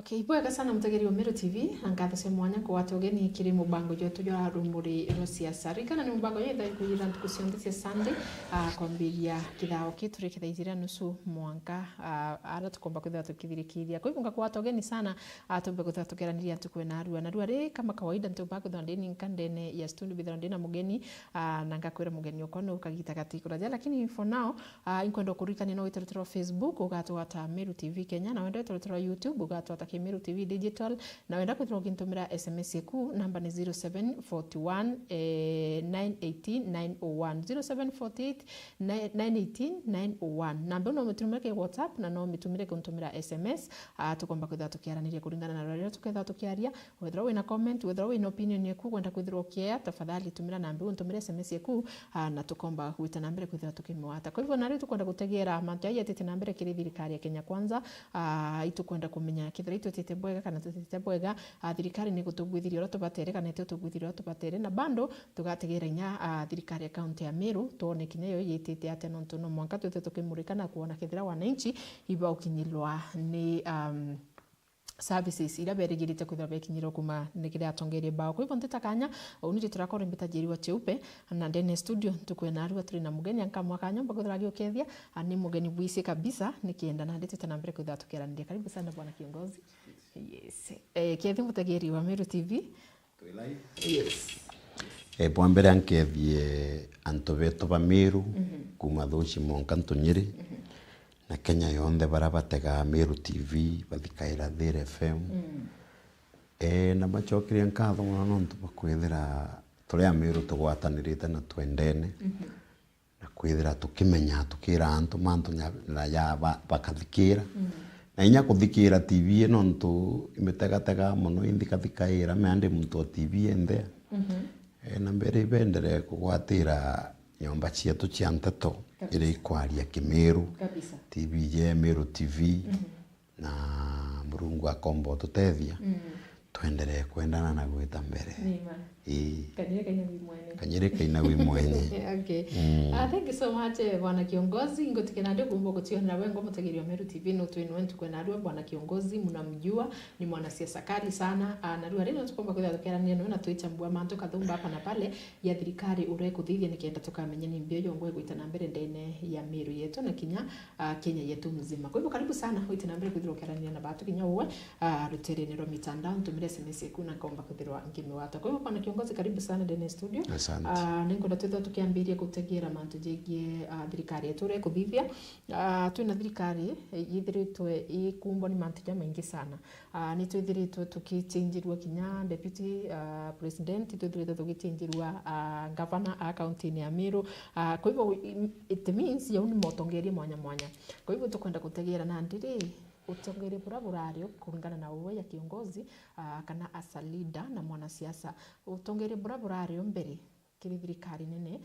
Okay, bwega sana mutegeri wa Meru TV angatho cia mwanya kwa watu geni kiri mubango joto jwa rumuri ro siasa rikana ni mubango yetha kuyira ntukucionde cia Sunday kwambiria kithao kituri kithaithira nusu mwanka ara tukomba kwitha tukithirikiria kwa hivyo kwa watu geni sana tumbe kwitha tukeraniria tukwe na arua ri kama kawaida ntumba kwitha ndeni nkandene ya studio bithira ndena mugeni na ngakwira mugeni okono ukagita katikura ja lakini for now inkwenda kurikani no witorotoro Facebook ugatwata Meru TV Kenya na wenda witorotoro YouTube ugatwata Meru TV Digital na wenda kwithira ukintumira SMS yeku namba ni 0741 918 901 0748 918 901 namba no mutumire WhatsApp na no mutumire kuntumira SMS tukomba kwithira tukiaraniria kuringana na rero tuketha tukiaria wethira wina comment wethira wina opinion yeku kwenda kwithira ukia tafadhali tumira namba untumire SMS yeku na tukomba gwita nambere kwithira tukimwata kwa hivyo nari tukwenda gutegera mantu yatete nambere kiri thirikari ya Kenya kwanza itukwenda kumenya kithira tutete bwega kana tutete bwega thirikari ni gutugwithirio ro tubatere kana tutugwithirio ro tubatere na bando tugategera inya thirikari account ya Meru tuone kinya yo yitete ate nontu no mwanka tutete tukimurikana kuona kithira wananchi iba ukinyilwa ni services ira berigirite kwithira bekinyiro kuma nikire atongerie bao kwa hivyo ntitakanya uniri turakora mbita jeri wa cheupe na ndene studio tukwena arua turi na mugeni ankamwa kanyomba kwithira giokethia ani mugeni bwisi kabisa nikienda na ndete na mbere kwithira tukeraniria karibu sana bwana kiongozi. Yes. Kethi mutegeri wa Meru TV. Yes. Bwambere ankethie antoveto ba Meru kuma thuci monka ntonyiri na Kenya yonde bara batega Meru TV bathikaira Thire FM. Na bachokire nkatho ng'ano ntubakwithira turi a Meru tugwatanirite na twendene na kwithira tukimenya tukira antu mantu na ya bakathikira na inya kuthikira TV no ntu imetegatega muno indikathikaira meande muntu TV ende na mbere ibendere kugwatira nyomba cietu cia nteto iri ikwaria Kimeru TV ye Meru TV na Murungu akombo tutethia tuendelee kwendana na gwita mbere kanyere kaina wi mwenye. Okay. Thank you so much bwana kiongozi ngotikena ndio kumbo gutiona wengo mutegeri wa Meru TV no twenu wentu kwena ndio bwana kiongozi mnamjua ni mwanasiasa kali sana na ndio reno tukomba kwenda tukerania na tuichambua manto kathumba hapa na pale ya thirikari urekuthithia nikienda tukamenya ni mbio yongwe gwita na mbere ndene ya Meru yetu na kinya Kenya yetu mzima kwa hivyo karibu sana gwita na mbere kwithira kerania na batu kinya uwe rutere ni ro mitandao tumire SMS yeku na komba kwithira ngimi wata kwa hivyo bwana kiongozi karibu sana ndene studio. Ningoda tutho tukiambiria gutegera mantu jegie thirikari yetu rekuthithia twina thirikari yithiritwe ikumbo ni mantu ja maingi sana ni twithiritwe tukichinjirwa kinya deputy president twithiritwe tukichinjirwa governor account ya Meru kwa hivyo it means ya uni motongeria mwanya kwa hivyo tukwenda gutegera na ndiri utongere burario kulingana na uwe ya kiongozi kana asa leader na mwanasiasa utongere burario mbere kiri thirikari nene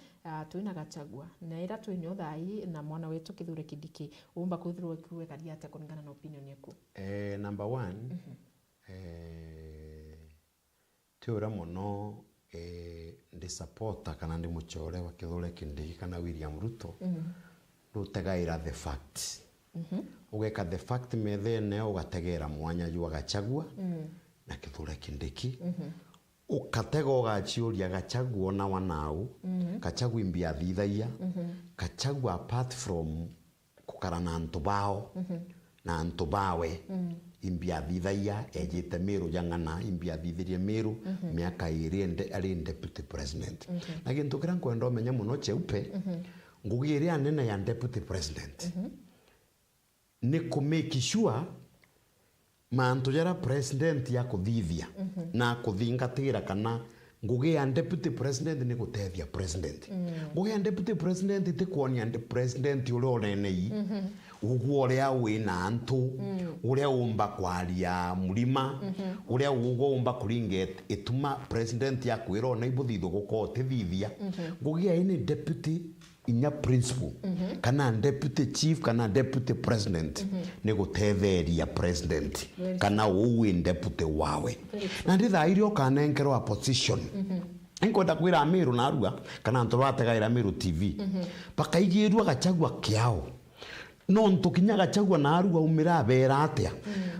twina Gachagua na ira twinyo thai na mwana wetu Kithure Kindiki umba kwithirwa kuwe karia ate kulingana na opinion yaku. Number 1 tiura muno ndi supporter kana ndi muchore wa Kithure Kindiki kana William Ruto rutegaira the facts ugeka the fact methene ugategera mwanya jwa Gachagua na Kithure Kindiki ukatega ugachiuria Gachagua na wanau Gachagua imbia thithaia Gachagua apart from kukarana antu bao na antu bawe imbia thithaia ejite Meru jangana imbia thithirie Meru miaka iri ari deputy president na gintu kira kwenda umenya muno cheupe ngugi iri anene ya deputy president ni ku make sure mantu jara president ya kuthithia na kuthingatira kana ngugi ya deputy president ni gutethia president ngugi ya deputy president ti kuonia president ule onenei uguo ria wina antu uria umba kwaria murima uria uguo umba kuringet ituma president ya kwira na ibuthitho gukotithithia ngugi ya ni deputy inya principal kana deputy chief kana deputy president ni gutetheria president kana uwi deputy wawe na nditha irio kana enkero a position enkwenda kwira Meru na arua kana antu bategaira Meru TV pakaigirwa Gachagua kiao nontu kinya Gachagua na aruga umira bera atia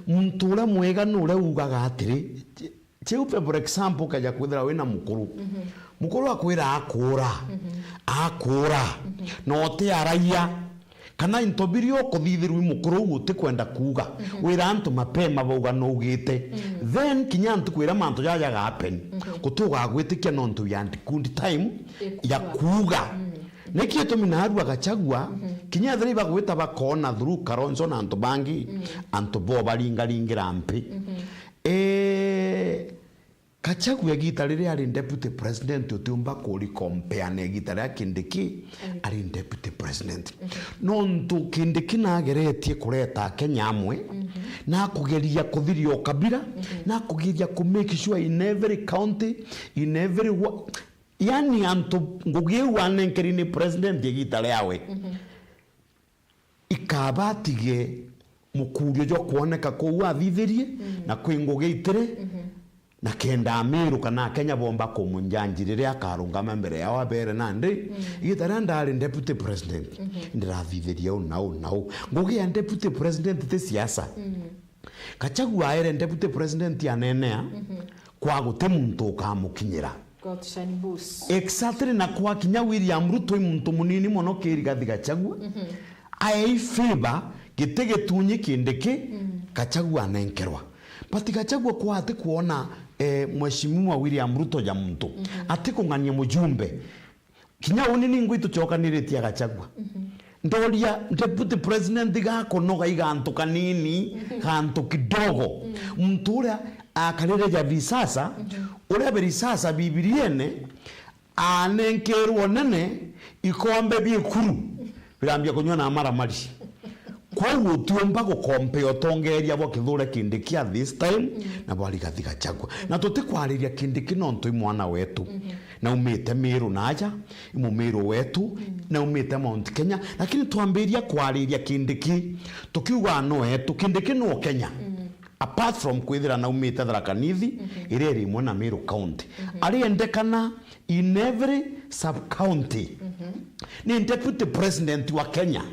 muntu ure mwega nure ugaga atiri cheupe for example kaja kwithira wina mukuru akwira akura no te araia kana intobirio kuthithiru mukuru guti kwenda kuga wira antu mapema bauga no ugite then kinya antu kwira mantu jaja ga happen kutuga gwitikia nontu ya kundi time ya kuga Neki eto minaru Gachagua kinya thri bagwita bakona through Kalonzo na antu bangi antu bo balingalingira mpi Gachagua gita riri ari deputy president utumba kuri compare ne gita ya Kindiki ari deputy president nontu Kindiki nageretie kureta Kenya amwe na kugeria kuthirio kabira na kugeria ku make sure in every county in every yani antu ngugie wanenkeri ni president yegita leawe ikabatige mukurio jo kuoneka ko wathithirie na kwinguge itire na kenda amiru kana Kenya bomba ko munjanjirire akarungama mbere ya wabere nande igitara ndari deputy president ndirathithirie unau ngugie deputy president te siasa Gachagua ere deputy president ya nenea kwa gute muntu kamukinyira exactly na kwa kinya William Ruto muntu munini mono kiri Gachagua ai favor gitege tunyi Kindiki Gachagua nenkerwa but Gachagua kwa ati kuona mheshimiwa William Ruto ya muntu ati kungania mujumbe kinya unini ngwitu chokaniritia Gachagua ndoria deputy president gako no gaiganto kanini kanto kidogo mtura akalere ya visasa ule berisasa bibiliene anenkerwo nene ikombe bikuru birambia kunywa na mara mari kwa utuomba go kompe otongeria bo kithure Kindiki at this time na bali gathika Gachagua na tutikwariria Kindiki nonto imwana wetu na umite miru naja imumiru wetu na umite Mount Kenya lakini tuambiria kwariria Kindiki tukiuga no wetu Kindiki no Kenya apart from kwithira na umite Tharaka Nithi ireri mwana Meru county ari endekana in every sub county ni deputy president wa Kenya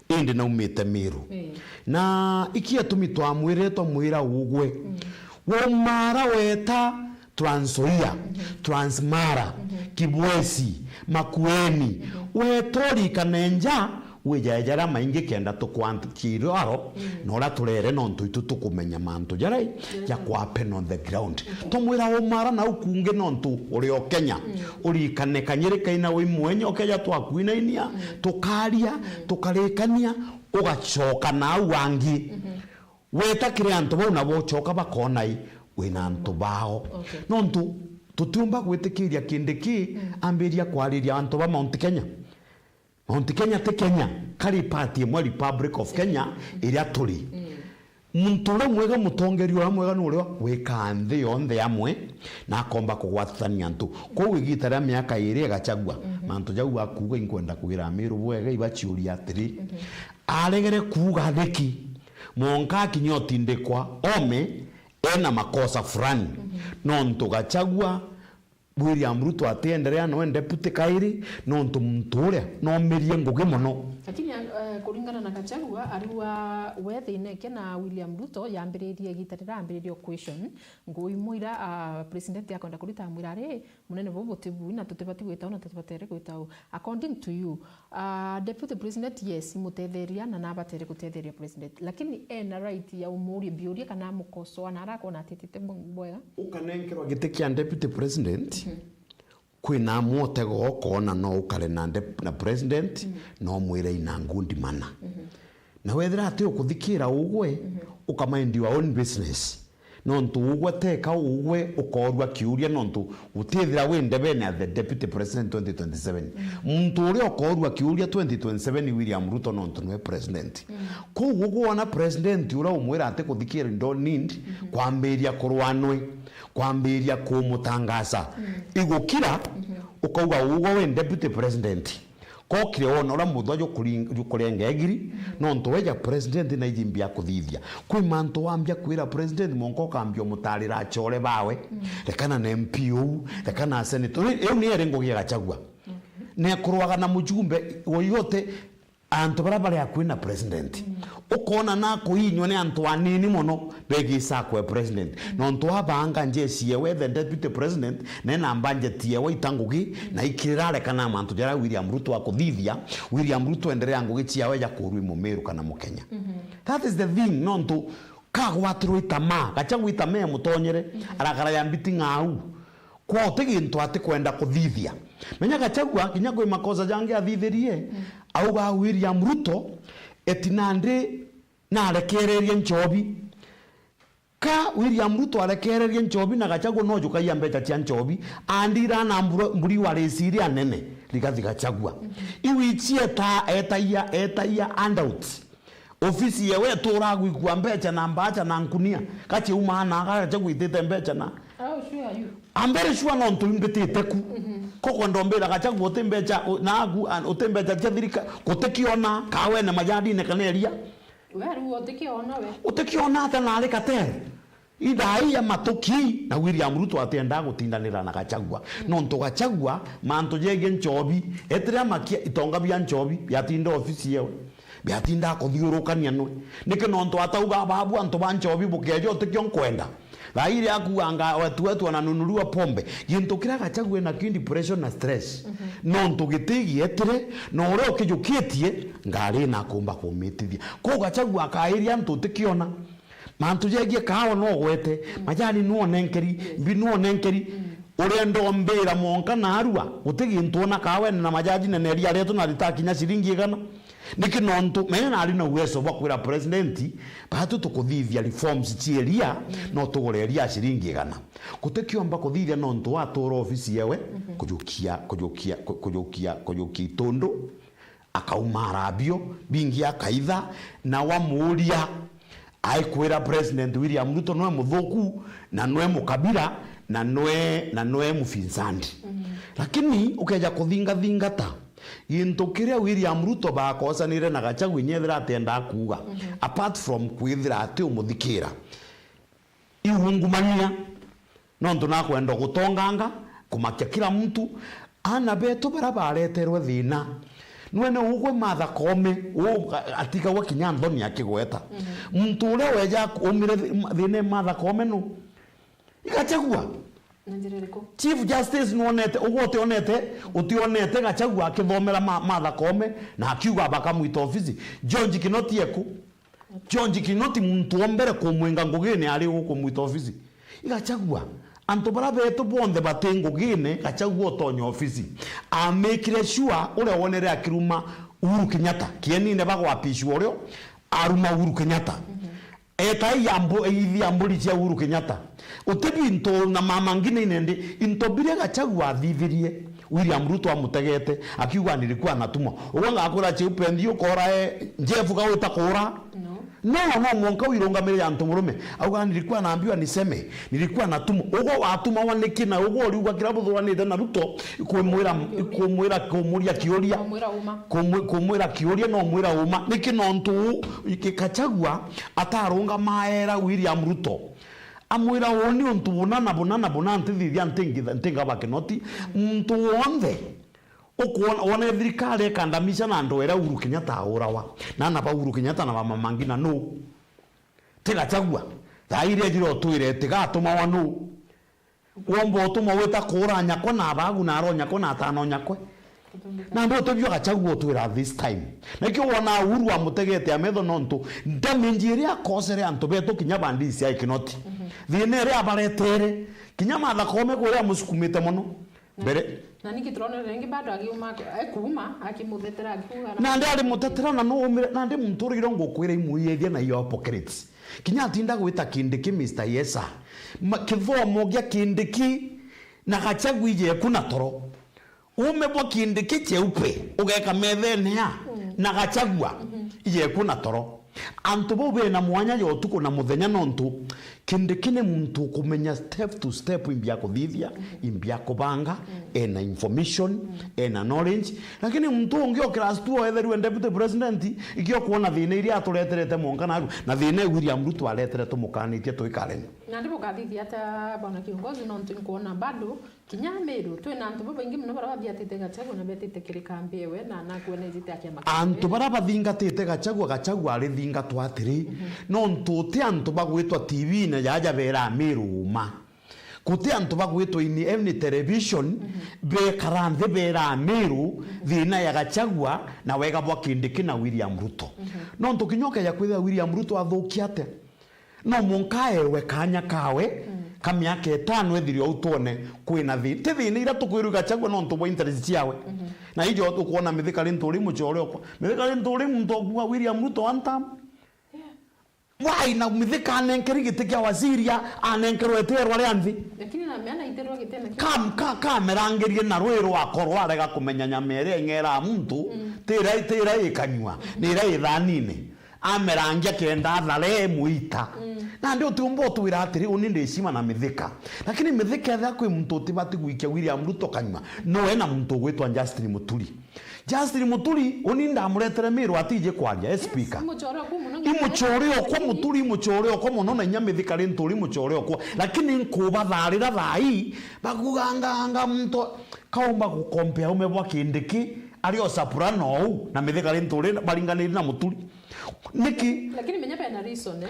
ende na umite Meru na ikia tumitwa mwireto mwira ugwe wo mara weta Trans Nzoia Transmara Kibwezi Makueni wetori kanenja wejajara maingi kenda tukwantikiro nora turere nontu tukumenya mantu jarai ya kwa pen on the ground tomwira wo mara na ukunge nontu uri o Kenya uri kanekanyire kaina we mwenye okeja twakuinainia tukaria tukarekania ugachoka na wangi weta kire antu bo na bo choka bakonai wina antu bao nontu tutumba gwitikiria Kindiki ambiria kwariria antu ba Mount Kenya Mount Kenya te Kenya kari party mwa Republic of Kenya iria turi muntu mwega mutongerio wa mwega nurio wika nthi yonthe amwe na komba kugwatithania ntu ko wigitara miaka iri Gachagua mantu jau akuga inkwenda kugira Meru bwega ibachiuria atiri aregere kuga thiki monka kinyoti ndikwa ome ena makosa fulani nontu Gachagua William Ruto atenderea no deputy kairi nontu mturia no mirie ngugi muno lakini kuringana na Gachagua ariwa wethine kena William Ruto yambiririe gitarira ambiririo question ngui muira president yakonda kurita mwirare munene bobo tibu na tutebati gwita na tutebatere gwita according to you deputy president yes mutetheria na nabatere kutetheria president lakini ena right ya umuri biuria kana mukoso na arakona atitite bwega ukanenkerwa gitikia deputy president kwina motego kona no ukale na president no mwire ina ngundi mana na wethera ati ukuthikira ugwe ukamind your own business nontu ugwe teka ugwe ukorwa kiuria nontu utithira wende bene the deputy president 2027 muntu uri ukorwa kiuria 2027 William Ruto nontu no president ko ugwe wana president ura umwira ati kuthikira ndo need kwambiria kurwanwe kwambiria kumutangasa igukira ukauga ugwe we deputy president ko kire wona ura muthojo kurenga egiri nontu weja president na ijimbia kuthithia kwi mantu wambia kwira president monko kambio mutarira achore bawe rekana na MPU rekana senator eu ni erengo gia Gachagua ne kurwaga na mujumbe woyote antu bara bari akwina president ukona na kuinywa ni antu anini muno begisa kwa president no ntu abanga njecie we the deputy president na nambanje tie we itangugi na ikirare kana mantu jara William Ruto akuthithia William Ruto endelea ngugichia we ya kurwi mumeru kana mukenya that is the thing no ntu kagwatiro itama gachagu itame mutonyere aragara ya mbiti ngau kwa tegintu ati kwenda kuthithia menya gachagua kinya kwi makosa jange athithirie auga William Ruto etinande na arekererie Njobi ka William Ruto arekererie Njobi na Gachagua no jukaia mbecha cia Njobi andira na mburi warecirie anene ligathi Gachagua iwichie ta etaia handout ofisi yewe toragu kwa mbecha na mbacha na nkunia kache umana Gachagua itete mbecha na sure you ambere shwa no ntuimbitite ku koko ndombera Gachagua utembecha nagu utembecha thirika kutekiona kawe na majadi ne kaneria we utekiona we utekiona ata na ale katere idai ya matoki na William Ruto atenda gutindanira na Gachagua no nto Gachagua manto jege Njobi etria makia itonga bya Njobi yatinda ofisi yewe byatinda kuthiurukania nwe nike no nto atauga babu anto ba Njobi bukejo utekion kwenda Rairi akuanga watu wananunulua pombe. Gintu kira Gachagua na kindi depression na stress. No ntugitigi etire no ore okijukitie ngari na kumba kumitithia. Ko Gachagua akairia ntutekiona. Mantu jegie kawo no gwete. Majani no nenkeri, mbi no nenkeri. Ore ndombera monka na arua. Utigi ntona kawe na majaji na neria reto na litakinya shilingi igana. Niki nonto mena ali na uwezo wa kwira president batu tukuthithia reforms chieria no tugoreria shilingi igana kutekiomba kuthithia nonto watoro ofisi yewe kujukia tondo akaumarabio bingi akaitha na wamuria aikwira president William Ruto no muthuku na noe mukabira na noe mufinsandi lakini ukeja kuthinga thingata into kiria William Ruto bakosanire na Gachagua nyethira atenda kuga apart from kwithira ati umuthikira ihungumania no ntuna kwenda gutonganga kumakia kila mtu ana beto barabareterwe thina nwene ugwe Martha Koome atika wa Kinyanthoni akigweta mtu ule weja umire thine Martha Koome no Gachagua Chief Justice nuonete ugote onete utionete Gachagua akithomera Martha Koome na akiuga bakamwita ofisi George Kinoti eku George Kinoti muntu ombere kumwenga ngugine ari ukumwita ofisi Gachagua anto bara beto bonde batengugine Gachagua otonyo ofisi amekire sure ule wonere akiruma Uhuru Kenyatta kienine bagwapishwa oryo aruma Uhuru Kenyatta etai yamburi cia Uhuru Kenyatta utebi into na mama ngine inende into bire Gachagua thithirie William Ruto amutegete akiuga nilikuwa natuma uwanga akora cheupe ndio kora Jeff gauta kora no mwonka wirungamire ya ntumrume auga nilikuwa naambiwa niseme nilikuwa natuma ugo watuma waniki na ugo uri ugakira buthuranite na Ruto kumuria kioria kumwira kioria no mwira uma niki no ntu Gachagua atarunga maera William Ruto amwira woni untu bunana ntithithia ntinga bakinoti mtu wonde ukuona thirikari kandamisha na ndo era Uhuru Kenyatta urawa na ba Uhuru Kenyatta na mama mangina no Gachagua thaire jiro twire tigatuma wanu wombo tuma weta kura nyako na bagu na ro nyako na tano nyakwe na ndo tobyo Gachagua twira this time na kyo wona Uhuru amutegete ametho nonto ndamenjire akosere anto beto kinyabandisi ai Kinoti thine ria baretere kinya Martha Koome kuria musukumite muno bere na niki turone rengi bado agiuma ekuma akimuthetera akiuga na ndi ali mutetera na no umire na ndi munturiro ngukwira imuyethia na iyo hypocrites kinya atinda gwita Kindiki Mr. Yesa kithomo gya Kindiki na Gachagua ije kuna toro umebo Kindiki cheupe ugeka methene ya na Gachagua ije kuna toro antu bo be na mwanya yo tuko na muthenya nontu Kindiki ne muntu kumenya step to step imbia kuthithia imbia kubanga ena information ena knowledge lakini muntu ungio class 2 etheru deputy president ikio kuona thine iria atureterete monka na thine William Ruto aleterete mukanitie tuikareni na ndipo kathithia hata bwana kiongozi no nkuona bado kinyamero twina antu baingi muno bara bathiatite Gachagua na betite kirikambi ewe na kuona izite akiama antu bara bathingatite Gachagua ari thingatwo atiri no ntuti antu bagwitwa TV na yaja bera miruma kuti antu bagwitwo ini television be karanthe bera miru thina ya Gachagua na wega bwa Kindiki na William Ruto no ntukinyoka ya kwitha William Ruto athukiate no munkae we kanya kawe kamyaka 5 ethirio utone kwina thina ira tukwiru Gachagua no ntu bo interest yawe na hiyo tukuona mithikari nturi muchoreo mithikari nturi mtokuwa William Ruto anta why na mithika anenkeri gitikia waziria anenkerwo eterwa rianthi lakini na meana iterwa gitena kamerangerie na rwiro akorwa arega kumenya nyamere ngera muntu tira ikanywa nira ithanine amerangia kenda thare muita na ndio tumbo tuwira atiri uni ndicima na mithika lakini mithika etha kwi muntu tibati gwikia William Ruto kanywa no ena muntu gwitwa Justin Muturi uni ndamuretere miro atije kwaria speaker imuchoreo kwa Muturi imuchoreo kwa mono na nyamithika ri nturi muchoreo kwa lakini nkuba tharira thai baguganga muntu kaumba gukompea ume bwa Kindiki ario soprano na mithika ri nturi baringaniri na Muturi niki lakini menya pa na reason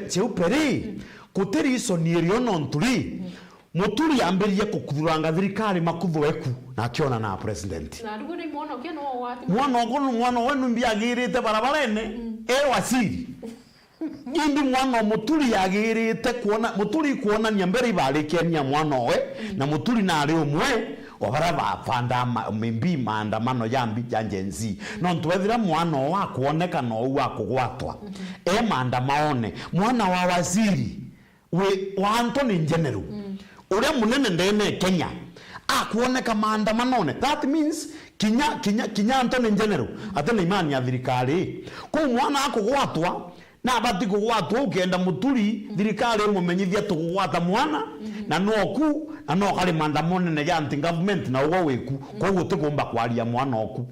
cheupe ri kuti reason irio no nturi Muturi amberie kukuranga thirikari makuthoeku na akiona na president na ndugu ni muona ukiano wati mwana wenu mbiagirite barabarene wasiri indi mwana Muturi yagirite kuona nyambere ibarikenia mwana we na Muturi na ari umwe obara bapanda membi maandamano yambi janjenzi no ntwethira mwana wa kuoneka no wa kugwatwa maandamaone mwana wa waziri wa Anthony General ure munene ndene Kenya akuoneka maandamano that means kinya Anthony General atene imani ya thirikari kwa mwana akugwatwa na abati kugwatwa ukenda Muturi thirikari mumenyithia tugwata mwana na no kali maandamano ne ya anti government na ugo weku kwa gutigomba kwaria mwana oku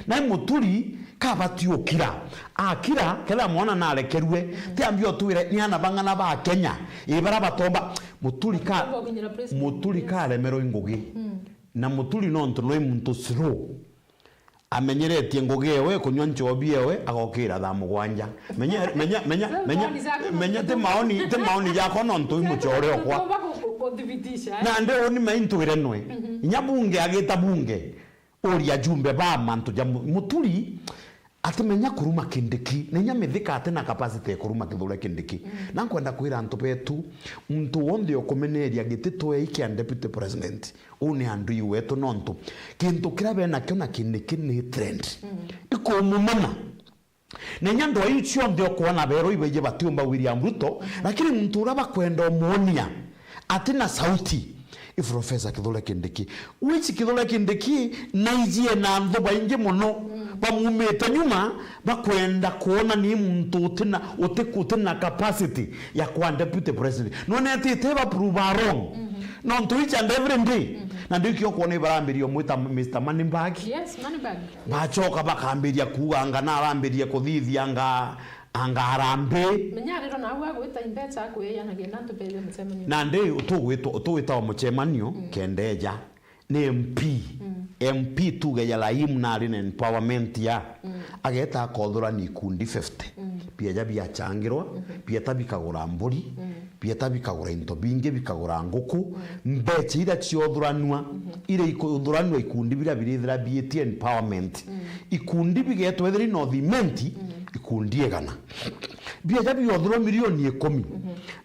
na Muturi kabati okira akira kala mwana na arekerwe tiambio twire ni ana bangana ba Kenya ibara batomba Muturi ka remero ingugi na Muturi no ntono muntu siro amenyeretie ngugi ewe kunywa nchobi ewe agokira tha mugwanja menya te maoni yako no ntu muchore okwa na ndio ni maintuire nwe nyabunge agita bunge oria jumbe ba mantu ja Muturi atimenya kuruma Kindiki nenya mithika atena capacity kuruma kithura Kindiki na kwenda kwira antu betu muntu wonde okumeneria gititwe iki and deputy president uni andu iwetu nontu kintu kirabe na kiona Kindiki ni trend ikomumana nenya ndo icho ndio kuona bero ibeje batiumba William Ruto lakini muntu uraba kwenda omuonia atina sauti Professor Kithure Kindiki wichi Kithure Kindiki naijie na nthu baingi muno bamumete nyuma bakwenda kuona ni muntu utina capacity ya kuwa deputy president none atiteba prove wrong no ntuicha and every day na ndikyo kuona ibarambirio mwita Mr. Moneybag bachoka bakambiria kuanga na arambiria kuthithia anga harambe menyarero na wa gwita imbecha kuya na gena ntupeze mutsemanyo na ndi utugwita muchemanio kendeja ni MP tuge ya laimu na rin empowerment ya ageta akothura ni kundi 50 pia bia changirwa pia tabikagura mburi pia tabikagura into binge bikagura nguku mbecha ira ciothuranwa ire ikuthuranwa ikundi bira birithira BT empowerment ikundi bigetwe ethiri no thimenti ikundi egana bia tabiothura milioni 10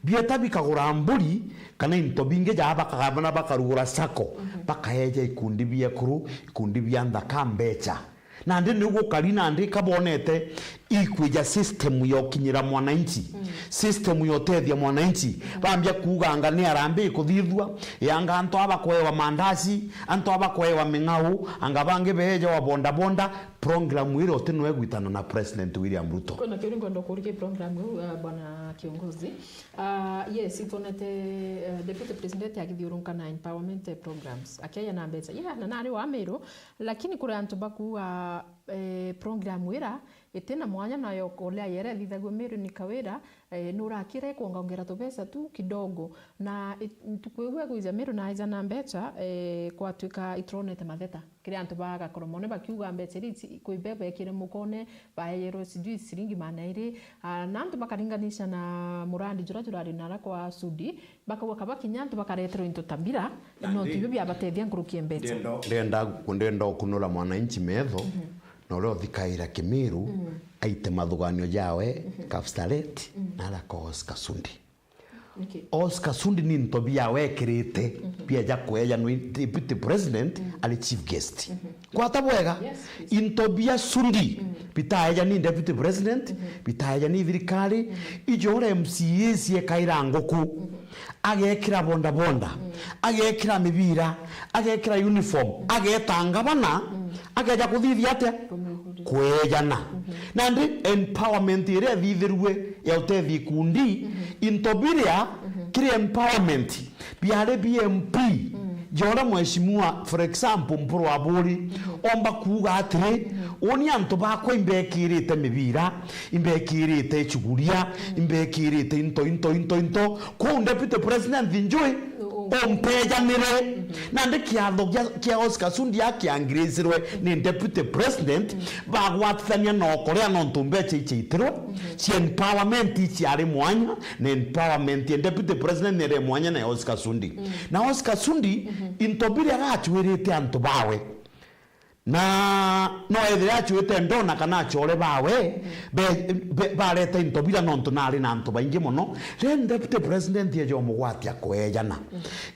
bia tabikagura mburi kana into binge ja bakagabana bakarugura sako bakaeja ikundi bia kuru ikundi bia ndaka mbecha na ndi nugo kalina ndi kabonete ikweja system yo kinyira mwananchi system yo tethia mwananchi bambia kuganga ni arambe kuthithwa yanga anto abakwewa mandazi anto abakwewa mingau anga bange beje wa bonda program ile otenwe gwitana na President William Ruto kuna kiringo ndo kurike program bwana kiongozi yes itonete deputy president akithiurunka na empowerment programs akaya na mbeca na nari wa mero lakini kuri antu baku program ira itina mwanya nayo kolea yere thithagwo Meru ni kawira nurakire kuongera tubesa tu kidogo na tukwigwe kuiza Meru na iza na mbecha kwa twika itronete matheta kire antu baga koromone bakiuga mbecha ri kuibebe kire mukone bayero sijui siringi manairi na antu bakaringanisha na murandi jurajurari nara kwa sudi bakawa kabaki nyantu bakaretero into tambira no tibyo byabatethia ngurukie mbecha ndenda kunula mwananchi metho na leo thikaira Kimiru aite mathuganio jawe Kapsaret na la Oscar Sudi. Oscar Sudi ni ntobia wekirite pia jakweja no deputy president ali chief guest. Kwa tabwega intobia Sudi bitaeja ni deputy president bitaeja ni thirikari ijore MCA sie kaira ngoku agekira bonda bonda agekira mibira agekira uniform agetanga bana ageja kuthithia ate kwejana nandi empowerment ire thithirwe ya utethi kundi intobiria kire empowerment biare BMP jora mheshimiwa for example mpuro aburi omba kuga atire oni anto bakwa imbekirite mibira imbekirite chuguria imbekirite into ko deputy president enjoy ompeja mire nande kiatho kia Oscar Sudi akiangirezirwe ni deputy president bagwathania no korea no ntumbeche ichitiro si empowerment ichi ari mwanya na empowerment ya deputy president ni mwanya na Oscar Sudi na Oscar Sudi intobire agachwirite antu bawe na no ethira achuite ndona kana achore bawe barete intobira nonto nari na antu baingi muno then deputy president ye jo mugwatia kwejana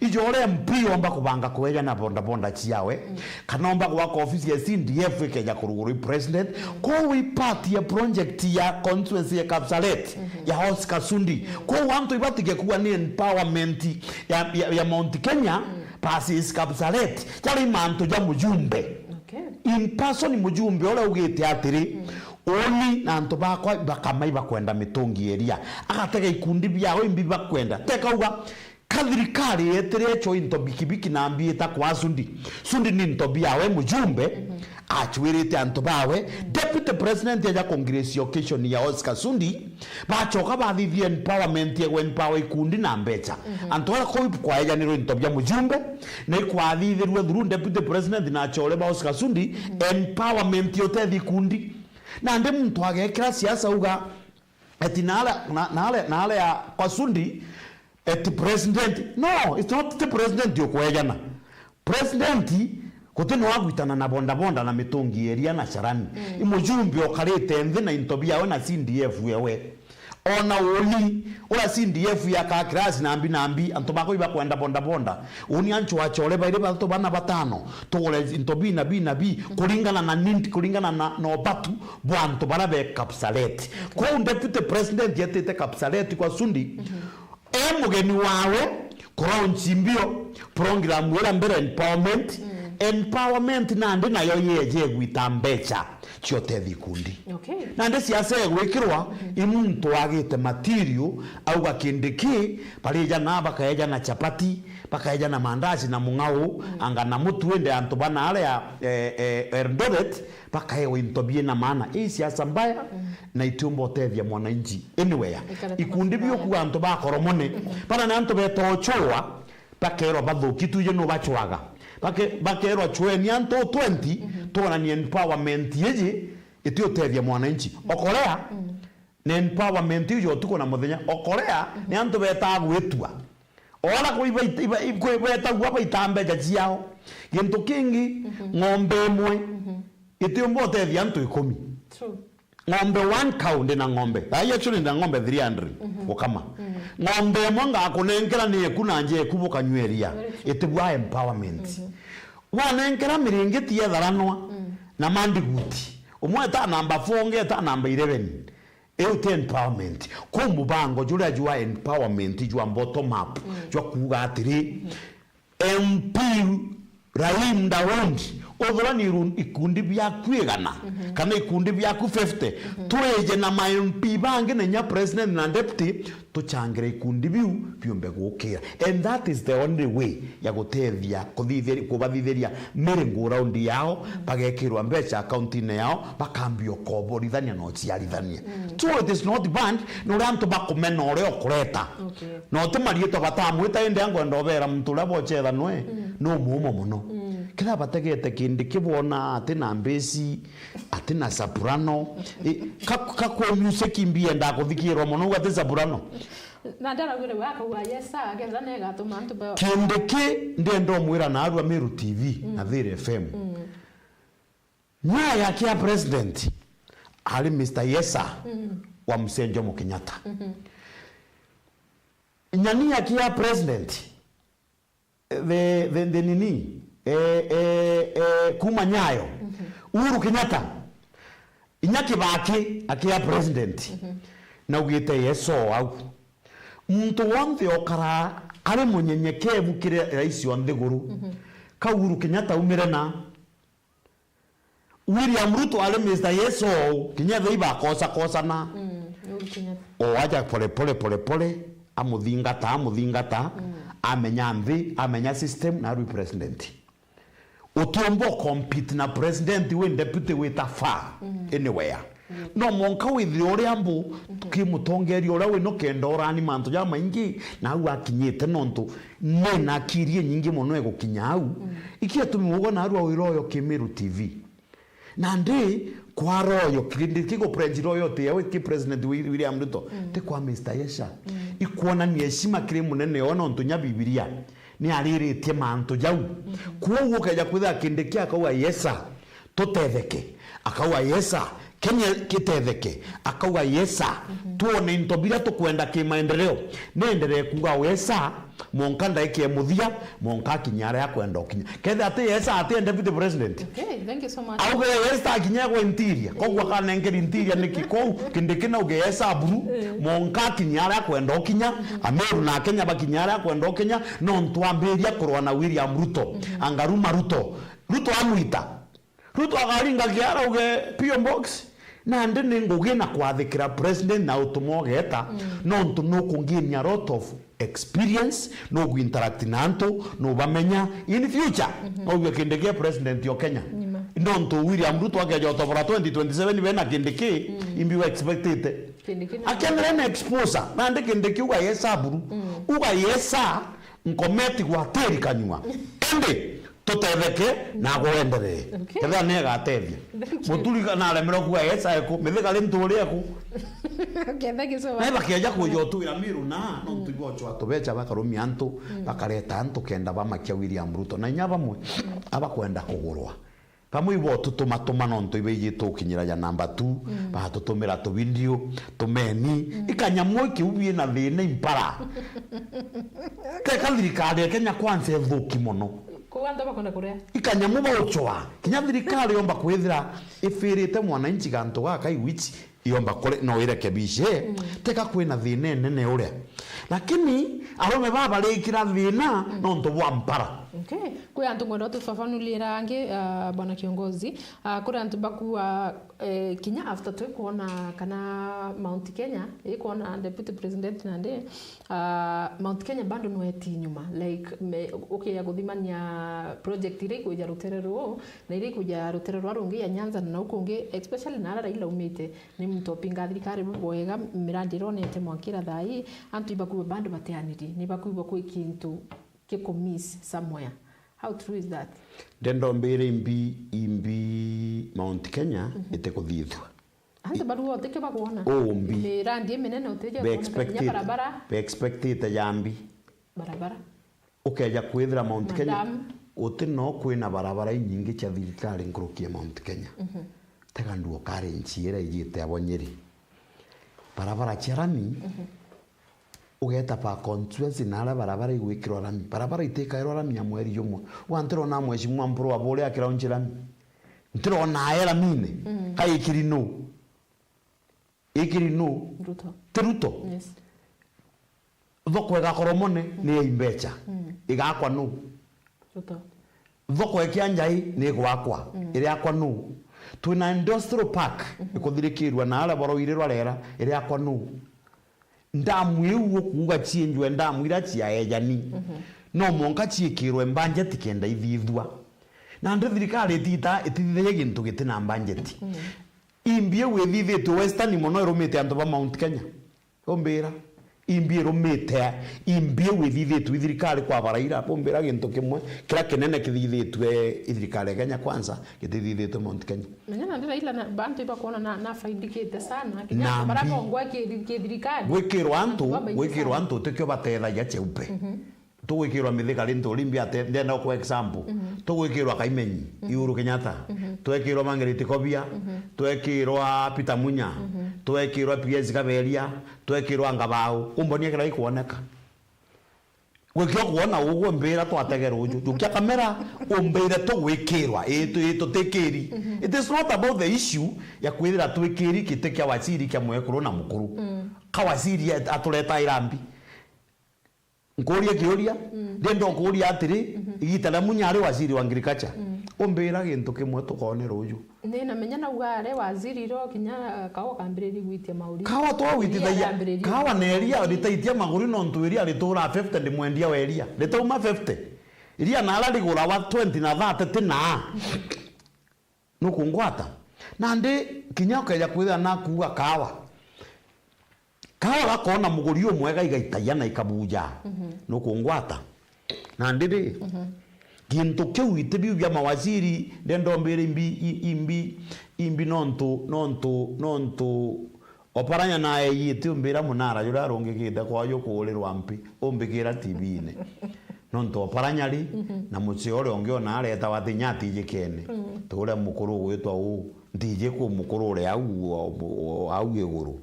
ijore MP omba kubanga kwejana bonda bonda chiawe kana omba kwa office ya CDF ikeja kuruguru president ko we party ya project ya constituency ya Kapsaret ya Oscar Sudi ko wantu ibatige kuwa ni empowerment ya Mount Kenya passes Kapsaret chali manto ja mujumbe in person mujumbe ora ugite atiri oni na antu bakwa bakamai bakwenda mitungi eria agatega ikundi byao imbi bakwenda tekauga kathirikari yetere cho into bikibiki na ambieta kwa Sudi ni into byawe mujumbe achwirite antu bawe deputy president ya congress occasion ya Oscar Sudi bachoka bathithie empowerment ya empower ikundi na mbecha antu ara ko kwa ya niro into bya mujumbe na ikwathithirwe through deputy president na chole ba Oscar Sudi empowerment yote ikundi na ndi muntu agekira siasa uga eti nale ya kwa Sudi eti president no it's not the president yokwejana president kutino wagwitana na bonda bonda na mitungi eria na sharani imujumbe okarete nthi na intobia we na CDF wewe ona oli ola CDF ya ka class nambi antobako iba kwenda bonda bonda uni ancho achole baire bato bana batano tole intobi na bi kulingana na ninti kulingana na no batu bwanto barabe Kapsaret ko deputy president yetete Kapsaret kwa Sudi mugeni wawe kuronchi mbio program wera mbere empowerment nande nayo yeje gwita mbecha chiote vikundi nande siasa gwikirwa imuntu agite material au gakindiki palija na bakaeja na chapati bakaeja na mandazi na mungau anga na mutu ende antu bana ale ya Eldoret bakaewe intobie na maana hii siasa mbaya na itumbo tevya mwananchi anywhere ikundi byo ku antu ba koromone pana na antu betochoa bakero bathukitu je no bachwaga bakero chweni anto 20 tona ni empowerment yeje itio tevya mwananchi okorea na empowerment yo tuko na muthenya okorea ni antu betagwetua ora kuiba betagwa baitambe jajiao gintu kingi ng'ombe mwe itio mbote tevya antu 10 true ng'ombe 1 cow ndina ng'ombe actually ndina ng'ombe 300 ukama ng'ombe mwanga akunengera ni kunanje kubuka nyweria itibwa empowerment wanenkera miringiti ya dharanwa na mandiguti umweta namba 4 ngeta namba 11 eute empowerment ko mubango jura jua empowerment jua bottom up jua kuga atiri MP Raim Dawandi othora ni ikundi bya kwigana kana ikundi bya ku 50 tweje na MP bange na nya president na deputy tuchangire ikundi biu byombe gukira, and that is the only way ya gutethia kubathithiria miringo round yao bagekirwa mbeca account ine yao bakambio koborithania no ciarithania. So it is not banned no rantu bakumena ore okureta no tumarieto batamwita inde ngo ndobera muntu labo chetha nwe no mumo muno kila bategete kindi kibona atina mbesi atina soprano kakwa music mbie ndakuthikirwa muno gate soprano na ndara gure wako wa yesa getha nega tumantu ba kindi ki ndendo mwira na arua Meru TV na Thiri FM nyaya kia president ali Mr. Yesa wa Msenjo Mukinyata nyania kia president the nini kuma Nyayo Uhuru Kenyatta inyaki baki akia president na ugite Yeso au muntu wonde okara ari munyenyekevu kire rais wa nthiguru ka Uhuru Kenyatta umire na William Ruto ale Mr. Yeso Kenyatta iba kosa na o aja pole amuthingata amenya mvi amenya system na president utombo compete na president we deputy we tafa anywhere no monka withi uri ambu tukimutongeri ura we no kendora ni mantu ya maingi na u akinyete nontu nena kirie nyingi muno egukinya au ikia tumugo na arua wiroyo Meru TV na ndi kwa royo kiko president royo te we ki president William Ruto te kwa Mr. Yesha ikuona ni heshima kire munene ona ontunya Biblia ni aliritie mantu jau kuwo kaja kwitha kindi kia akauga Yesa tutetheke akauga Yesa Kenya kitetheke akauga Yesa tuone intobira tukwenda kimaendeleo nenderee kuga Yesa monka ndaike muthia monka kinyara ya kwenda okinya ketha ati Yesa ati deputy president. Okay, thank you so much. Auga Yesa kinya kwa interior kogwa kana ngeri interior nikiko kindikina uge Yesa buru monka kinyara ya kwenda okinya Ameru na Kenya bakinyara ya kwenda okinya no ntwambiria kurwa na William Ruto angaruma Ruto agaringa kiara uge PO box na ndene nguge na kwathikira president na utumogeta no ntu no kunginia lot of experience no gu interact na antu no bamenya in future no kindekia president yo Kenya no ntu William Ruto ageja otobora 2027 bena kindiki imbi expected akendere na exposure na ndike kindiki uga Yesa buru uga Yesa nkometi gwa teri kanywa ende tutetheke na guenderee ketha nega atethia muturi kana alemero kuga Yesa eko metheka le mturi eko thank you so much. Na bakiaja kujo tu ira Meru na no tuibo chwa tobecha bakarumi antu bakareta antu kenda bamakia William Ruto na nya bamwe abakwenda kugurwa pamwe ibo tutuma no ntu ibe yitu kinyira ya number 2 ba tutumira to video tumeni ikanyamwo kiubie na thine impara thirikari Kenya kwanza ethuki muno kuanda bakona kuria ikanyamu bauchwa kinya thirikari yomba kwithira ifirite mwananchi gantu gaka iwichi yomba kore no irekebishe teka kwina thine nene uria lakini arome baba lekira thina no ntobwa mpara. Okay, kwa antu mwendo tufafanulira ange bwana kiongozi kura antu baku Kenya after tu kuona kana Mount Kenya kuona deputy president nande Mount Kenya bado nweti nyuma like okay ya guthimania project ire kuja ruterero na ire kuja ruterero arungi ya Nyanza na ukungi especially na Raila umite ni mtopinga thirikari bwega mirandi ronete mwakira thai antu baku bado bateaniri ni baku baku ikintu kiko miss somewhere. How true is that? Dendo mbere imbi Mount Kenya ite kuthithwa ante bado wote ke bakuona ombi mirandi menene uteja kuona barabara be expected yambi barabara ukeja kwithira Mount Kenya uti no kwina barabara nyingi cha thirikari ngurukie Mount Kenya tega nduo kare nchiera ijite abonyeri barabara cherami ugeta pa constituency nala barabara igwikirwa rami barabara itekairwa rami ya mweri yomwe wantero na mweshimwa mpro wabole akiraunjira ntiro na era mine kai ikirino Ruto yes thoko ega koromone ni imbecha igakwa no Ruto thoko ekianjai ni gwakwa iri akwa nu twina industrial park ikuthirikirwa na ala boro ire rwarera iri akwa nu ndamwiu kuga chienjwe ndamwira chia ejani no monka chiikirwe budget kenda ithithwa na ndo thirikari tita itithie gintu gitina budget imbie withithitwe western mono irumite antu ba Mount Kenya ombira imbie rumite imbie withithitwe thirikari kwa baraira ombira gintu kimwe kira kinene kithithitwe thirikari Kenya kwanza githithitwe Mount Kenya menyana ndira ila na bantu iba kuona na faidikite sana kinya barabo ngwa kithirikari gwikirwa antu tikyo batethagia cheupe tuwikirwa mithikari ntulimbia ate ndenda kwa example tuwikirwa Kaimenyi Uhuru Kenyatta tuwikirwa Margaret Kobia tuwikirwa Peter Munya tuwikirwa PS Kaberia tuwikirwa Ngabau umbonie kira ikuoneka gwikio kuona ugo mbira twategera uju jukia kamera umbire tuwikirwa ito tekeri it is not about the issue ya kwithira twikiri kitekia waziri kya mwekuru na mukuru kawaziri atuleta irambi ngoria kioria ndendo ngoria atiri igitala Munyari waziri wa agriculture ombira gintu kimwe tukonera uju ni na menyana ugare waziri ro kinya kawo kambiriri gwitia mauri kawa to gwitithia kawa neria ritaitia maguri no ntuiria ritura 50 ndi mwendia weria ritauma 50 iria nala rigura wa 20 na 30 tina nukungwata na ndi kinya kaja kwitha na kuwa kawa bakona muguri umwega igaitaya na ikabuja nukungwata na ndiri gintu kiu itibiu bya mawaziri ndendo mbere imbi nontu oparanya naye yiti mbira munara yura rongegida kwa yo kuulirwa mpi ombikira TV-ine nontu oparanya ri na muciore ongiona areta wathinyati jikene tule mukuru gwitwa u ndije ku mukuru uri au iguru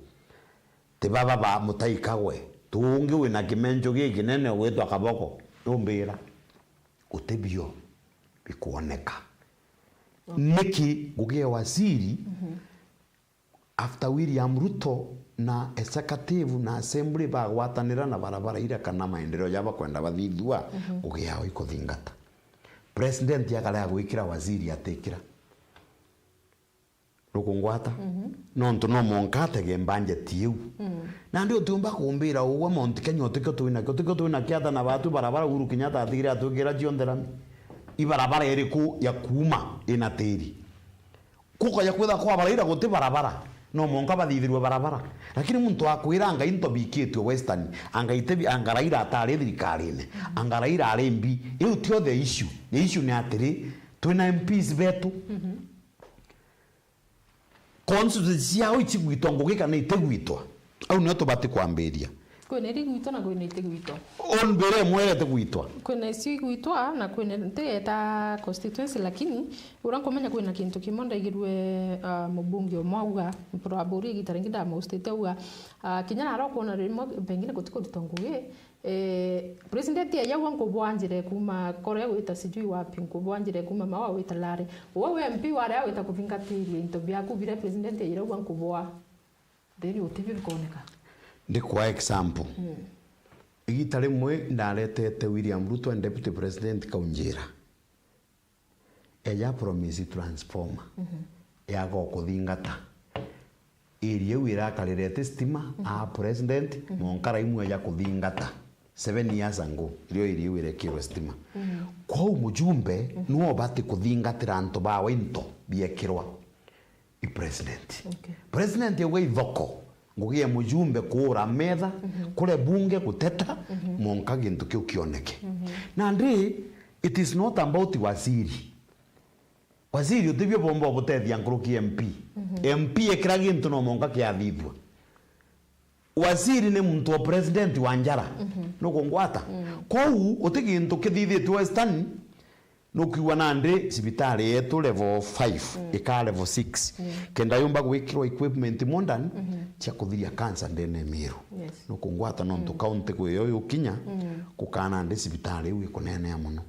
te baba ba mutaikagwe tungi wina kimenjo giki nene gwitwa kaboko ombira utebio bikuoneka niki gugie waziri after William Ruto na executive na assembly bagwatanira na barabara ira kana maendeleo yaba kwenda bathithua gugia ikuthingata president yakala gwikira waziri atekira rukungwata nontu no monkate gembanje tiu na ndio tumba kumbira uwa Mount Kenya otiko tuina kiata na batu barabara Uhuru Kenyatta atigire atugira jionderami ibarabara eriku ya kuma ina tiri kuko ya kwetha kwa baraira guti barabara no monka bathithirwe barabara lakini muntu akwira anga into bikitwe western anga itebi angaraira atari thirikari-ine angaraira arembi iu tio the issue ni atiri twina MPs betu constituency yao ichigwitwa ngugika na itegwitwa au nio tubati kwambiria kwene rigwitwa na kwene itegwitwa on bere mwere tegwitwa kwene si gwitwa na kwene ntegeta constituency lakini urankomenya kwena kintu kimonda igirwe mubunge omwauga probably gitaringinda mo state uga kinyana arokona rimo pengine gutiko ditonguge president ya yawa nkubwanjire kuma Korea wita sijui wapi nkubwanjire kuma mawa wita lare wowe MP wale wita kuvingatiri into byaku bire president ya yawa nkubwa nderi utivi bikoneka ndi kwa example igitare mwe ndaretete William Ruto and deputy president Kaunjira eya promise transformer ya go kuthingata area wira kalirete stima a president monkara imwe ya kuthingata 7 years ago rio wire kiro stima kwa mujumbe nuo bati kuthingatira antu bawe into biekirwa i president president yewe ithoko ngugie mujumbe kura metha kule bunge guteta monka gintu kiu kioneke na ndi it is not about waziri utibio bombo gutethia nguruki MP ekira gintu no monka kiathithwa waziri ni muntu wa president wa njara no kongwata kou utigintu kithithitwe western no kiwa nande sibitari yetu level 5 ika level 6 kenda yumba gwikirwa equipment modern cha kuthiria cancer ndene miru no kongwata no ntu county kweyo yukinya kukana nde sibitari uwe kunene ya muno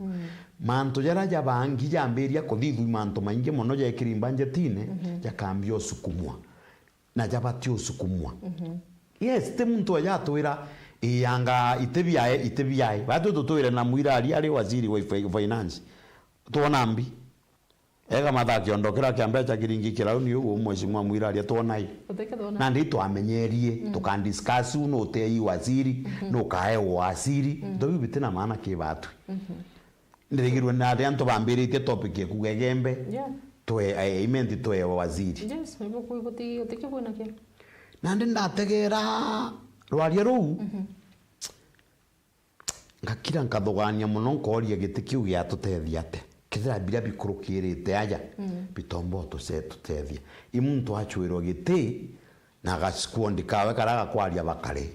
manto jaraja bangi jamberia kuthithu manto maingi muno ya kirimba tine ya kambio sukumwa na jabatio sukumwa yes te muntu ya twira yanga itebiae batu tutwira na mwirari ari waziri wa finance tuona mbi ega mathaki ondokera kiambecha kiringi kirauni uguo mheshimiwa Mwirari tuonai na ndi twamenyerie tukandiscuss no tei waziri no kae waziri ndobi bitina maana kibatu ndirigirwe na antu bambiritie topic ekugegembe twe imenti twe waziri yes ibo kuiguti utikibona kia na ndi ndategera rwaria ruu ngakira nkathogania muno nkoria giti kiu gia tutethia ate kithira bila bikurukirite aja bitombo tutethia imuntu achwirwo giti na gasikuondi kawe karaga kwaria bakare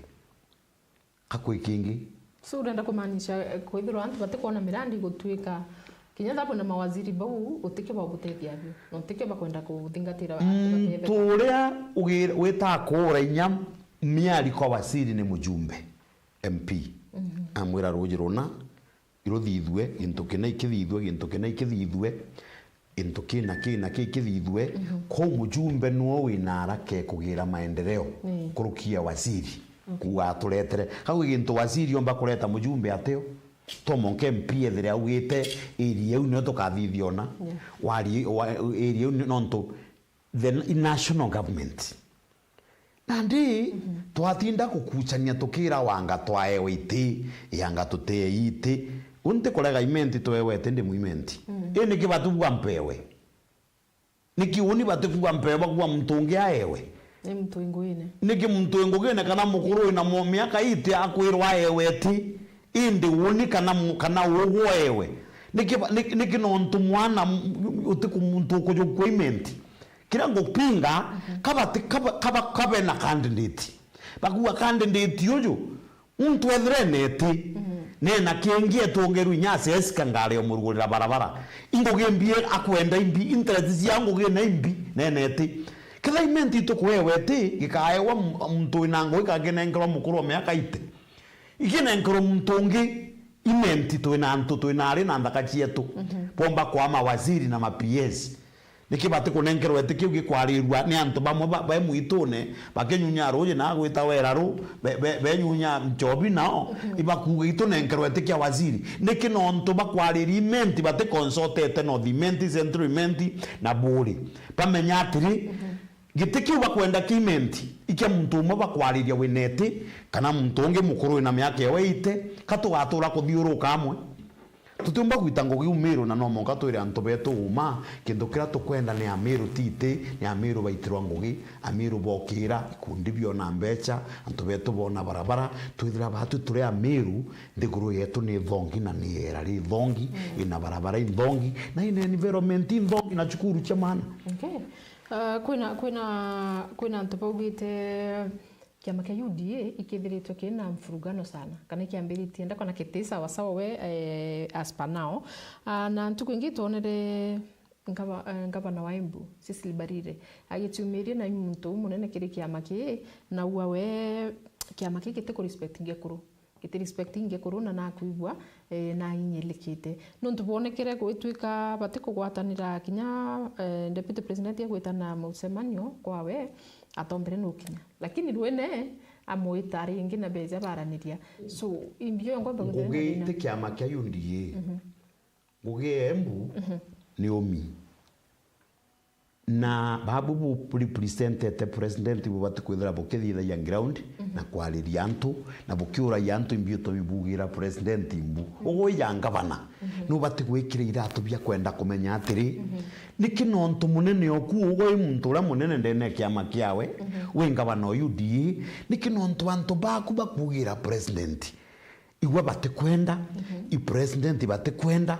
kakwikingi so urenda kumaanisha kwithirwa antu batikuona mirandi gutwika kinya thapo na mawaziri bau utike ba gutethia bio no utike ba kwenda kuthingatira antu turia wita kura inya miari kwa wasiri ni mujumbe MP amwira rujirona irothithwe gintu kina ikithithwe gintu kina ikithithwe into kina kithithwe ko mujumbe no winara ke kugira maendeleo kurukia wasiri kuwa tuletere hau gintu wasiri omba kuleta mujumbe ateo tomonke MP ethere augite area uno tukathithiona wari area uno nonto the national government nandi twatinda kukuchania tukira wanga twaewe iti yanga tutee iti unte kolega imenti twewe tende muimenti ene kibatu bwa mpewe niki uni batu bwa mpewe bwa mtungi aewe ni mtu ingwine niki mtu ingwine kana mukuru ina mo miaka iti akwirwa ewe ti indi uni kana wogo ewe niki no ntu mwana utiku muntu kujo kuimenti kira ngopinga kaba na candidate bakuwa candidate yoyo muntu etreneti nena kiengie tongeru nyase eskangale omurugurira barabara ingogembie akwenda imbi interest yangu gena imbi neneti claimant ito kwewe ti gikaewa muntu inango ikagena ngro mukuru miaka ite igena ngro mtungi imenti to inanto to inari na ndakachietu bomba kwa mawaziri na maps nikibate kunengerwa etikio gikwarirwa ni antu bamwe ba muitune bakenyunya roje na gwita weraru benyunya njobi nao ibakuga itunengerwa etikia waziri nikino ntu bakwariri menti bate consultete no dimenti centrimenti na buri pamenya atiri gitikio bakwenda kimenti ike muntu umwe bakwariria wineti kana muntu unge mukuru na myaka yewe ite katugatura kuthiuruka amwe tutumba gwitango giumiro na no monka twire antu betu uma kindu kira tukwenda ni amiru tite ni amiru baitirwa ngugi amiru bokira ikundi bio na mbecha antu betu bona barabara twithira batu turi amiru ndiguru yetu ni thongi na ni era ri thongi ina barabara thongi na ina environment thongi na chukuru cha maana okay kwina antu baugite kiama kia UDA ikithiritwe kina mfurugano sana kana kiambiritie ndako na kitisa wasawa we aspanao na ntuku ingi tonere ngavana wa Embu Cecily Mbarire agitumirie na muntu munene kiri kiama ki na uawe kiama ki gite ku respect ngekuru gite respect ngekuru na nakuigwa na inyelikite nontu bonekere gwitwika batiko gwatanira kinya deputy president yagwitana mucemanio kwawe atombere nukinya lakini rwene amoitari ingi na beja baraniria so imbio ngomba guthe ngugi kiama kia UDA ngugi Embu ni omi na babu bu represented president bu batukwithira bukithitha ya ground na kwariria antu na bukiura yantu imbio to bibugira president imbu ugo yanga bana no batigwikira iratu bya kwenda kumenya atiri nikino ntu munene oku ugo imuntu ura munene ndene kiama kiawe wenga bana UDA nikino ntu antu baku bakugira president igwe batikwenda i president batikwenda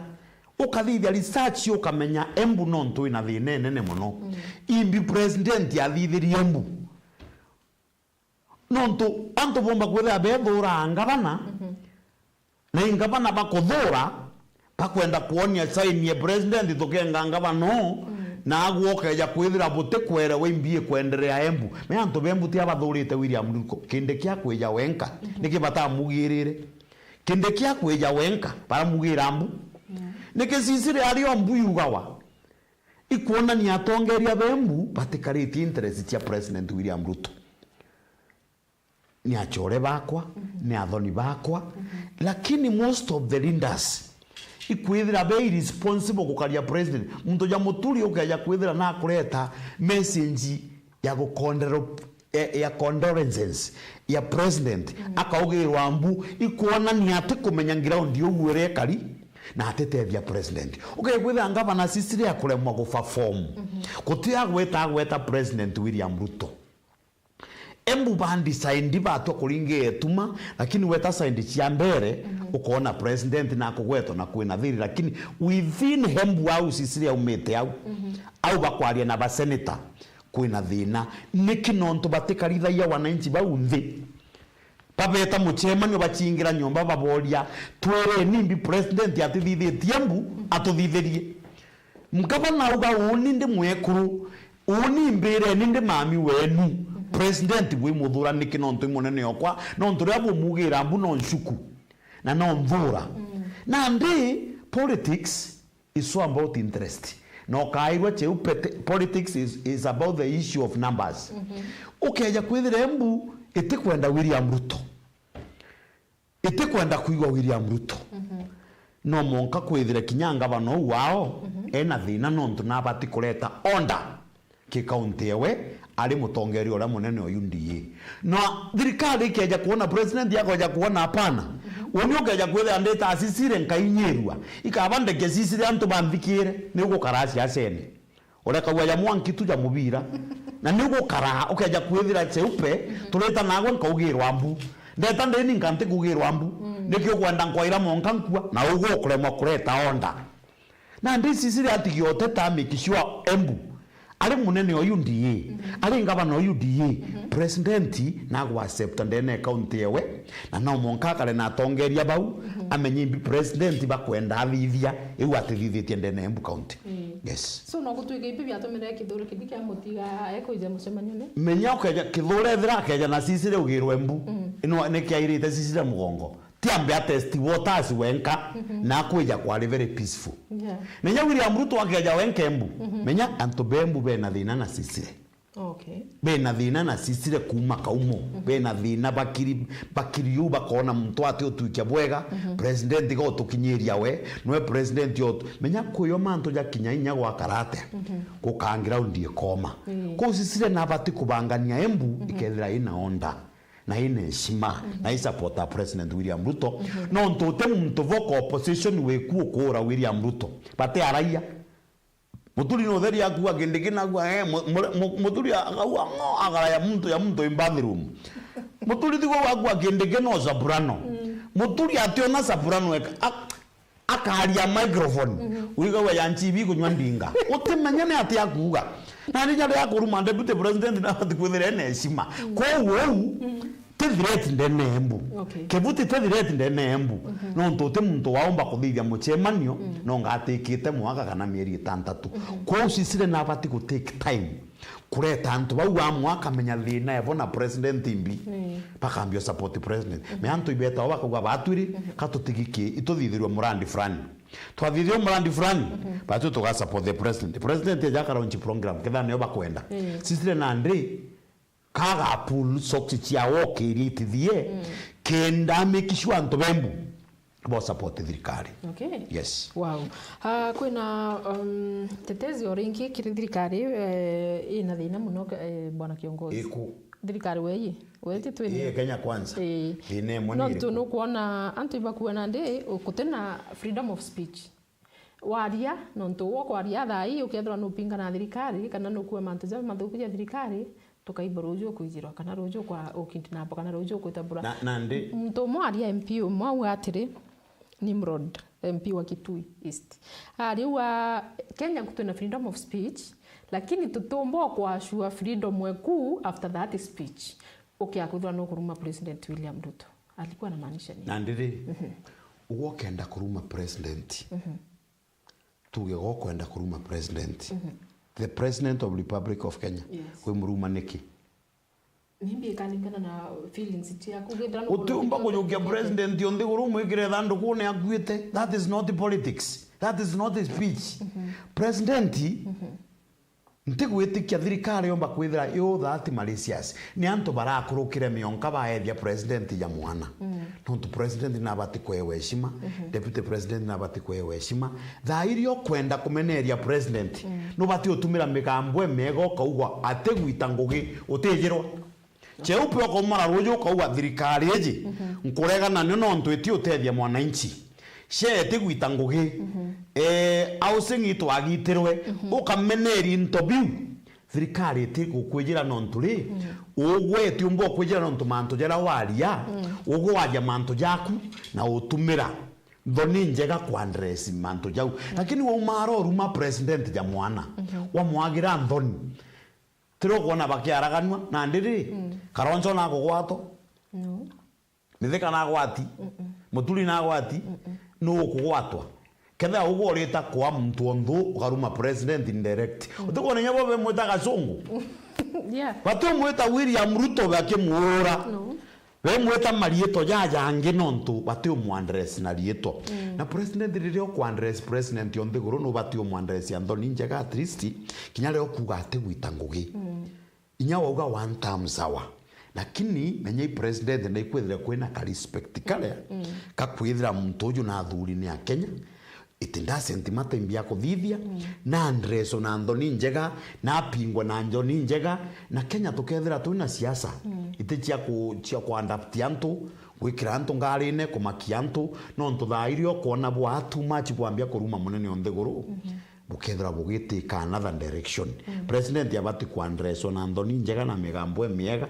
ukathithia research ukamenya Embu nontu ina thine nene muno imbi president yathithirie Embu nontu antu bomba kwithia bethura ngavana na ingavana bakuthura bakwenda kuonia sign ya president tukenga ngavana na agwokeja kwithira butikwere wimbie kwenderea Embu me antu bembu tia bathurite William Ruto kinde kia kweja wenka nikibata mugirire kinde kia kweja wenka para mugira Embu nikisisire ario mbuyugawa ikuona ni atongeria bembu batikariti interest ya president William Ruto ni achore bakwa ni athoni bakwa lakini most of the leaders ikwithira be irresponsible gukaria president muntu ja muturi ukaja kwithira na kureta message ya ya condolences ya president akaugirwa mbu ikuona ni ati kumenya ground yugwire kari na atetethia president ukaigwithira ngavana sisiri ya kulemwa guperform kutia gweta president William Ruto embu bandi saindi bato kuringe etuma lakini weta saindi cia mbere ukoona president na kugweto na kwina thiri lakini within hembu au sisiri umete au bakwaria na baseneta kwina thina nikinonto batikarithaia wananchi bau nthi babeta muchemanio bachingira nyomba baboria twere nimbi president atithithitie mbu atuthithirie mukabana uga uni ndi mwekuru uni mbere ninde mami wenu president bwe muthura nikinonto imunene okwa nonto ria bumugira mbu no nshuku na no mvura na ndi politics is so about interest no kairwa cheu politics is about the issue of numbers ukeja kwithira mbu itikwenda William Ruto itikwenda kuigwa William Ruto no monka kwithira kinyanga bano wao ena thina nonto na bati kureta onda ki county ewe ali mutongeri ora munene oyu ndiye no thirikari ikeja kuona president yako ja kuona hapana woni ukeja kwithira ndeta asisire nkainyerwa ikabande kesisire antu bambikire niguo karasi asene oreka gwa ya mwanki tuja mubira na niguo kara ukeja kwithira cheupe tureta nago nkaugirwa mbu ndeta ndeni nkante kugirwa mbu nikyo kwenda nkwaira monka nkua na ugo kuremwa kureta onda na ndisi sire atigiote tamikishwa embu ali munene oyu ndiye ali ngabana oyu ndiye president na gwa accept ndene county ewe na no monka kale na tongeria bau amenyimbi president bakwenda athithia iwa athithithie ndene embu county yes so no gutwike ipi byatomera kithuru kidiki amutiga eko ije mucemanio ne menya ukeja kithura thira keja na sisire ugirwe embu ino nekiairite sisire mugongo tiambe test waters wenka na kwija kwa very peaceful nenya William Ruto akeja wenka embu menya anto bembu bena thina na sisire bena thina na sisire kuma kaumo bena thina bakiri yu bakona mtu ati otuikia bwega president go tukinyeria we no president yotu menya kuyo manto ja kinyainya gwa karate kukangira undie koma ko sisire na bati kubangania embu ikethira ina onda na ine shima na isupporta president William Ruto no ntote muntu voko opposition we kuokora William Ruto bate araia muturi no theri akua gendegena gwa muturi akua ngo agara ya muntu in bathroom muturi tigo wakua gendegena soprano muturi ationa soprano akaria microphone uiga wa yanchi bi kunywa ndinga utemenya ne ati akuga na ni nyalo yakuruma deputy president na atikwithira ene shima ko wo tethireti ndene embu kebuti tethireti ndene embu no ntote muntu waomba kuthithia muchemanio no ngatikite mwaka kana mieri 6 ko sisire na bati ku take time kureta antu bau wa mwaka menya thina evona president imbi pakambio support president me antu ibeta bakagwa batwiri katutigiki ituthithirwe murandi fulani twathithio murandi fulani batu tuga support the president yakara onchi program kethana yo bakwenda sisire na ndi kaga pool sokti chia woke ilitithie kenda mekishwa antu bembu bo support thirikari yes wow kwina tetezi oringi thirikari ina thina muno bwana kiongozi thirikari weyi twini Kenya kwanza ine moni no no kuona antu ibakuena ndi ukutena freedom of speech waria no ntu wo kwaria thai ukethra no pinga na thirikari kana no kuwa mantu ja mathukuria thirikari tukaiba rujo kwijirwa kana rujo kwa ukintinabo kana rujo kwitabura na ndi mtu mwaria MP mwa atiri Nimrod MP wa Kitui East ariwa Kenya kutuna freedom of speech lakini tutombo kwa shua freedom weku after that speech ukiakuthwa no kuruma president William Ruto alikuwa anamaanisha nini na ndi ugo kenda kuruma president tuge go kwenda kuruma president the president of Republic of Kenya we muruma neki maybe kalingana na feelings tia kugethana utumba kujukia president yondi gurumu ikire thandu kune akuite that is not politics that is not a speech president ntigwitikia thirikari yomba kwithira that Malaysias ni antu barakurukire mionka baethia president ya mwana nontu president na bati kwewe heshima deputy president na bati kwewe heshima thairio kwenda kumeneria president no bati utumira migambwe mego kaugwa ategwita ngugi utejirwa cheupe ko mara rojo kaugwa thirikari eji nkuregana ni nontu eti utethia mwananchi shete gwita ngugi housing itwagitirwe ukameneri interview thirikari eti gukwejira nontu ri ugweti umbo kwejira nontu mantu jara waria ugwaja mantu jaku na utumira thoni njega kwa address mantu jau lakini wa umaro ruma president ja mwana wa mwagira thoni tiro kuona bakiaraganwa na ndiri karonzo na gwato nithika na gwati mutuli na gwati no kugwatwa ketha ugo rita kwa mtu onthu ukaruma president indirect utukone nyabo be mweta gacungu batu mweta William Ruto bakimura we mweta marieto jaja nginontu batu mwandress na rieto na president ririo kwa address president onthe guru no batu mwandress Anthony Njega at least kinya leo kuga ate gwita ngugi inya wauga one time sawa lakini menye president na ikwethira kwina ka respect kale kakwithira muntu uju na thuri ni a Kenya itinda sentimata imbia kuthithia na Andreso na Anthony Njega na pingwa na Anthony Njega na Kenya tukethira twina siasa itichia ku adapt antu gwikira antu ngarine kumakia antu no ntuthairio kuona bwa too much bwambia kuruma munene onthe guru bukethira bugitika another direction president yabati ku Andreso na Anthony Njega na migambo miega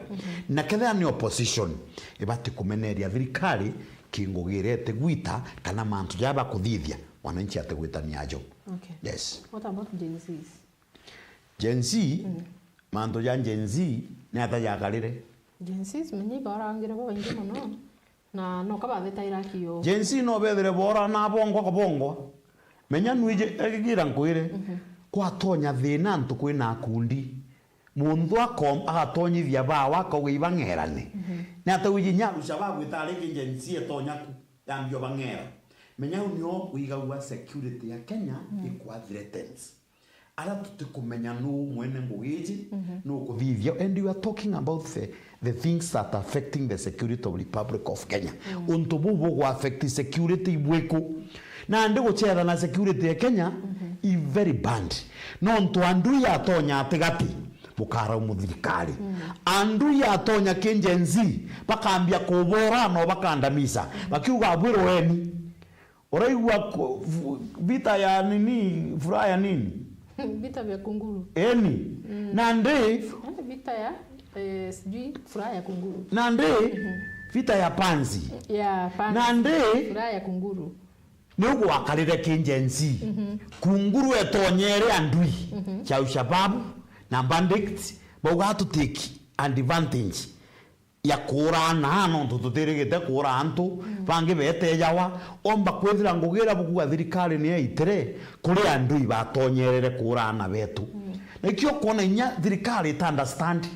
na ketha ni opposition ibati kumeneria thirikari kingugirete gwita kana mantu jaba kuthithia wananchi ategwita ni ajo. Okay. Yes. What about Gen Zs? Gen Z, manto ya Gen Z ni atayakalire. Gen Zs menyi barangira bo wengi muno. Na no kaba thetaira kiyo. Gen Z no bethere bora na bongo ko bongo. Menya nwije egigira nkwire. Kwa tonya thina ntu kwina kundi. Mundu akom agatonyithia bawa ko wibangerane. Na atawiji nyaru shababu itale Gen Z etonya yambio bangera. Menya unyo uigagua security ya Kenya ikwa threatens. Ala tutikumenya no mwene ngugiji no kuthithio and you are talking about the things that are affecting the security of the Republic of Kenya. Unto bubu go affect security bweko. Na ndego chera na security ya Kenya is very bad. No nto andu ya tonya atigati bukara umuthirikari andu ya tonya kinjenzi bakambia kubora no bakandamisa bakiuga abwiro weni oraigwa vita ya nini furaha ya nini vita vya kunguru na nde vita ya sijui furaha ya kunguru na nde vita ya panzi na nde furaha ya kunguru ni ugo wakalire kinjenzi kunguru etonyere andui cha ushababu na bandits boga to take advantage ya kura na no tututirigite kura antu bangi bete yawa omba kwethira ngugira bukuga thirikari ni aitere kuri andui batonyerere kura na betu nikyo kona inya thirikari ta understand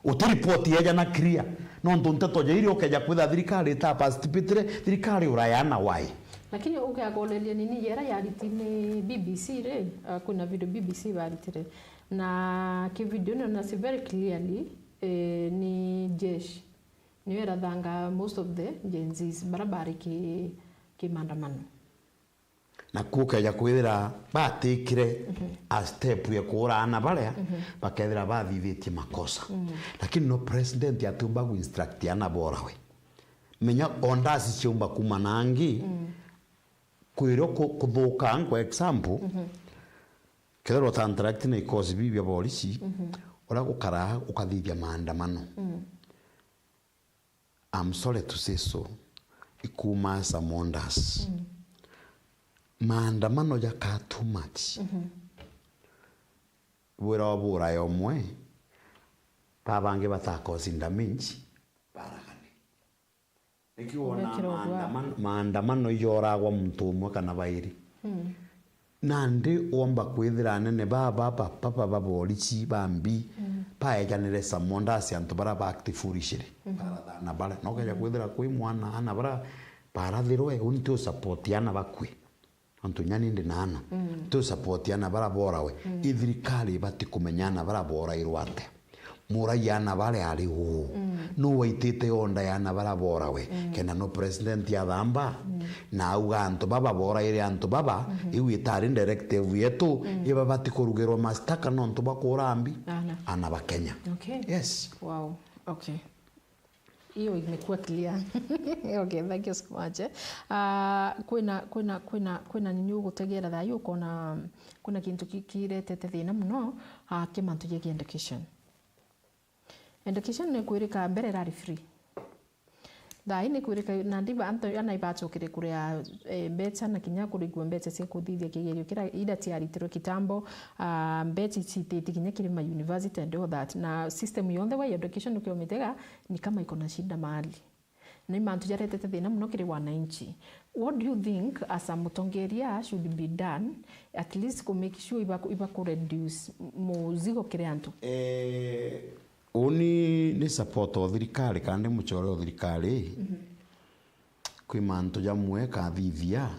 utiripoti ya na clear no ntunteto jairi okeja kwetha thirikari ta participate thirikari urayana wai lakini ukiagolelia nini yera yaritine BBC re kuna video BBC baritire na kivideo na si very clearly ni jeshi niwe radhanga most of the Gen Zs barabara ki maandamano na kuka ya kwithira batikire a step ya kurana baria bakethira bathithĩtie makosa lakini no president atumba ku instruct ana bora we menya ondasi ciumba kuma nangi kwiro kuthuka kwa example kethira contract na ikosi bibia polisi ora gukara ukathithia maandamano I'm sorry to say so ikuma samondas maandamano ya ka too much wera bora yomwe babange batakosi ndaminji baragane ikiona maandamano yoragwa muntu umwe kana bairi nandi omba kwithira nene baba papa babolisi bambi paejanire samondas antu bara ba active shiri bara na bara no kaya kwithira kwi mwana ana bara para thirwe unto support yana bakwe antu nyani ndi nana tu support yana bara bora we ithirikari bati kumenyana bara bora irwate mura yana bare ari hu no waitite onda yana bara bora we kena no president ya thamba na uganto baba bora ire anto baba iwitari directive yetu iba bati kurugirwa mastaka no nto bakurambi ana bakenya. Okay. Yes. Wow. Okay. Hiyo imekuwa clear. Okay, thank you so much. Kwina nini ugutegera thayo kuna kintu kiretete thina muno kimantu giki education. Education ni kwirika mbere rari free. Thai ni kwirika na ndiba anto anaibacukire kuria mbeca na kinya kurigwa mbeca cia kuthithia kigerio kira ida tiaritiro kitambo mbeca citete kinya kirima university and all that na system yonde wa education ukiomitega ni kama iko na shida mahali na imantu jaretete thina muno kiri wananchi. What do you think as a mutongeria should be done at least to make sure iba ku reduce muzigo kiri antu? Oni ni support o thirikari kandi muchore o thirikari kwi mantu jamwe ka thithia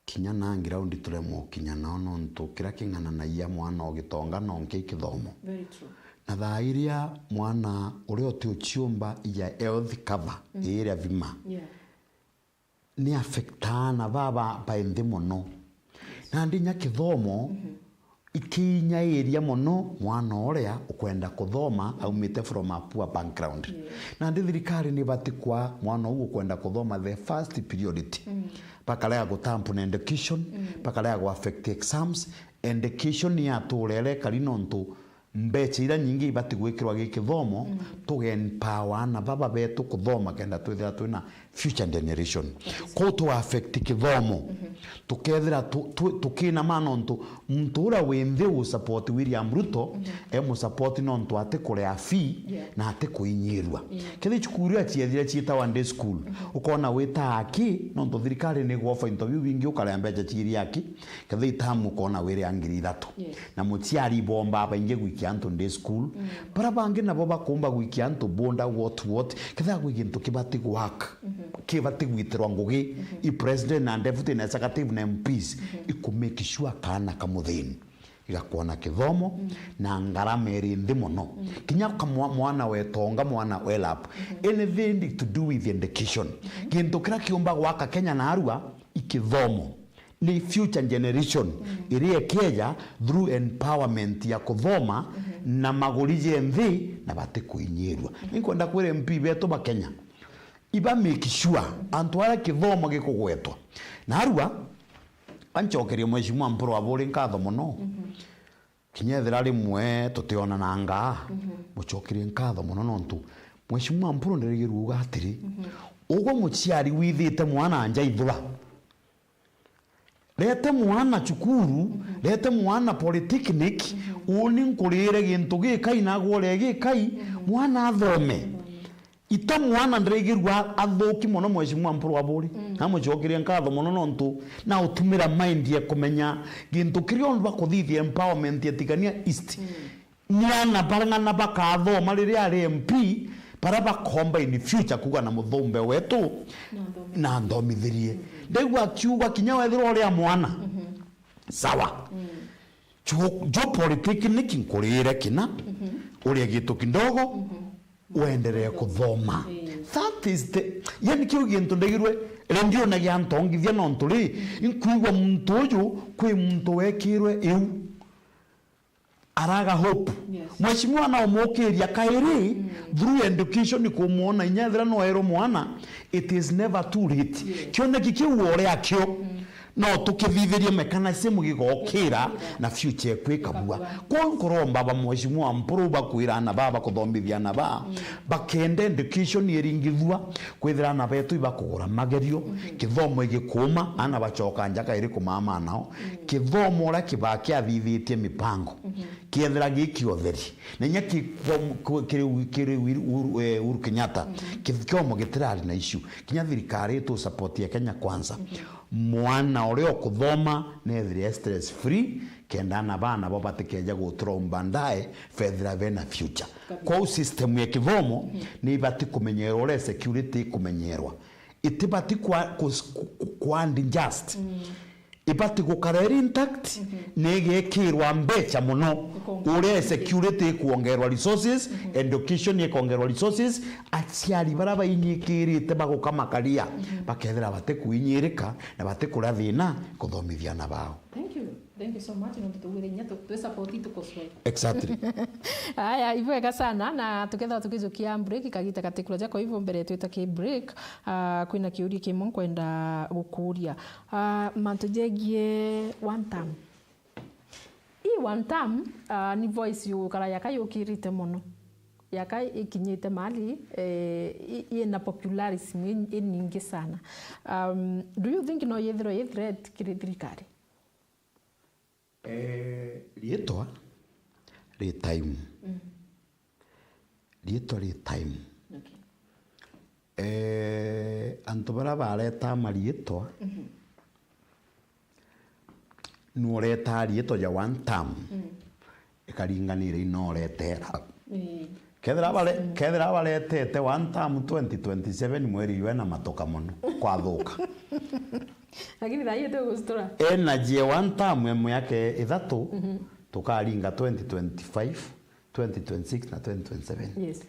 kinya nangira undi turemo kinya no ntu kira kingana na iya mwana ogitonga no nke kithomo. Very true. Na thairia mwana uri oti uchiumba iya health cover ira vima ni affectana baba baende muno na ndinya kithomo ikinya area muno mwana oria ukwenda kuthoma aumite from a poor background na thirikari ni batikwa mwana ugu kwenda kuthoma the first priority pakala gutampu na education pakala go affect exams education ni aturere kalino ntu mbecha ira nyingi ibati gwikirwa gikithomo tugempower na baba betu kuthoma kenda twithira twina future generation ko to affect kithomo tukethira tukina manontu mtura wende u support William Ruto emu support nontu ate kurea fee na ate kuinyirwa kithi chukuru achiethira chita one day school ukona wita aki nontu thirikari ni gwofa interview wingi ukarea mbecha chiri aki kithi tamu kona wire angiri 3 na mutiari bomba bainge gwikia antu day school para bangi nabo bakumba gwikia antu bonda what kitha gwikintu kibati work kibati gwitirwa ngugi I president na deputy na executive na MPs ikumake sure kana kamuthini igakuona kithomo na ngarama iri ndi muno kinya kamwa mwana wetonga mwana welap anything to do with education kintu kira kiumba gwaka Kenya na Arua ikithomo ni future generation iri Kenya through empowerment ya kuthoma na magurije mvi na bate kuinyirwa nikwenda kwire MP beto ba Kenya iba make sure antwara kithomo gikugwetwa na Arua anchokerie mheshimiwa mpro abore nkatho muno kinyethira rimwe tutiona nanga muchokerie nkatho muno nontu mheshimiwa mpro ndirigiruga atiri ugo muchiari withite mwana anja ithura lete mwana chukuru lete mwana polytechnic uni nkurire gintu gikai na gwore gikai mwana athome ita mwana ndregirwa athoki muno mheshimiwa mpro abori na muchokirie nkatho muno nontu na utumira mind ya kumenya gintu kirio bakuthithia empowerment yatikania east nyana barangana bakathoma riria ari MP para bakomba in future kuga na muthumbe wetu na ndomithirie ndegwa kiuga kinya wethiro ria mwana sawa jo polytechnic nkurire kina uria gitu kindogo uendelee kuthoma that is the yani kiu gintu ndegirwe rendio na gya ntongithia no nturi inkuigwa muntu uyu kwi muntu wekirwe iu araga hope mheshimiwa na omokeria kairi through education kumuona inyathira no ero mwana it is never too late kione kikiu ore akio no tukithithirie mechanism gigokira na future kwikabua ko nkoromba ba mheshimiwa mpro bakwira na baba kuthomithia na ba bakende education iringithua kwithira na betu ibakugura magerio kithomo igikuma ana bachoka njaka iri kumama nao kithomo ra kibaki athithitie mipango kiethira gikiotheri nenya kiri Uhuru Kenyatta kithomo gitirari na issue kinya thirikari tu support ya Kenya kwanza mwana oreo kuthoma nethire stress free kenda na bana bo batikeja gutromba ndae fedra vena future kwa system ya kithomo ni bati kumenyerwa ore security kumenyerwa itibati kwa unjust ibati gukara intact negekirwa mbecha muno ure security kuongerwa resources education ikuongerwa resources aciari baraba inyikirite bagukamakaria bakethera bate kuinyirika na bate kurathina kuthomithia na bao. Thank you so much. Support exactly. Haya, hivyo sana na tuketha tukizukia break kagita kateknolojia kwa hivyo mbere twita ki break kwina kiuri kimwe kwenda gukuria mantujegie one time. One time ni voice yu kara yakayukirite muno yaka ikinyite mali ina popularism nyingi sana. Do you think no yethro threat kirithirikari? Lietwa le time. Lietwa le time. Antobara bareta malietwa. Nuoreta lietwa ya one time. Ekaringanire inoretera. Kedra baletete one time 2027 mweri yena matoka muno kwa thuka. Lakini daye to gustora. Energy one time emu yake ithatu tukaringa 2025, 2026 na 2027. Yes.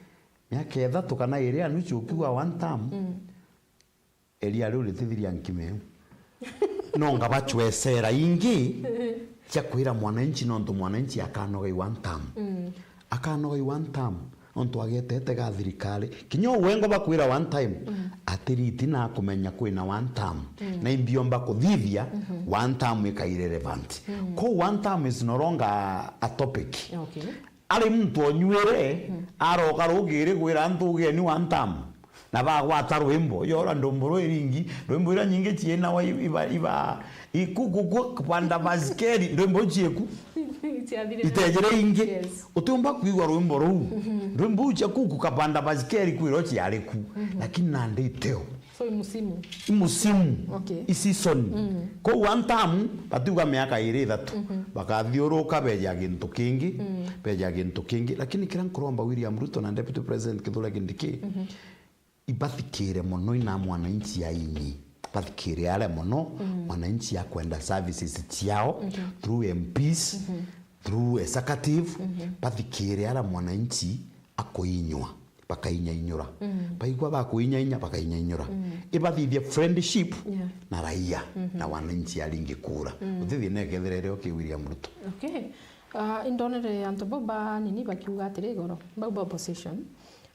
Yake ithatu kana iria nuchu ukiwa one time. Elia riu ritithiria nkimeu. No ngabachwesera ingi cha kwira mwananchi nonto mwananchi akanoga one time. Akanoga one time. Onto agetete ga thirikari kinyo wengo bakwira one time atiriti na kumenya kwina one time na imbiomba kuthithia one time ika irrelevant ko one time is no longer a topic. Okay. Ali mtu onywere aroka rugire gwira ntuge ni one time na bagwata rwimbo yora ndomboro iringi rwimbo ira nyingi chiena wa iba ikuku kupanda baskeri rwimbo chieku itejere ingi utumba kuigwa rwimbo ruu rwimbo uche kuku kapanda baskeri kwiro chiareku lakini nande teo so imusimu okay. Isisoni ko one time batuga miaka iri thatu bakathiuruka beja gintu kingi lakini kira nkuromba William Ruto na Deputy President Kithure Kindiki ibathikire muno ina mwananchi ainyi bathikire ale muno mwananchi ya kwenda services ciao through MPs through executive bathikire ala mwananchi akoinywa bakainyainyura baigwa bakuinyainya bakainyainyura ibathithie friendship na raia na wananchi alingi kura uthithi neketherere okay William Ruto. Okay. Indonere antoboba nini bakiuga atire goro baba opposition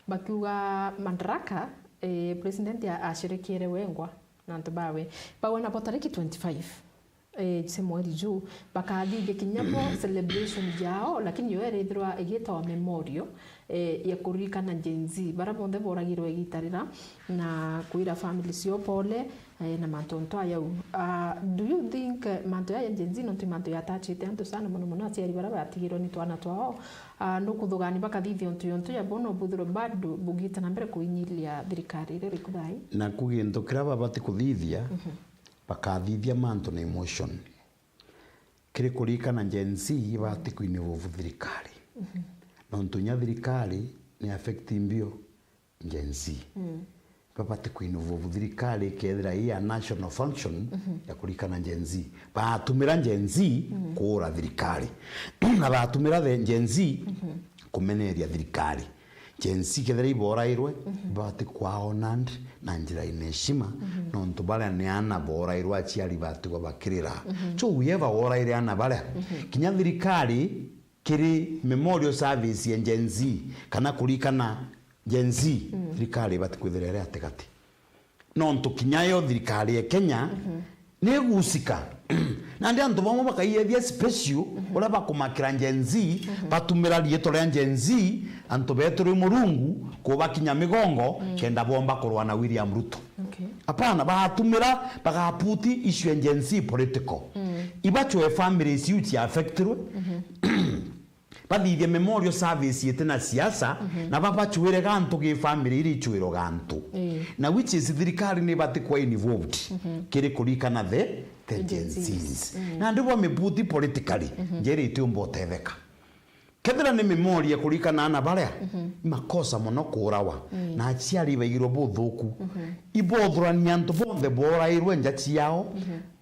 bakiuga Madaraka president ashirikiere wengwa na ntobawe bawana potariki 25 mwezi juu bakathige kinyapo celebration yao lakini yo erethirwa igitwa memorial ya kuririkana Gen Z bara bonde boragirwe gitarira na kuira family cio pole na mantonto ayau. Do you think manto ya Gen Z no manto ya tachite antu sana muno aciari bara batigirwo ni twana twao no kuthugani bakathithio onto ya bono buthuro bado bugita na mbere kuinyilia thirikari ri kuthai na kuginto kiraba bati kuthithia bakathithia manto na emotion kiri kurikana Gen Z bati kuinivuvu thirikari nontunya thirikari ni affecting bio Gen Z bati kuinivuvu thirikari kethira ia national function ya kurikana Gen Z batumira Gen Z kura thirikari na batumira Gen Z kumeneria thirikari Gen Z kethira iborairwe bati kwaonand na njira ineshima nontu bale ni ana borairwe aciari bati kwa bakirira cho uyeva boraire ana bale kinya thirikari kiri memorial service ya Gen Z kana kurikana Gen Z thirikari bati kwithirere ategati nontu kinyayo thirikari ya Kenya negusika na ndi antu bamwe bakaiyethia special ora bakumakira Gen Z batumira rieto rya Gen Z antu betru murungu kubakinya migongo kenda bomba kurwa na William Ruto. Okay. Apana batumira bagaputi issue ya Gen Z political ibacho families youth affected bathithie memorial service yetena siasa na babachuire gantu gi family iri chuiro gantu na which is thirikari ni bati kwa involved kiri kurikana the Gen Zs na ndipo mebuti politically njeri tumbo tetheka kethira ni memoria kurikana na baria makosa mono kurawa na aciari baigirwo buthuku ibothurania antu bonthe borairwe njati yao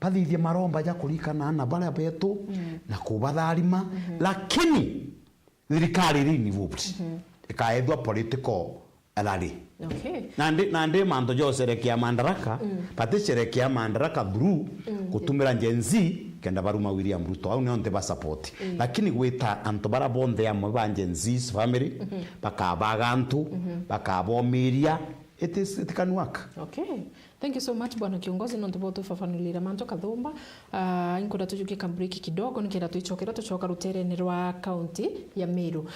pathithie maromba ja kurikana na baria betu na kubatharima lakini thirikari rini vupt ikaethwa political rally. Okay. Nande manto jo serekia mandaraka pate serekia mandaraka through kutumira Gen Z kenda baruma William Ruto au neonte ba support lakini gwita anto bara bonde amwe ba Gen Z family bakabaga antu bakabomiria it can work. Okay. Thank you so much bwana kiongozi ndo tuboto fafanulira manto kathumba inkoda tujuke break kidogo nikira tuichokera tuchoka ruterene rwa county ya Meru.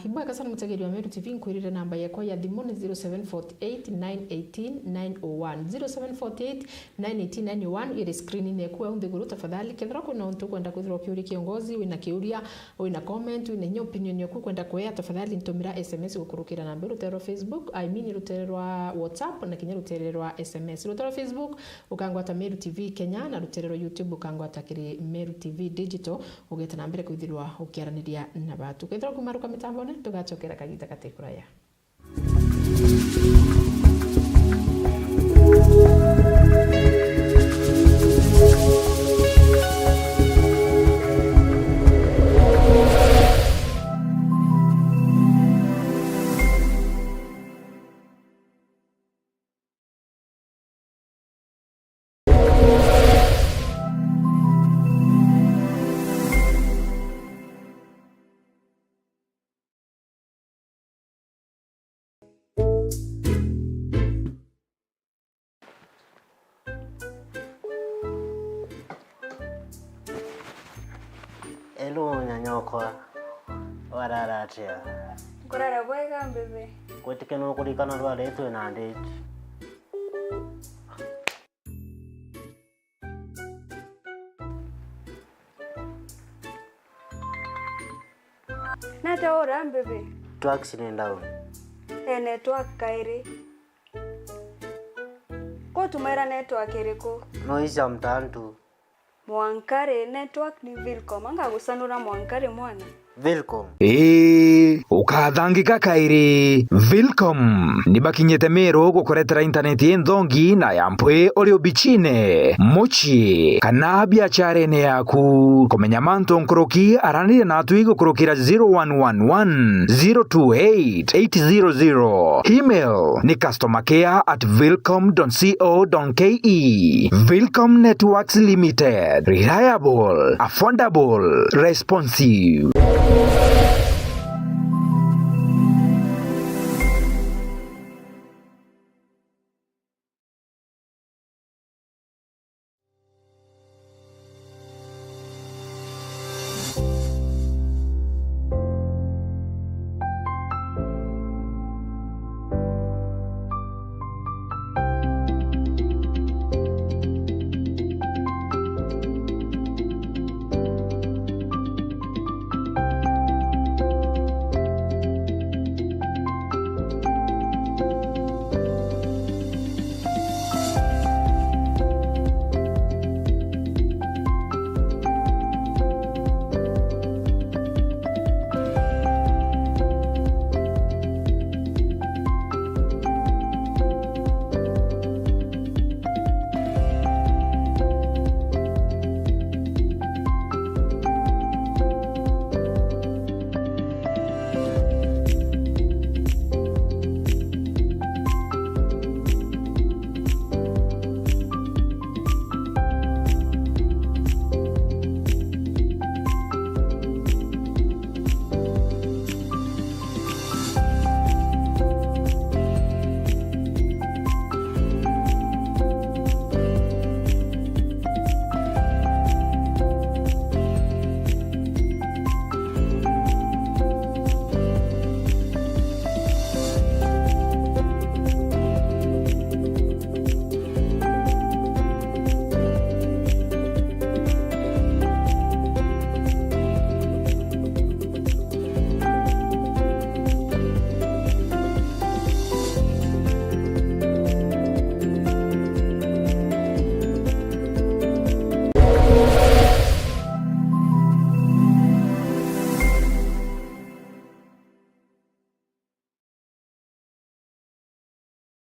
Ibweka sana mutegeri wa Meru TV nkwirire namba yakwa ya thimu ni 0748918901 0748918991 ile screen ni kwa undeguru tafadhali kethira kuna untu kwenda kuthira kiuri kiongozi wina kiuria wina comment wina opinion yaku kwenda kwea tafadhali ntumira SMS gukurukira namba rutero Facebook rutero rwa WhatsApp na kinya rutero rwa SMS rutero Facebook ukangwata Meru TV Kenya na rutero YouTube ukangwata kiri Meru TV Digital ugeta na mbere kuithirwa ukiaraniria na batu kwithirwa kumaruka mitambone tugachokera kagita katekuraya. Hello nyanyokwa wararatia kurara bwega mbebe kwetike no kurikana rwale etwe na ndeji nata ora mbebe tu accident down network kairi ko tumera network eriko no isa mtantu Mwankare network ni Vilcom anga gusanura Mwankare mwana Vilcom ukathangika kairi Vilcom ni bakinyete Meru gukoretera internet thongi na yampwe uri bichine mochi kana biacharene yaku komenya manto nkoroki aranire na atu igukurukira 0111028800 email ni customercare@vilcom.co.ke. Vilcom Networks Limited, reliable, affordable, responsive.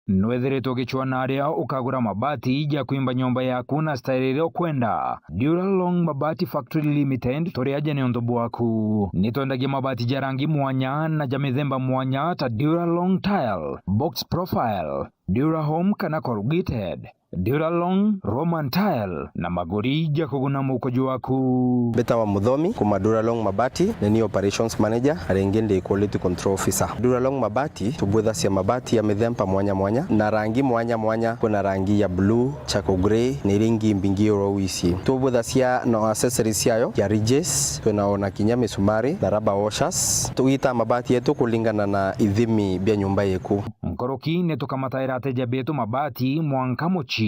nwethiritwo gichwana aria ukagura mabati ya kuimba nyumba yaku na style iria ukwenda. Duralong Mabati Factory Limited turi ajene onto bwaku nitwendagia mabati ja rangi mwanya na ja mithemba mwanya ta Duralong Tile, Box Profile, Durahome kana corrugated, Duralong Roman Tile na magori ja kuguna mukojo waku. Beta wa Muthomi kuma Duralong Mabati ni operations manager arengende quality control officer. Duralong Mabati tubwetha cia mabati ya mithemba mwanya mwanya na rangi mwanya mwanya. Kuna rangi ya blue, charcoal grey ni ringi mbingi orowici. Tubwetha cia no accessories yayo ya ridges, tunaona kinya misumari na rubber washers. Tuita mabati yetu kulingana na ithimi bya nyumba yeku. Nkoroki netukamataira ateja betu mabati mwanka mochi.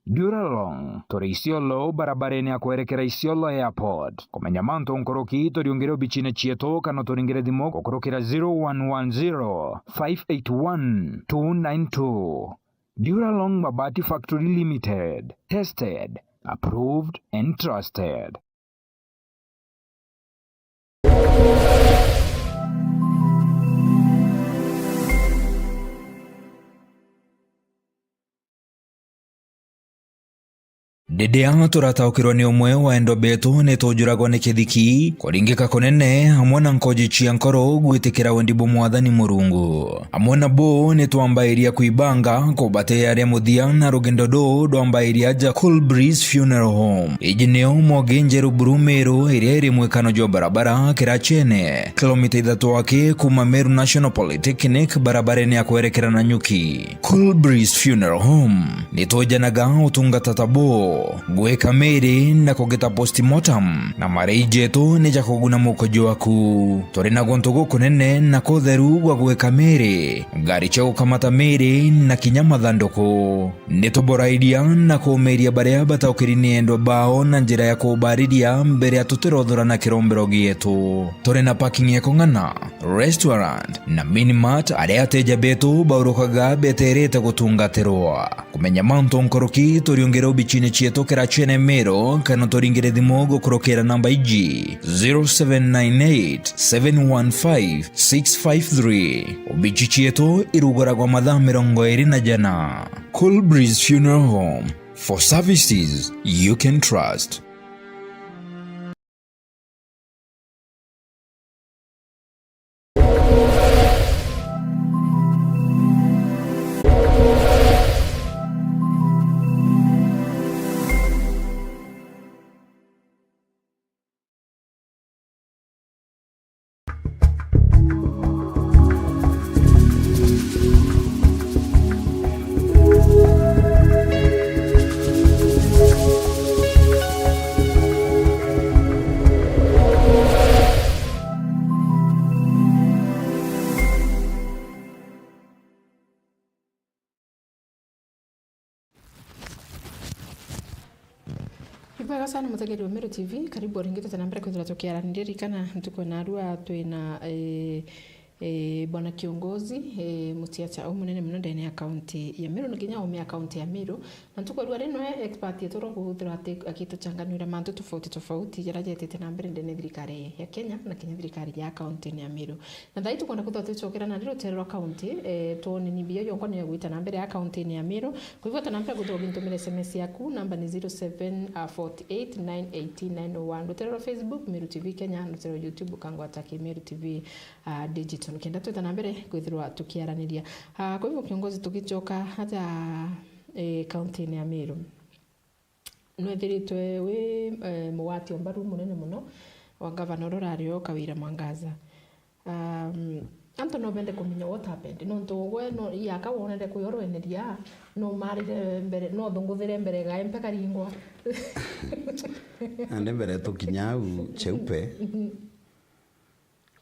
Duralong turi Isiolo barabareni ya kuerekera Isiolo Airport. Kumenya manto nkoroki turiongere bichine chieto kana turingire thimo kukurukira 0110 581 292. Duralong Mabati Factory Limited. Tested, approved and trusted. Dedea turataukirwa ni umwe wa endo betu nitujuragwa ni kithiki kuringika kunene hamwe na nkoji cia nkoro gwitikira wendibo mwathani Murungu. Hamwe na bo nitwambairia kuibanga kubate aria muthia na rugendo ndwambairia ja Cool Breeze Funeral Home. Ijineo Mogenjeru Brumeru iria iri mwekano jo barabara Kirachene kilomita 3 wake kuma Meru National Polytechnic barabareni ya kuerekera na Nyuki. Cool Breeze Funeral Home nitujanaga utungata tabo gweka meri na kugeta postmortem na mareijetu ni jakuguna mukojo waku. Turi na gonto gukunene na kotheru gwa gweka meri ngari cha gukamata meri na kinyama thandoko nituboraidia na kumeria baria bataukirini endo bao na njira ya kubaridia mbere ya tutirothora na kirombero gietu. Turi na parking ya kongana, restaurant na minimart aria ateja betu baurukaga beterete gutungatirwa. Kumenya manto nkoroki turiongera bichine chieto Kirachene Mero kana turingire thimo gukurukira namba iji 0798 715 653. Ubichi chieto irugoragwa mathaa 24 Cool Breeze Funeral Home, for services you can trust. Ibega sana mutegeri wa Meru TV, karibu ringito tena mbere kwithira tukiaranira kana tuko na arua twina bwana kiongozi mutiacha umunene muno ndani ya county ya Meru nginya ume county ya Meru na tuko rwa reno expert yetoro kuthira akituchanganura mantu tofauti yarajete na mbere ndani thirikari ya Kenya na Kenya thirikari ya county ya Meru na thai tukwenda kuthotechokera na rero county tuone ni biyo yonko ni gwita na mbere ya county ya Meru kwa hivyo tana mbere guthoga ntumire SMS yaku namba ni 0748918901 rutero Facebook Meru TV Kenya rutero YouTube kangwata ki Meru TV digital tukienda tuta na mbere kwithirwa tukiaraniria kwa hivyo kiongozi tukichoka hata county ya Meru nwethiritwe we muwati ombaru munene muno wa governor Orario Kawira Mwangaza anto no bende kumenya what happened no ntogwe no yaka wonere kuyoroeneria no marire mbere no thunguthire mbere ga mpeka ringwa ande mbere tukinyau cheupe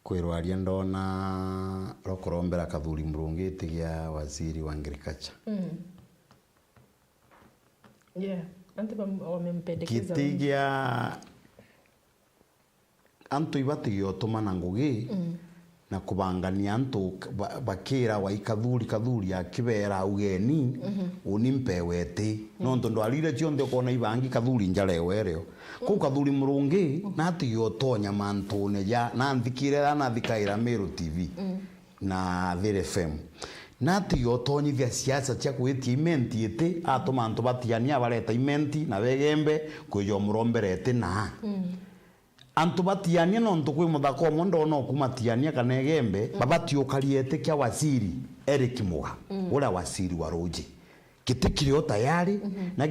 kwirwaria ndona rokorombera kathuri murungiti gia waziri wa agriculture yeah antu wamempendekeza kitigia antu ibatigio tumana ngugi na kubangania antu bakira wa kathuri akibera ugeni unimpe wete no ndo ndwalire chionde kona ibangi kathuri njarewereo ku kathuri murungi na atigio tonya mantu ne ja na nthikire na thikaira Meru TV na Thire FM nati yotonyithia siasa cia kwitia imenti ite atuma antu batiania bareta imenti na begembe kwijo muromberete na antu batiania no ntu kwi muthako mondo no kumatiania kana egembe babatiukariete kia waziri Eric Muga ura waziri wa Roji kitikire tayari na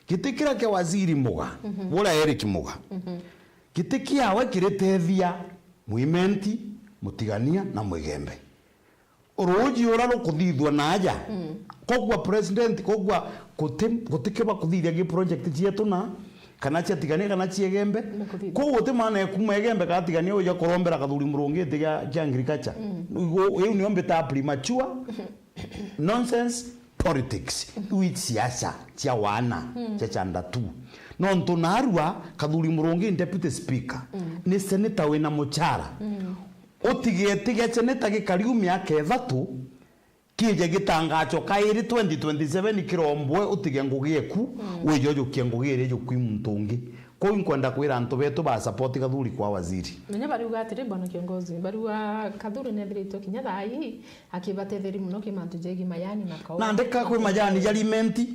kitikira kia waziri Muga ura Eric Muga kitikia we kiretethia muimenti mutigania na mwigembe Roji ura rukuthithwa na aja kogwa president kogwa gutikiba kuthithia gi project cietu na kana cia tigania kana cia gembe ko wote mana kuma egembe ka tigania uja korombera kathuri murungite ya agriculture eu ni ombe ta premature nonsense politics which siasa cia wana cia chanda tu no ntunarua kathuri murungi deputy speaker ni senator wina muchara otigete senator gikariu miaka 3 kije gitangacho kairi 2027 kirombwe utige ngugieku wejojo kiengugire jo kwimuntungi ko inkwenda kwira antu betu ba support kathuri kwa waziri menya bari ugatire bwana kiongozi bari wa kathuri ne thirito kinya thai akibatetheri muno kimantu jegi mayani na kawa na ndeka kwi majani jali menti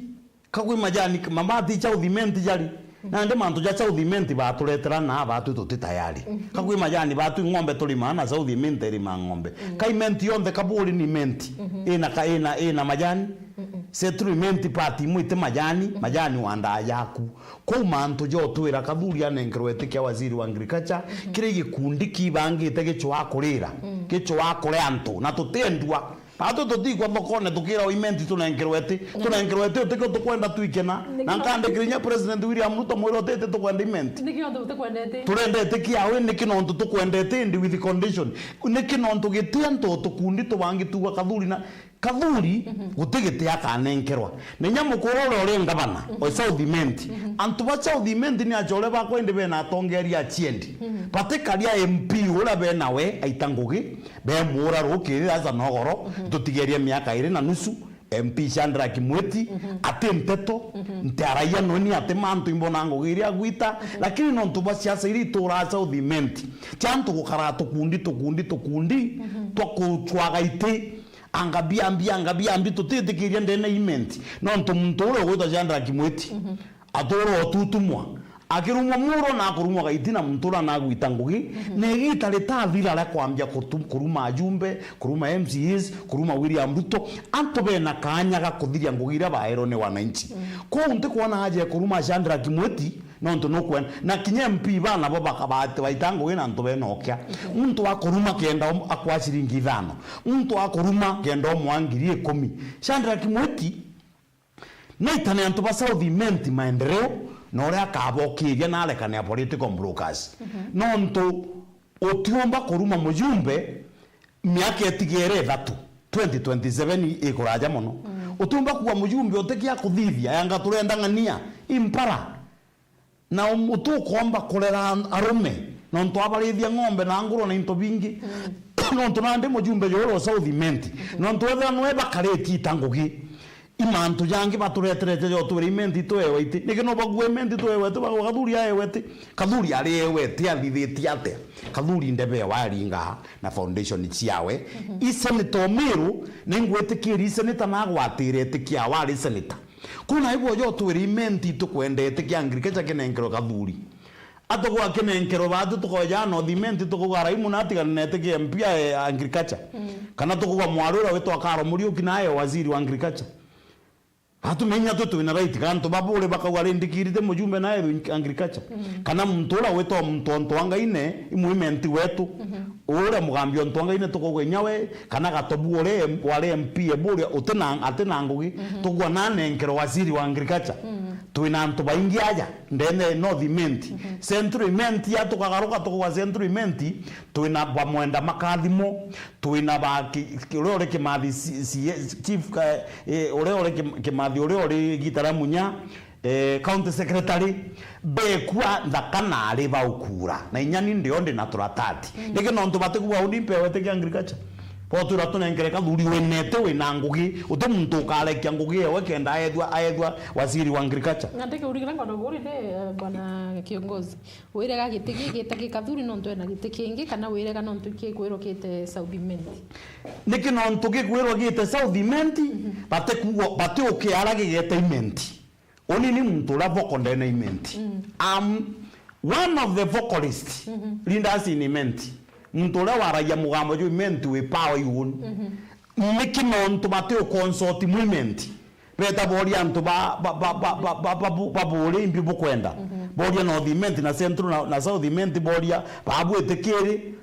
kakwi majani mambati cha udhimenti jali na nde mantu cha udhimenti baturetera na batu tuti tayari kakwi majani batu ngombe tulima na za udhimenti lima ngombe kai menti yonde kaburi ni menti ina majani settlement party muite majani wanda yaku ko mantu jo twira kathuri anengerwete kia waziri wa agriculture kire gikundi kibangite gicho akurira gicho akore antu na tutendwa pato tutigwa thokone tukira imenti tunengerwete utiko tukwenda tuikena na kande kirinya president William Ruto mwirotete tukwenda imenti nikio tukwendete turendete kia we nikinontu tukwendete ndi with condition nikinontu gitianto tukundi tubangi tuwa kathuri gutigite akanenkerwa ni nyamukurore ore ngabana o South Imenti antu ba South Imenti ni ajole bakwende bena atongeria chiendi patikaria MP ura bena we aitangugi be mura rukiri aza nogoro tutigeria miaka 2 na nusu MP Chandra Kimweti atempeto ntaraia noni atemantu imbona ngogiria gwita lakini no ntuba siasa iri tora South Imenti chantu gukara tukundi twakutwaga ite angabia tutitikiria ndene imenti no ntumutore gwita Chandra Kimweti atoro otutumwa akirumwa muro na kurumwa gaitina mtura na gwita ngugi negita letathira la kwambia kuruma ajumbe kuruma MCs kuruma William Ruto antobe na kanya ga kuthiria ngugira baero ne wananchi ko unte kuona haja ya kuruma Chandra Kimweti no ntu no kwena na kinya MP bana baba kabate baitango ina ntobe nokya muntu akuruma kenda akwa shilingi 5 muntu akuruma kenda mwangiri 10 Chandra Kimweti naitane antu ba South Imenti maendeleo nore akabokiria na alekane political brokers no ntu otiomba kuruma mujumbe miaka etigere 2027 ikuraja muno otiomba kuwa mujumbe otekia kuthithia yanga turendangania impara na utukomba kolera arume no ntu abarithia ngombe na nguro na into bingi no ntu nande mujumbe joro South Imenti no ntu etha no ebakareti tangugi imantu jangi batureterete jo turimenti twewe iti nikino bagwe menti twewe tu bagathuri aewete kathuri ari ewete athithiti ate kathuri ndebe waringa na foundation ciawe isenito miru ningwetikiri isenita na gwatirete kia wari senita kuna ibo jo turimenti tukwendete kia agriculture kenenkero kathuri atogwa kenenkero batu tukoja no dimenti tukugara imunati kanete kia mpia agriculture kana tukugwa mwarura wetu akaro muri ukinaye waziri wa agriculture hatu menya tutu ina right kanto babule bakawale ndikirite mujumbe naye agriculture kana mtura weto mtonto anga ine movement wetu ore mugambio ntonga ine tukogwenyawe kana gatobu ore wale MP ebure atena ngugi tugwa nane nkero waziri wa agriculture tuina nto baingi aja ndene North Imenti Central Imenti ya tukagaruka tukwa Central Imenti tuina bamwenda makathimo tuina ba ore kimathi chief ore kimathi ore gitara munya county secretary bekwa ndakana ari baukura na inyani ndio ndi na turatati nige no ntu bategwa udi pewe te agriculture potura tunengere kathuri wenete wina ngugi uti muntu ukalekia ngugi ewe kenda aethwa waziri wa agriculture ngandike urigana ngono guri de bwana kiongozi wire ga gitigi gitagi kathuri no ntwe gite kingi kana wire ga no ntukie kwiro kite Southiment niki no ntukie kwiro kite Southiment bate ukiara gigete imenti oni ni muntu la voko ndene imenti one of the vocalists Lindas in imenti muntu la waragia mugambo ju imenti we power yun niki no ntumate consort movement beta bori antu ba bori imbi bukwenda bori no imenti na central na Southiment bori babu etekere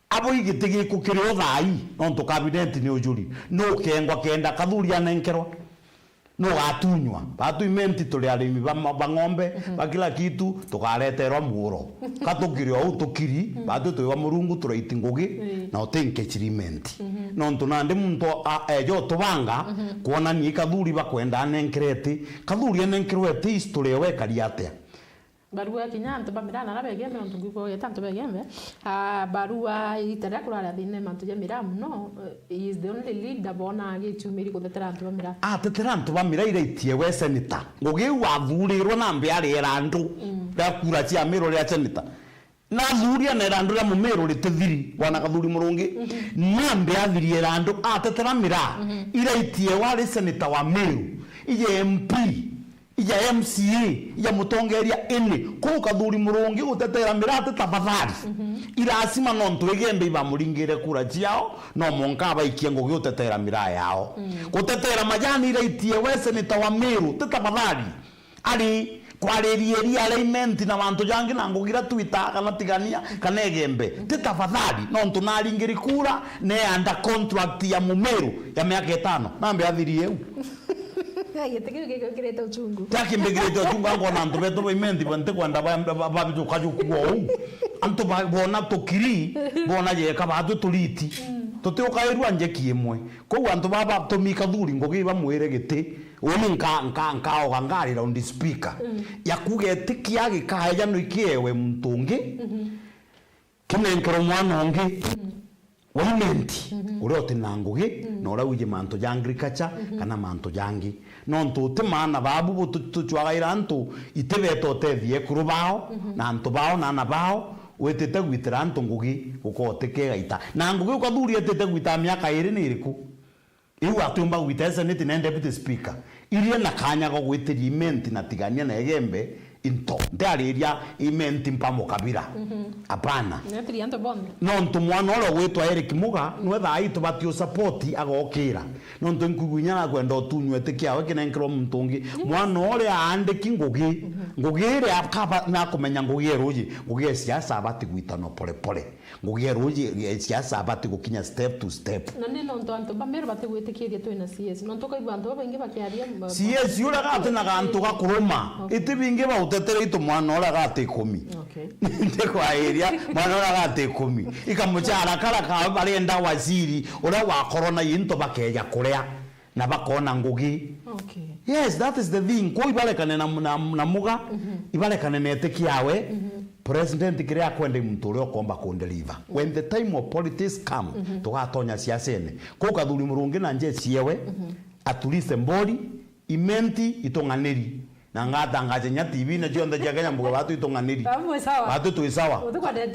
abo igitigi kukiro thai no ntu cabinet ni ujuri no kengwa kenda kathuri anenkerwa no gatunywa Southiment tuli arimi ba ng'ombe ba kila kitu tukareterwa muro katukiri au tukiri batu tuwa murungu turaiti ngugi na utenke chiriment no ntunande muntu ejo tubanga kuona ni kathuri bakwenda anenkerete kathuri anenkerete history we kariate barua kinyanto bamirana na begembe no tunguko yetanto begembe barua itara kurara thine mantu ya miramu no is the only leader bona gichumiri kutetera antu bamira tetera antu bamira ireitie we senator ngugi wathurirwo na mbe ari erandu ndakura cia miro ria senator na thuria na erandu ria mumero ritithiri bwana kathuri murungi na mbe athiri erandu tetera mira ireitie wari senator wa Meru ije MP ya MCA ya mutongeria ene ko kathuri murungi gutetera mirate tafadhali irasima no ntwegembe ibamuringire kura ciao no monka baikie ngugi gutetera mira yao gutetera majani ireitie we senator wa Meru tafadhali ali kwarĩrĩria alignment na bantu jangi na ngugira Twitter kana tigania kana egembe tafadhali no ntunaringiri kura ne under contract ya Mumeru ya miaka 5 nambe athirie eu kireta uchungu taki mbegireta uchungu ango na ntubeto imenti bante kwanda babitu kajukuwa ou antu bona tokiri bona je kabatu tuliti tote ukairwa nje kiemwe ko antu baba tomika thuri ngogi bamwire giti oni nka ogangari round speaker yakugete kiagi kaja no ikiewe mtungi kinenkero mwana ongi wamenti urote nangugi no rawije manto ya agriculture kana manto jangi no ntote mana babu tuchwagaira ntu itebeto tethie kurubao na ntu bao na bao wetete gwitira ntu ngugi ukoteke gaita na ngugi ukathuri etete gwita miaka 2 ni iriku iu atumba gwita senate na deputy speaker irie na kanya go gwitiri imenti na tigania na egembe into ndariria imenti mpamo kabira apana netiri anto bonde no ntu mwana oro gwitwa Eric Muga nwe thai tubatio support agokira no ntu nkugunyana kwenda otunywete kiawe kinenkero mtungi mwana ore aandiki ngugi ire akaba na kumenya ngugi eruji ngugi siasa abati gwita no pole pole ngugi eruji siasa abati gukinya step to step na nino ntu anto bamero bati gwitikiria twina CS no ntoka ibantu baingi bakiaria CS ura gatena gantu gakuruma itibingi bautetere itu mwana ora gate 10 okay ndeko area mwana ora gate 10 ikamuchara kala ka bari enda waziri ora wa corona yinto bakeya kurea na bakona ngugi okay yes that is the thing ko ibalekane na muga ibalekane nete kiawe president kiria kwende mtu ule okomba kundeliver when the time of politics come tugatonya siasene ko kathuri murungi na nje ciewe atulise mbori imenti itonganeri na ngata ngaje nya TV na cionde cia Kenya mbuga batu itonganeri batu tu sawa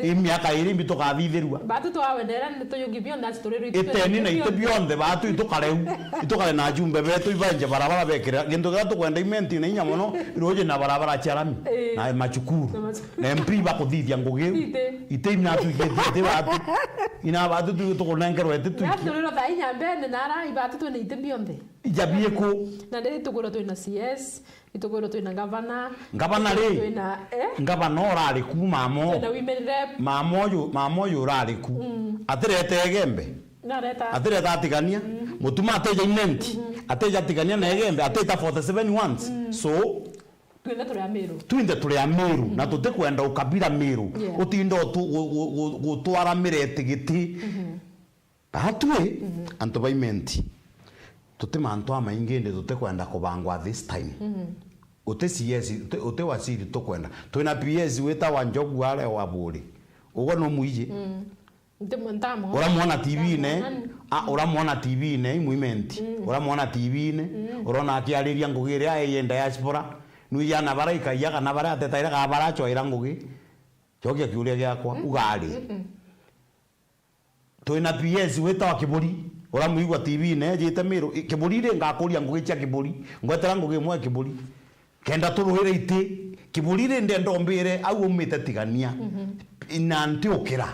imiaka iri mbito kathithirwa batu tu awendera ni to yugi beyond that story iteni na ite beyond batu itukare na jumbe betu ibanje barabara bekira gendo gato kwenda imenti na inyamono iroje na barabara charami na machukuru na MP bakuthithia ngugi ite ina tu ite batu ina batu tu tukunengero ete tu ya ndoro ba inyambe na ara ibatu tu ni ite beyond ijabie ko na ndiri tukuro tu na CS itogoro tu na gavana ri gavana orari ku mamo na women rep mamo yo rari ku atirete egembe na reta atirete atigania mutuma ateja imenti ateja atigania na egembe ateta 47 once so twinde turi a Meru na tutikwenda ukabira Meru utindo gutwara mirete giti atwe anto baimenti tutimanto amaingende tutikwenda kubangwa this time ute CS ute wasiri tukwenda twina PS weta wa Njogu ale wa buri ugo no muije Ndimwentamo. Uramwona TV ne, uramwona TV ne movement. Uramwona TV ne, urona akiariria ngugire aye diaspora. Nui yana baraika yaga na barate taira ga baracho irangugi. Chokia kiuria gyakwa ugari. Twina PS weta kiburi. Uramuigwa TV ne jite miru kiburi ri ngakuria ngugi cia kiburi. Ngwetera ngugi mwe kiburi. Kenda turuhire ite kiburi ri ndendo mbire au umite tigania. Inanti ukira.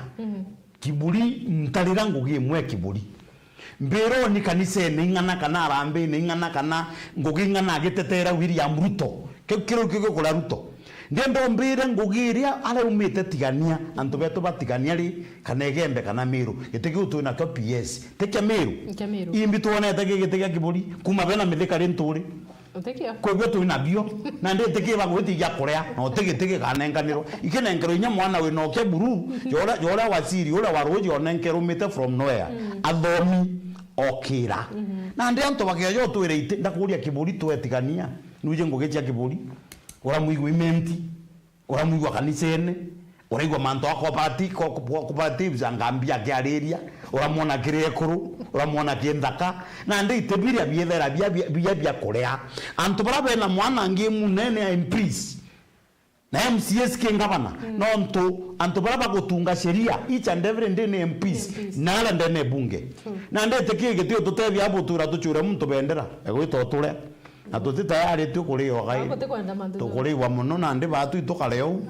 Kiburi ntarira ngugi mwe kiburi. Mbero ni kanisa ni ngana kana arambe ni ngana kana ngugi ngana gitetera William Ruto. Kiro kula Ruto. Ndendo mbire ngugiria ale umite tigania antu betu batigania ri kana egembe kana miru gitege utu na PS tekya miru imbi tuone tege gitege kiburi kuma bena mithika ri nturi Utekia. Kwa tu na bio na ndi tege ba gwiti ya korea no tege kana enganiro ikenengero nya mwana we no ke buru yora wasiri ora waroji onenkero mite from nowhere athomi okira na ndi antu bageyo twire ite ndakuria kiburi twetigania nuje ngugetia kiburi ora muigwa imenti ora muigwa kanisene ora igwa manto cooperatives angambia kiareria ora mona kirekuru ora mona kiendaka na ndi itebiria biethera bia korea antu bara bena mwana ngi munene MPs na MCS kingabana no antu bara bagutunga sheria each and every day ne MPs na ala ndene bunge na ndete kigitio tutebia abutura tuchure muntu bendera egwito tule na tuti tayari tukurio gai tukurio muno na ndi batu itukareo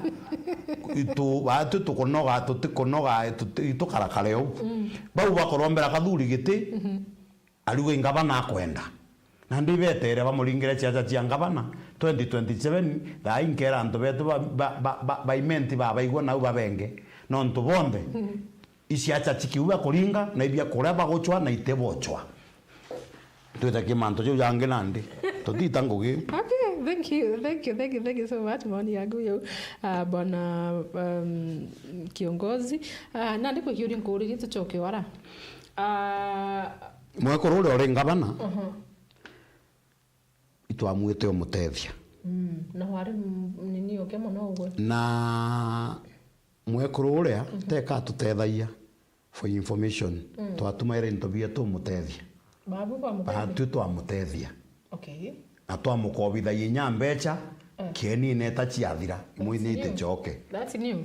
itu batu tukonoga tutikonoga itukarakarayo bau bakorombera kathuri giti ariwe ngabana kwenda na ndi betere bamuringire ciaca cia ngabana 2027 da inkera antu betu ba imenti baigwa na ubabenge no ntu bonde isiaca cikiuba kuringa na ibia kuria bagochwa na itebochwa tuta kimanto cyo yange nandi totita ngugi. Okay, thank you so much maoni yangu yo bwana kiongozi na ndiko kiuri nguri gitu choke wara mwekoro uri ngabana itwamwite umutethia na wari nini oke mono ugwe na mwekoro uri teka tutethaia for information twatumaire intobia tumutethia babu kwa mutethia batu twamutethia okay atwamukobithagia nya mbeca kieni neta ciathira mwinite choke that's new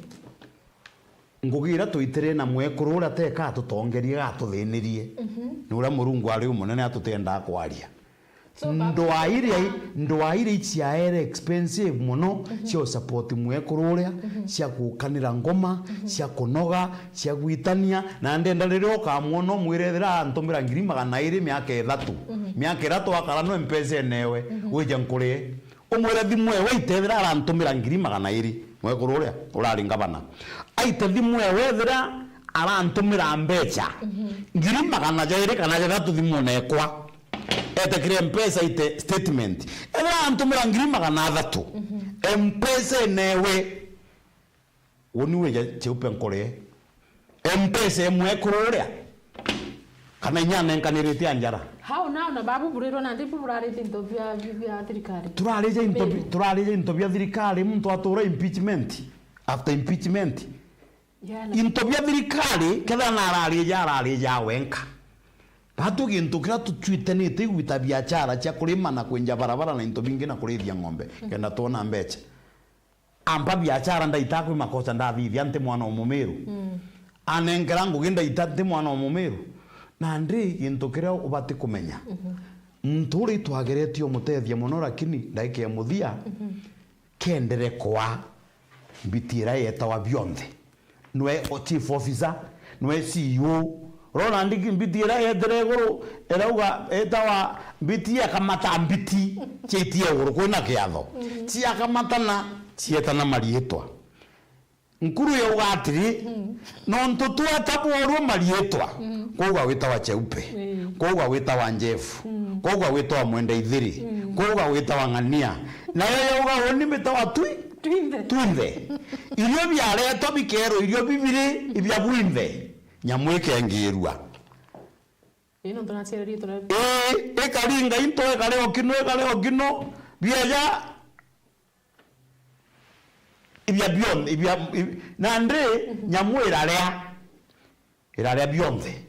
ngugira tuitire na mwekuru ura teka tutongerie gatuthinirie nura murungu ari umunene atutenda kwaria ndwaire cia ere expensive muno cio support mwekuru uria cia gukanira ngoma cia kunoga cia gwitania na ndenda ririo kamuono mwirethira antumira 200 miaka 3 akara no mpese newe wije nkuri umwire thimwe waitethira arantumira 200 mwekuru uria urari ngabana aite thimwe wethira arantumira mbeca 200 kana 3 thimwe nekwa ete kire mpesa ite statement era antumira 300 mpesa newe woniwe cheupe nkore mpesa mwekururia kana nyane nkanirite anjara how now na babu buriro na ndipo burarite intobia thirikari turarije intobia thirikari muntu atura impeachment after impeachment intobia thirikari ketha na ararije wenka batu gintu kira tutwitenete gwita biashara cia kurima na kwenja barabara na into bingi na kurithia ng'ombe kenda tuona mbeca amba biashara ndaitako makosa ndathithia ante mwana umumeru anengera nguginda itate mwana umumeru na ndi gintu kira ubati kumenya nturi twageretio mutethia muno lakini ndaike ya muthia kendere kwa bitira yetawa bionthe nwe chief officer nwe CEO rona ndiki mbitira yedere guru erauga etawa mbitia kamata mbiti chetie guru kwina kiatho ci akamatana cietana marietwa nkuru yo gatiri no ntutu atabuoru marietwa kuga witawa cheupe kuga witawa njefu kuga witawa mwenda ithiri kuga witawa ngania na yo uga oni mitawa twinde irio biareto bikero irio bibiri ibya bwinde nyamweke ngirua ino tunachereria tuna karinga into kale okino biaja ibya bion ibya na andre nyamwira rea iraria bionthe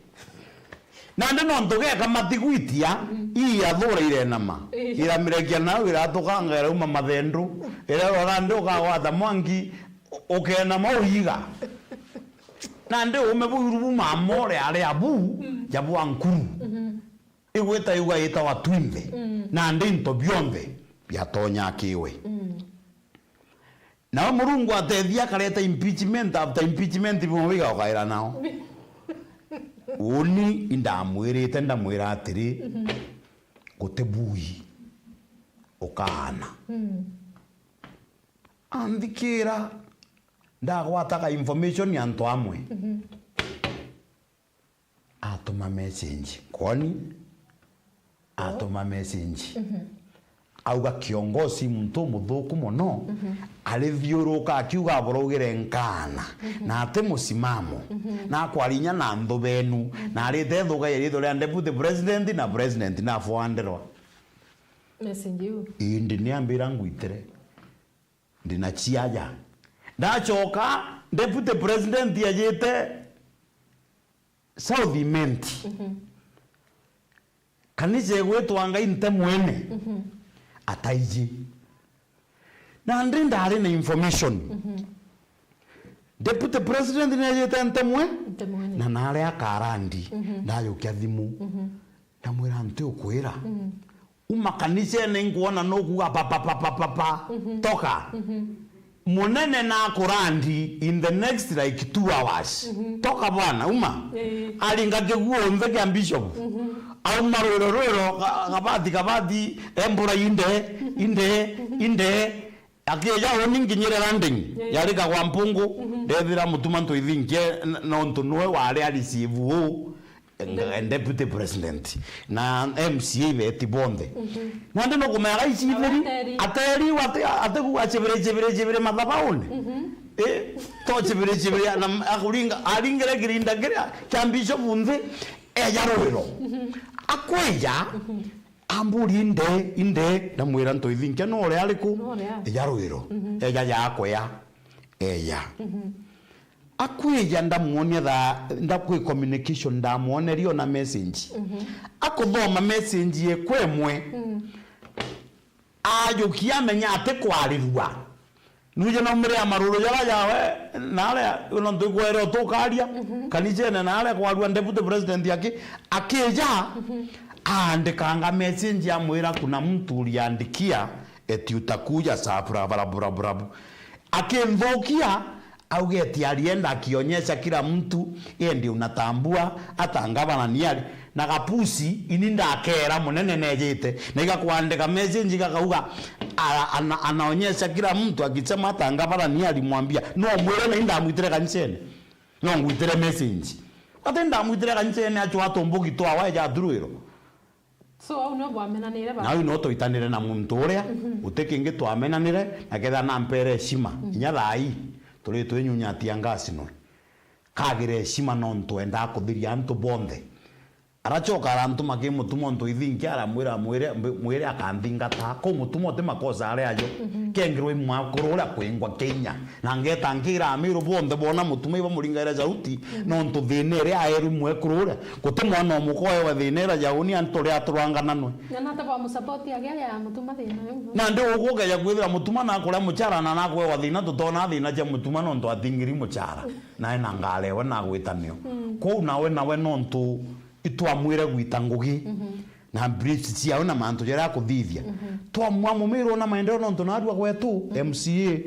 nande no ntugeka matigwitia iya thura irenama iramirekia nawe iratukanga irauma mathendu irarorande ukagwata mwangi ukena mauiga nande umebuirubu mamore ale abu jabu ankuru igweta yuga ita watwimbe nande into bionthe yatonya kiwe na Murungu atethia kareta impeachment after impeachment bimubiga ukaira nao uni indamwirite ndamwira atiri gutebui ukana andikira ndagwataga information ya nto amwe atuma message kwani atuma message auga kiongozi muntu muthuku muno arithiuruka akiuga aborogire nkana na ate musimamo na kwarinya na nthubenu na arite thuga iritho ria deputy president na president na foanderwa message you indi ni ambira ngwitire ndina chiaja ndachoka deputy president yajite South Imenti kanise gwetwa ngai nte mwene ataiji na ndari na information deputy president ni ajete ntemwe na nare akarandi ndayo kyathimu na mwira nte ukwira uma kanise ne ngona no kuga papa toka munene na kurandi in the next like 2 hours toka bwana uma alinga keguo mveke bishop au marororo kabati embura inde akija woni nginyire landing yari ka kwa mpungu ndethira mutuma nto ithinge no nto noe wale alisivu deputy president na MCA beti bonde nande no kumera isiveri ateri ate ku achevere madhabauni to chevere na akuringa alingere girinda gira chambisho bunde eyarowero akweja amburi inde na mwira nto ithinke no ore aliku eyarowero eja yakweya eya akweja ndamuonia ndakwe communication ndamuonerio na message akuthoma message yekwemwe ajukia menya ate kwarirwa nuje na umre amaruro yawe nale uno ndugwero tokaria kanijene nale kwa deputy president yake akeja andikanga message ya mwira kuna mtu uliandikia eti utakuja saa bra akimvokia augeti alienda akionyesha kila mtu yeye ndio unatambua hata ngabana niali na kapusi ininda akera munene nejete na ikakuandika message kakauga anaonyesha kila mtu akisema hata ngabana niali mwambia no mwele inda mwitire kanisene no mwitire message atenda mwitire kanisene acho atombogi to awaja druiro so au no bwamenanire ba na uno to itanire na muntu uria utekinge twamenanire na ketha na mpere heshima inya thai tuli twenyunyatia ngasi no kagire heshima no ntwenda kuthiria antu bonthe arachoka arantu makimutumo ntu ithinki aramwira mwire akandingata ko mutumo te makosa ari ayo kengirwe mwakurura kwingwa Kenya na ngeta ngira amiru bonthe bona mutumo iba muringaira jauti no ntu thinere aeri mwekurura kutumwa no mukoe wa thinera jauni anturi aturangana no na taba mu support ya mutuma thina na ndio ugoga ya kwithira mutuma na kula muchara na nakwe wa thina tutona thina ja mutuma no ntu athingiri muchara na ina ngalewe na gwitanio ko nawe no ntu itwamwire gwita ngugi na bridge ciao na mantu jera kuthithia twamwa mumiro na maendeleo no ntunarua gwetu MCA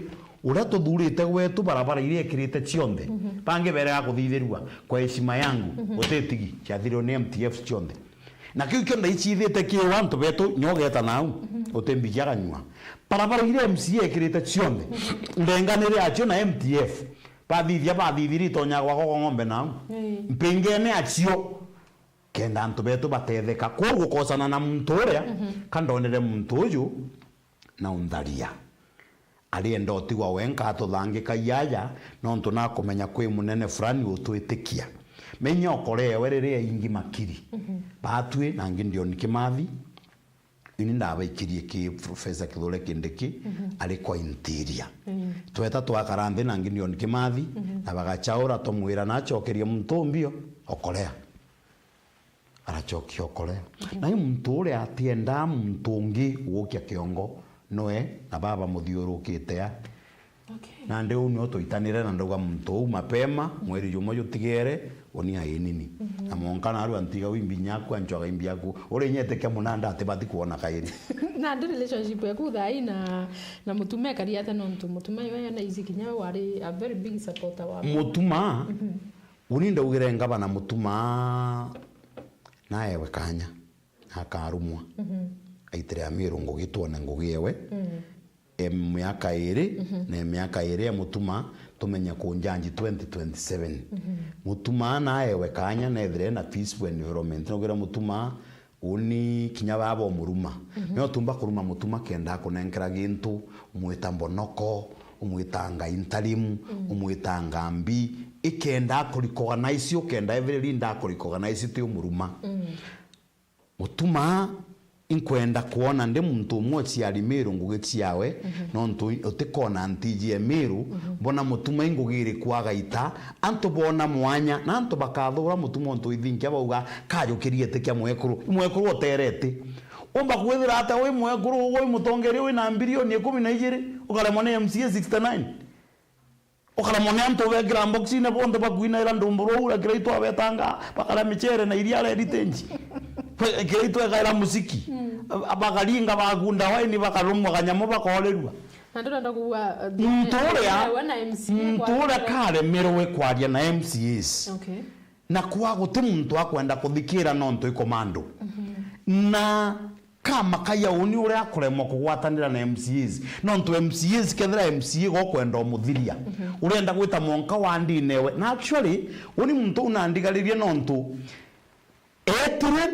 uria tuthurite gwetu barabara iria kirite cionthe pange bere ya kuthithirua kwa heshima yangu utetigi chathiro ni MTF cionthe na kiu kionda ichithite ki wantu betu nyogeta nau utembijaga nywa barabara iria MCA kirite cionthe ndenganire acio na MTF bathithiri tonya gwa ng'ombe nau mpingene acio kenda antu betu batetheka ko gukosana na muntu uria kandonere muntu uyu na undharia alienda otigwa wenka atuthangika yaja no ntu na kumenya kwi munene fulani utwitikia menya okore werere ingi makiri batwe na ngi ndio nikimathi ini ndabaikirie ki professor Kithure Kindiki alikuwa interior tweta twakaranthi na ngi ndio nikimathi na bagachaura tomwira na chokerie muntu mbio okolea arachokia okolea na muntu uria atienda muntu ungi gukia kiongo noe na baba muthiurukite ya na ndeu no toitanire na ndoga muntu mapema mweri jumo jutigere oni ainini na monka na aru antiga wimbi nyaku anchoga imbi yaku uri nyete ke munanda atibati kuona kairi na ndi relationship yaku thai na mutume kariata no mutume yo na izikinya wari a very big supporter wa mutuma uninda ugire ngaba na mutuma na ewe kanya akarumwa aitire amiru ngugitwona ngugiewe miaka iri na miaka iri ya mutuma tumenya kunjanji 2027 mutuma na ewe kanya na ethire na peaceful environment nogira mutuma uni kinya babo muruma no tumba kuruma mutuma kenda kunenkera gintu umwita mbonoko umwitanga interim umwitanga mbi ikenda kurecognize ukenda every nda kurecognize ti umuruma mutuma inkwenda kuona ndi muntu mwochi ali miru ngugiti yawe no ntu utikona antiji miru bona mutuma ingugiri kwaga ita antu bona mwanya na antu bakathura mutuma ntu ithinkia bauga kajukirie tikia mwekuru oterete omba kwithira ata we mwekuru we mutongeri we na bilioni 12 ukaremwa na MCA 69 ukaremwa na antu begira boxi ne bonde bakwina ira ndumburo ura kireitwa betanga bakala michere na iria le ritenji kireitwa gaira muziki abagalinga bagunda waini bakarumwa kanyamo bakolerwa nando ndakuwa mtore kare merowe kwaria na MCAs na kwa guti muntu akwenda kuthikira nonto ikomando na kama kaya uni uri akuremwa kugwatanira na MCAs nonto MCAs kethira MCA gokwenda omuthiria urenda gwita monka wandi newe na actually uni muntu unandigaririe nonto etire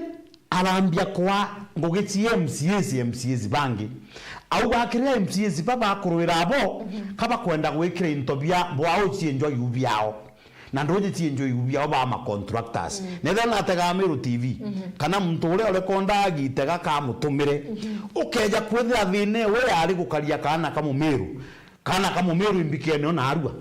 arambia kwa ngugiti MCAs bangi au bakire MCAs baba akurwira abo kaba kwenda gwikira intobia bwao chienjo yubiao na ndoje chienjo yubiao ba ma contractors netha na tega Meru TV kana muntu ure ole konda agitega ka mutumire ukeja kwithira thine we ari gukaria kana kama Meru imbikene na arua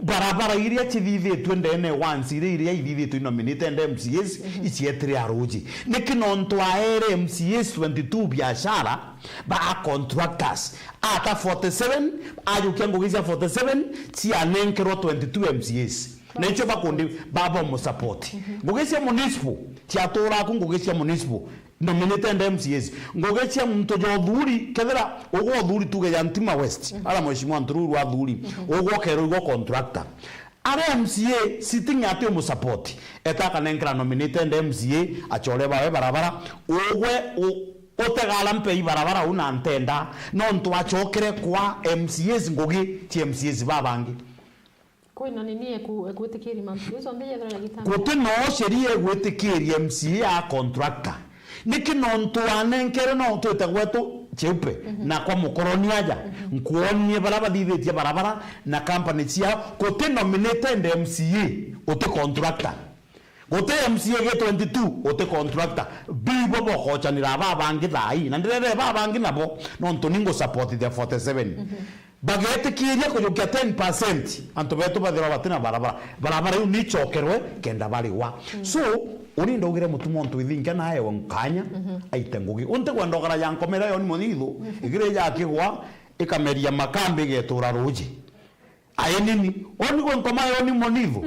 barabara iria chithithitwe ndene once iria ithithitwe nominate and MCAs ichietire aruji nikinonto aere MCAs 22 biashara ba contractors ata 47 ajukia ngugisia 47 tia nenkero 22 MCAs necho bakundi baba mo support ngugisia municipal tia tora ku ngugisia municipal nominate and MCAs ngugisia muntu jo thuri kethera ugo thuri tuge ya Ntima West ala mheshimiwa Ntururu wa thuri ugo kero ugo contractor ara MCA sitting ati mo support etaka nenkra nominate and MCA achore bawe barabara ugwe otegala mpe barabara una ntenda no ntu achokere kwa MCAs ngugi ti MCAs babangi kwina nini ekutikiri mampu zo mbeye dra gitamba kote no sheria ekutikiri MCA a contractor nikinonto anenkere no to tegweto cheupe na kwa mukoroni aja nkuonie barabara dithitie barabara na company cia kote nominate and MCA ote contractor gote MCA ge 22 ote contractor bibo bokochanira babangi thai na ndirere babangi nabo no ntoningo support the 47 bagete kiria kujukia 10% anto beto badira batina barabara yu nichokerwe kenda bali wa so urindo ugire mutumo ntu ithinga nae wonkanya aitengugi unte kwandogara yankomera yo ni monithu igire ya kigwa ikameria makambi getura ruji ayenini oni gonkoma yo ni monithu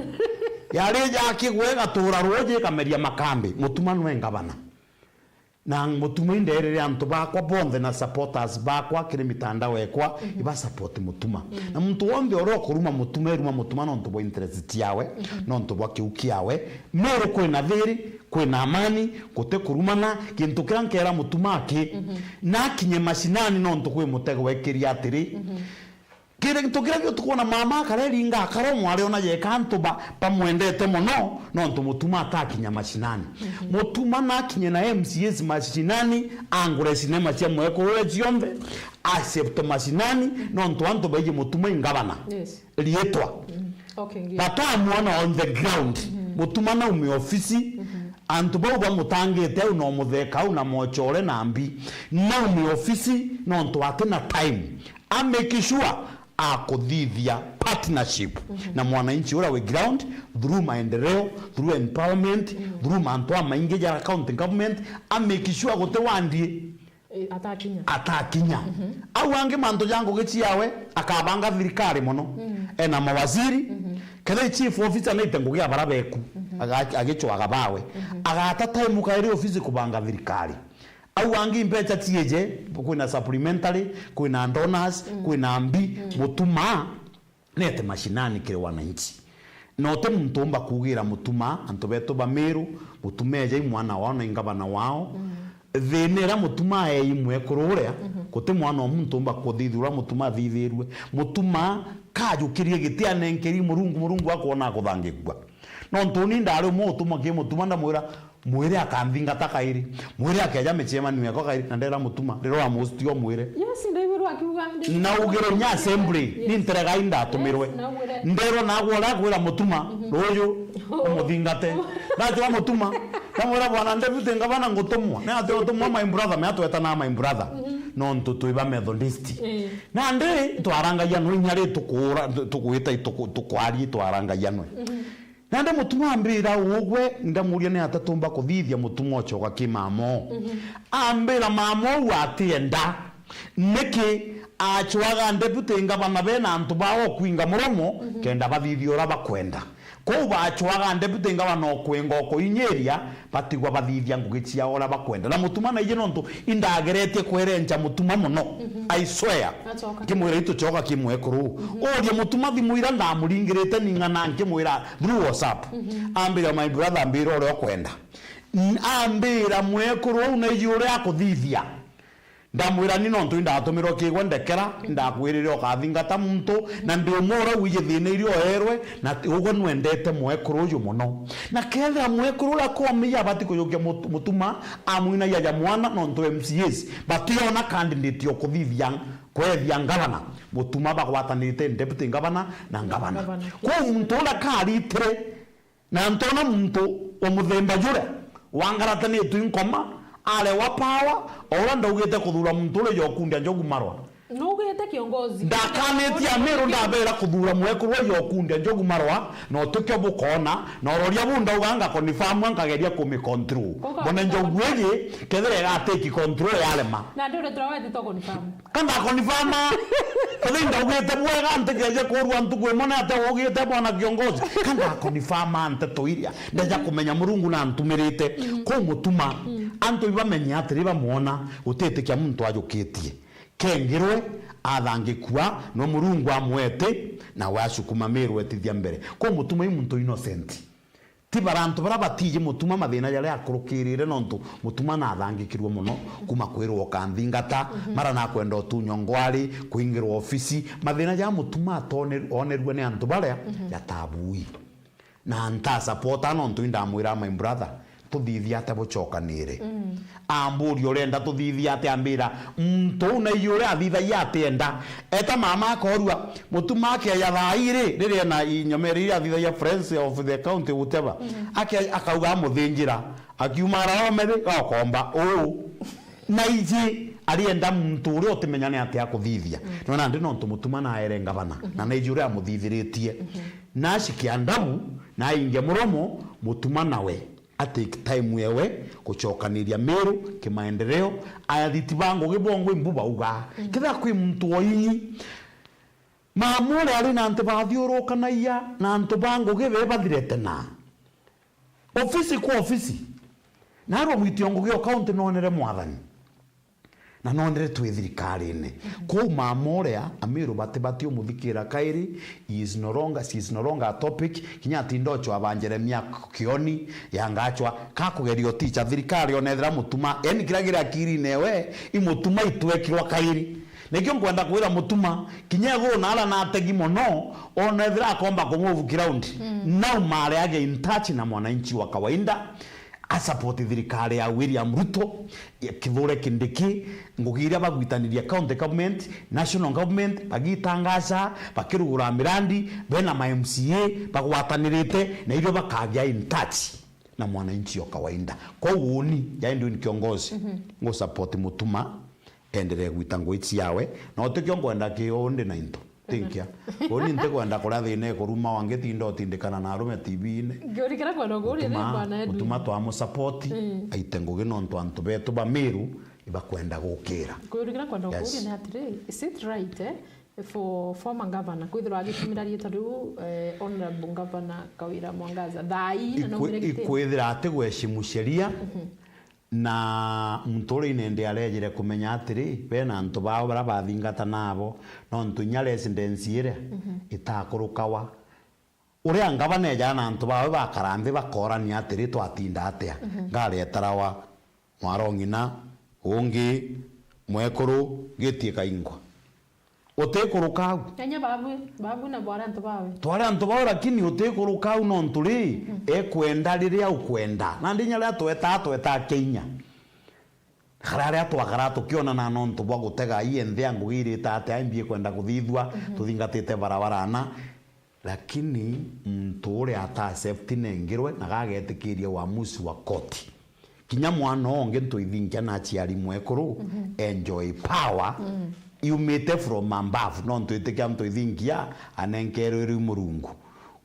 yari ya kigwa gatura ruji ikameria makambi mutuma no engabana na mutuma inderere antu bakwa bonthe na supporters bakwa kire mitandao ekwa iba support mutuma na muntu wonde oro kuruma mutuma no ntu bo interest yawe no ntu bo kiukiawe Meru kwina thiri kwina amani gote kurumana kintu kirankera mutuma aki na kinye mashinani no ntu kwi mutego wekiria atiri kire tukira kyo tukona mama karelinga akaro mwale ona ye kantu pamwendete muno no ntu mutuma atakinya mashinani mutuma na kinye na MCAs mashinani angure sinema cia mweko ule jiombe accept mashinani no ntu antu baje mutuma ingabana lietwa batamu on the ground mutuma na umi ofisi antu bauba mutangite no mutheka una mochore na mbi na umi ofisi no ntu atena time make sure akuthithia partnership na mwananchi ura we ground through maendeleo, through empowerment, through mantoa maingi ya county government, make sure gote wandi atakinya au ange manto jango gechi yawe akabanga thirikari mono ena mawaziri kada chief officer na itengo ya barabeku agechwa agabawe agata time kairi office kubanga thirikari au ange impecha tieje kuna supplementary kuna donors kuna ambi mutuma nete mashinani kire wananchi note mtumba kugira mutuma antobeto bameru mutumeje mwana wao ingabana wao venera mutuma imwe kururia kote mwana omuntu kuthithura mutuma thithirwe mutuma kajukirie gitia nenkeri murungu akona akuthangikwa no ntoni ndare mutuma ke mutuma ndamwira mwire akambinga takairi mwire akeja mechema niwe ko kairi ndera mutuma ndero amustio mwire yes ndaibiru akiuga na ugero nya assembly ni nterega inda tumirwe ndero nagwora gwira mutuma royo umuthingate ndacho mutuma tamwira bwana ndebute ngabana ngutumwa na ate utumwa my brother me atweta na my brother no ntutu iba methodist na ndi twaranga yanu nyari tukura tukwita tukwari twaranga yanu nande mutuma ambira ugwe ndamuria ne atatumba kuthithia mutuma ochoka kimamo ambira mamo watienda niki achwaga ndebute ngabana bena antubao kwinga muromo kenda bathithio bakwenda ko bachwaga ndebute ngabana okwenga okoinyeria batigwa bathithia ngugichia ora bakwenda na mutuma na ijeno ntu indageretie kwerenja mutuma muno I swear kimwira ito choka kimwekuru orie mutuma thimuira ndamuringirite ningana nkimwira through WhatsApp ambira my brother ambira ore okwenda ambira mwekuru na ijure akuthithia ndamwira ni no ntu ndatumiro kigwe ndekera ndakwirire okathingata muntu na ndiomora wije thine irio erwe na ugo nwendete mwekuru uyu muno na ketha mwekuru la komia bati kuyukia mutuma amwina ya mwana no ntu MCS bationa candidate yokuthithia kwethia ngabana mutuma bagwatanirite deputy ngabana na ngabana ko muntu la karitire na ntona muntu omuthemba jure wangaratani tu inkoma ale wa power ora ndogete kuthura muntu ule yokundia njogu marwa nugete kiongozi ndakaneti amero ndabera kuthura mwekuru yokundia njogu marwa no tukyo bukona no roria bunda uganga confirm ankageria kumi control bona njogu ege kedere ga take control yalema na ndore trawete to confirm kanda confirm kale ndogete bwega antegeje kurwa ntukwe mona ate ogete bona kiongozi kanda confirm ante toiria ndaja kumenya murungu na ntumirite ko mutuma anto ibamenya atiri bamuona utete kya muntu ajukitie kengirwe athangikwa no murungu amwete na washukuma merwe tithia mbere ko mutuma imuntu innocent tibarantu barabatije mutuma mathina yale akurukirire nontu mutuma na athangikirwe muno kuma kwirwo kanthingata mara na kwenda otunyongwari kuingirwo ofisi mathina ya mutuma onerwe ne antu baria yatabui na nta supporta nontu indamwira my brother tuthithia ate bucokanire amburi urenda tuthithia ate ambira mtu na yure athitha yatenda eta mama akorua mutuma ake ya thaire rire na inyomeri athitha ya friends of the county whatever ake akauga muthingira akiuma romere akomba na iji alienda mtu uri otimenyane ate akuthithia nona ndi no mutuma na erenga bana na yure amuthithiritie na shikiandamu na inge muromo mutuma nawe atake time yewe kuchokaniria meru kimaendeleo ayaditibango gibongo imbuba uga kitha kwi mtu oyinyi mamure ali na antebathio kanaiya na antobango gibe bathirete na ofisi kwa ofisi na ro mwitiongo gyo county nonere mwathani na nonere twithirikari ne ko mamorea amiru batebatio muthikira kairi she is no longer a topic kinya tindocho abanjeremia kioni yangachwa kakugerio teacher thirikari onethera mutuma yani kiragira akiri newe imutuma itwekirwa kairi nekyo kwenda kwira mutuma kinyego nala na ategi mono onethera akomba kumove ground now mare age in touch na mwananchi wa kawaida asapoti thirikari ya William Ruto Kithure Kindiki ngugiria bagwitaniria county government national government bagitangaza bakirugura mirandi bena ma MCA bagwatanirite na irio bakagia in touch na mwananchi wa kawaida kwa uoni ya ndio ni kiongozi ngo support mutuma endelee gwitango ichi yawe na otekyo ngwenda kionde na into tinkia oni nte kwenda kura thine kuruma wangetinda otindikana na arume TV-ine ngorikira kwa noguri ni bwana Edwin mutuma twa support aite ngugi no ntu betu ba miru iba kwenda gukira ngorikira kwa noguri na atiri is it right for former governor kwithirwa agitumira rieta riu honorable governor Kawira Mwangaza thai na no mwire kwithira ati gweshimu sheria na mutore-ine ndi arejire kumenya atiri bena antu bao bara bathingata nabo no ntunya residency ire itakurukawa uria ngabana jana antu bao bakarambe bakorani atiri twatinda atia ngare etarawa mwarongina ungi mwekuru gitie kaingwa utekurukau enya babu na bora antu bawe twara antu bawe lakini utekurukau no nturi ekwenda riria ukwenda na ndinya ria tweta Kenya kharare atwagara tukiona na no ntu bwa gutega iende yangu irita ate ambie kwenda kuthithwa tuthingatite barabarana lakini mtore ata safety nengirwe na gagetikiria uamuzi wa koti kinya mwana onge ntuithinkia na chiari mwekuru enjoy power yumite from above no ntwitikia mtuithinkia anenkerero murungu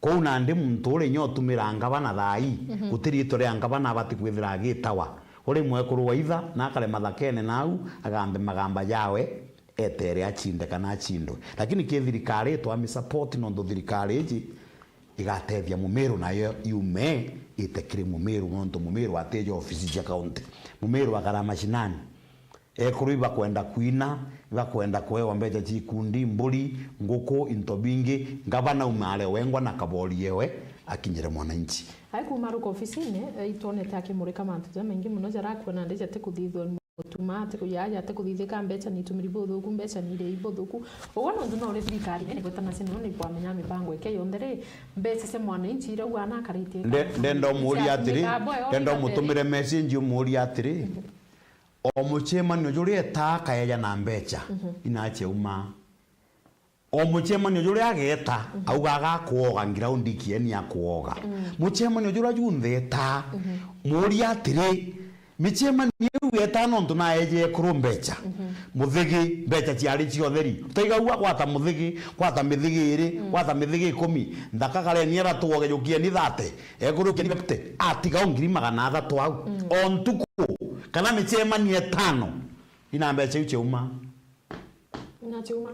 ko nandi mtore nyotumira ngabana thai gutirito ria ngabana bati kwithira gitawa uri mwekuru wa itha na kale mathakene nau agambe magamba yawe etere achinde kana achindwe lakini kithirikari twami support no thirikari iji igatethia mumeru nayo yume itekire mumeru nonto mumeru ateje ofisi ya county mumeru agara mashinani ekuruiba kwenda kuina iba kwenda kwewa mbeja chikundi mburi nguko intobingi ngabana umale wengwa na kabori yewe akinyere mwananchi haiku maruko ofisine itone take mureka mantu jamengi muno jara kwena ndeja te kuthithwa mutuma ate kuyaja ate kuthithika mbecha ni tumiri bothuku mbecha ni ire ibothuku ogona ndu no ri thirikari ene gwetana sino ni kwa menya mipango ike yondere mbecha se mwananchi ire gwana karitie ndendo muri atiri ndendo mutumire message muri atiri omuchemanio juri etaka yeja na mbecha inache uma omuchemanio juri ageta auga gakuoga ngiraundi kieni akuoga muchemanio juri junthe ta muri atiri michemanio weta no ntu na eje kuru mbecha muthigi mbecha ciari ciotheri taiga uwa kwata muthigi kwata mithigi iri kwata mithigi 10 ndakagare niera tuoge jukie ni thate ekuru keni bepte atiga ngiri 300 au ontuku kana michemanio 5 ina mbecha uche uma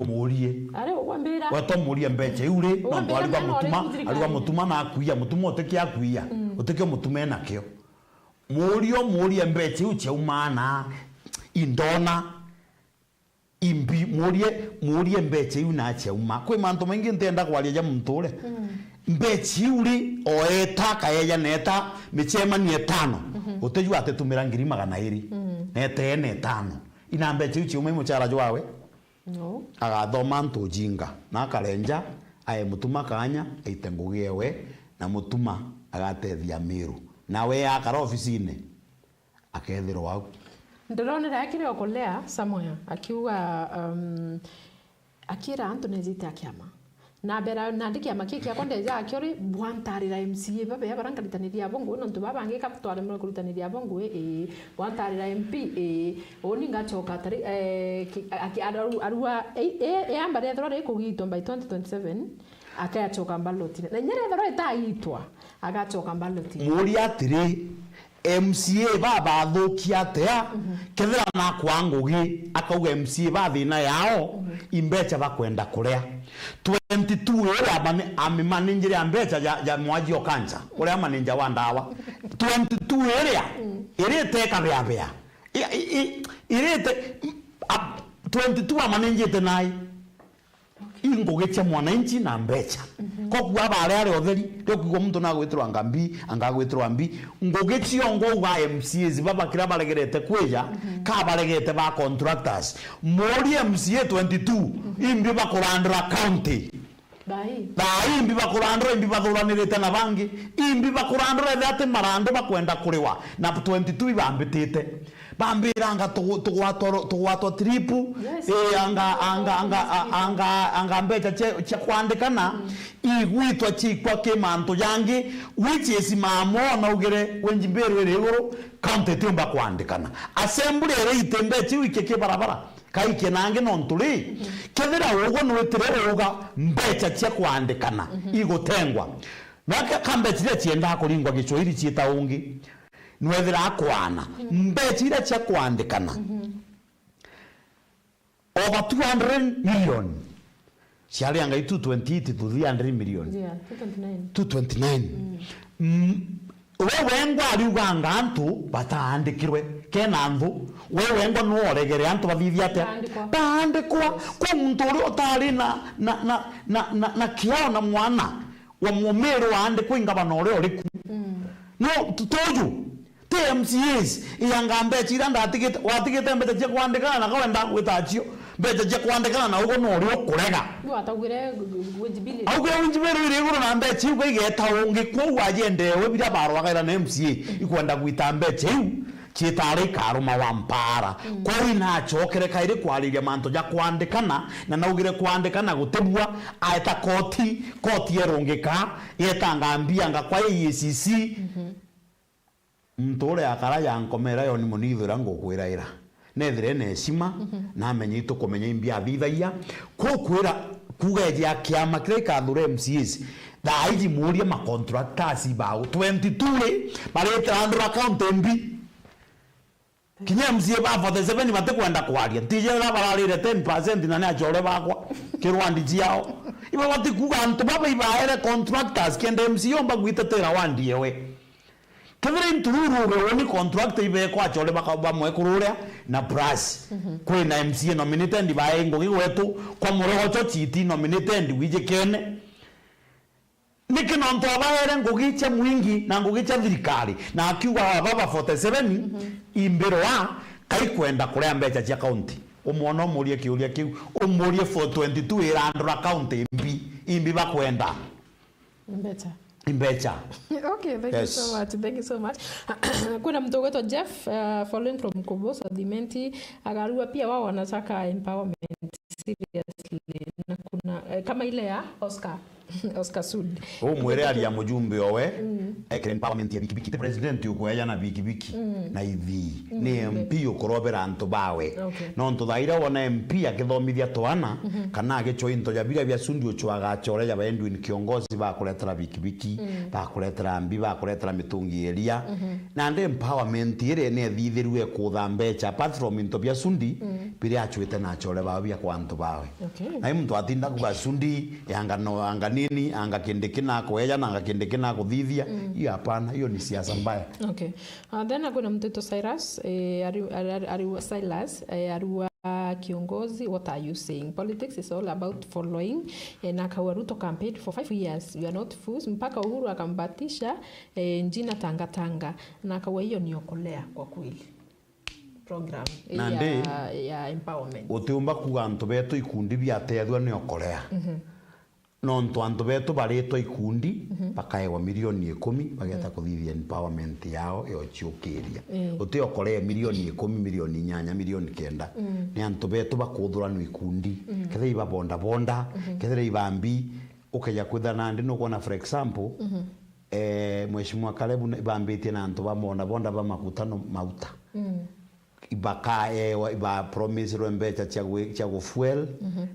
umurie ari wambira wato murie mbecha ure no ndo aliwa mutuma na akuia mutuma otekia akuia otekia mutume nakio murie mbecha uche umana indona imbi murie mbecha una che uma kwe manto mengi ntenda kwalia ja mtule mbecha uri oeta kaeja neta michemanio 5 utejua atetumira ngiri 200 nete ene 5 ina mbecha uche uma muchara jwawe no agathoma ntu jinga na karenja aye mutuma kanya aitengugewe na mutuma agatethia miru nawe akara ofisine akethiro wau ndonera akire okolea samoya akiuga akira Anthony Zita akiama na bera nandikia makikia konde ja akiori bwantarira MCA baba ya barangaritaniria bongo no ntu baba angeka tware mu kurutaniria bongo bwantarira MP oni ngachoka tari arua yamba rethro re kugitwa by 2027 akachoka mbaloti na nyere thoro itaitwa agachoka mbaloti muri atiri MCA baba thukia atia kethira na kwa ngugi akauga MCA bathina yao imbecha bakwenda kuria 22 ore ammanenjere ambecha ya mwaji okancha ore amaninja wa ndawa 22 area irete kabya irete 22 amanenjete nai ingo gecha mwananchi na mbecha kokwa bare otheri ryo muntu na gwitirwa ngambi angagwitirwa mbi ngogechi ongo uga MCAs baba kira balegerete kweja ka balegete ba contractors mori MCA 22 imbi bakurandra county bai imbi bakurandra imbi bathuranirite na bangi imbi bakurandra thate marando bakwenda kuriwa na 22 ibambitite bambiranga tugwato tripu anga mbecha cha kwandikana igwitwa chikwa kimanto yangi which is mamona ugere wenjimberu ere iguru county timba kwandikana assembly ere itembe chiwike ke barabara kaikie nange nonturi kethira ugo nwetire uga mbecha cia kwandikana igutengwa nake kambetire cienda kuringwa Gicwahili ciita ungi nwethira akwana mbecha ira cia kwandikana over 200 million ciari anga 228 to 300 million Yeah, 229 wewe ngo ariuga antu bataandikirwe kena nthu wewe ngo no oregere antu bathithia ate baandikwa kwa muntu uri otari na kiao na mwana wa mumero andikwa ingabana uri oriku no tutoju TMCs iyanga mbecha ira ndatigite watigite mbecha cia kwandikana na kawenda gwitachio mbecha cia kwandikana na ugo no uri okurega atagwire wejibili augire wejibili iri iguru na mbecha iu igeta ungi kwa wajendewe bira barwagaira na MCA ikwenda gwita mbecha iu ciitari karuma wa mpara kwa ina chokere kaire kwariria manto ja kwandikana na naugire kwandikana gutebua aeta koti erongeka yetanga mbia kwa EACC mtore akara ya nkomera yo ni munithura ngokwiraira nethire neshima na menyito kumenya imbia thithaia kukwira kugeje akiama kire kathure MCs daiji muria ma contractors bao 22 bareta andro account MB kinya MCA ba 47 bate kwenda kwaria tije na bararire 10% na ne chore bakwa kirwandi jiao iba bati kuga antu baba ibaere contractors kende MCA omba gwitetera wandi ewe kevere ntururu woni contract ibe kwa chole bakaba mwekurure na brush kwe na MCA nominated bae ngogi wetu kwa murogo cho chiti nominated wije kene nikino ntobaere ngogi cha mwingi na ngogi cha thirikari na akiuga baba 47 imbero wa kai kwenda kuria mbecha cia county umwono murie kiuria kiu umurie for 22 irandra county imbi bakwenda imbecha. Okay, thank you so much. Thank you so much. Kuna mtu wetu Jeff following from Koboso Dimenti agarua pia wao wanataka empowerment seriously na kuna kama ile ya Oscar Sudi. Mwere ali ya mjumbe owe empowerment ya bikibiki president yuko ya na bikibiki na hivi ni MP ukorobera antu bawe no ntu thaira wona MP akithomithia twana kana agicho into ya bia Sudi uchwaga chore ya baendu ni kiongozi ba kuletera bikibiki ba kuletera mbi ba kuletera mitungi eria na ndi empowerment ire ne thithirwe kutha mbecha apart from into bia Sudi bire achwete na chore ba bia kwa antu bawe na mtu atinda kuga Sudi yanga no nini anga kendekena kueja na anga kendekena kuthithia hiyo hapana hiyo ni siasa mbaya. Okay, then kuna mtoto Cyrus ariwa Silas ariwa kiongozi. What are you saying? Politics is all about following. Na Kawaruto campaigned for 5 years. You are not fools. Mpaka Uhuru akambatisha njina Tanga na kawa hiyo ni okolea kwa kweli program ya empowerment uteumba kuga antu beto ikundi biatethwa ni okolea no ntu beto bareto ikundi bakaewa milioni 10 bageta kuthithia empowerment yao yo chiokeria uteo kore milioni 10 milioni 8 milioni 9 ni antu beto bakuthura no ikundi kethe iba bonda kethe iba mbi ukeja kwithana ndi no kuona for example mheshimiwa Kalebu bambitie na antu bamona bonda ba makutano mauta ibaka iba promise rembecha cha fuel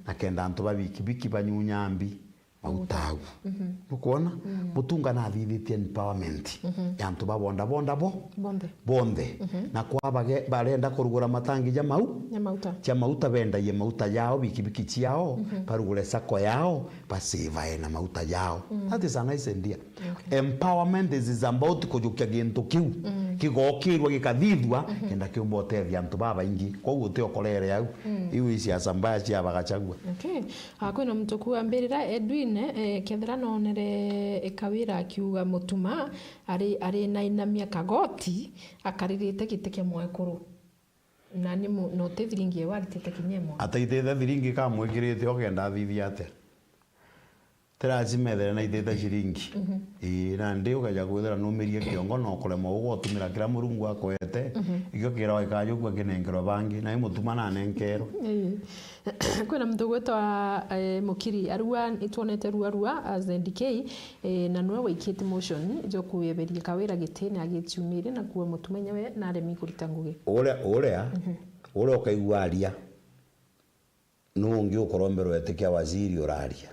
na kenda antu babikibiki banyunyambi mautagu nukuona mutunga na thithitie empowerment ya antu babonda bonde na kwa barenda kurugura matangi ja mauta benda ye mauta yao bikibiki ciao barugure sako yao baseva na mauta yao that is a nice idea. Empowerment is about kujukia gintu kiu kigokirwa gikathithwa kenda kiumbotethia antu baba ingi kwa uguo okolere yau iu isiasa mbaya cia bagachagua. Okay, kwina mtu kuambirira Edwin kethira nonere ekawira akiuga mutuma ari na inamia kagoti akaririte giteke mwekuru na ni no tethiringi waritite kinyemo ataitete thiringi kamwikirite ogenda thithia ate terazimethere na itete ciringi na ndi ukaja kwithira numirie kiongo no kurema ugo tumira kira murungu akwete ikyo kira ikajo kwa kinengero bangi na imutuma na nenkero. Kwina mtu gwetwa Mukiri arua itwonete rua as NDK na nwe waikite motion jo kuyeberia kawira gitene agitiumire na kuwa mutumenyewe na aremi kurita ngugi ore ukaigua aria nungi ukorombero etikia waziri oraria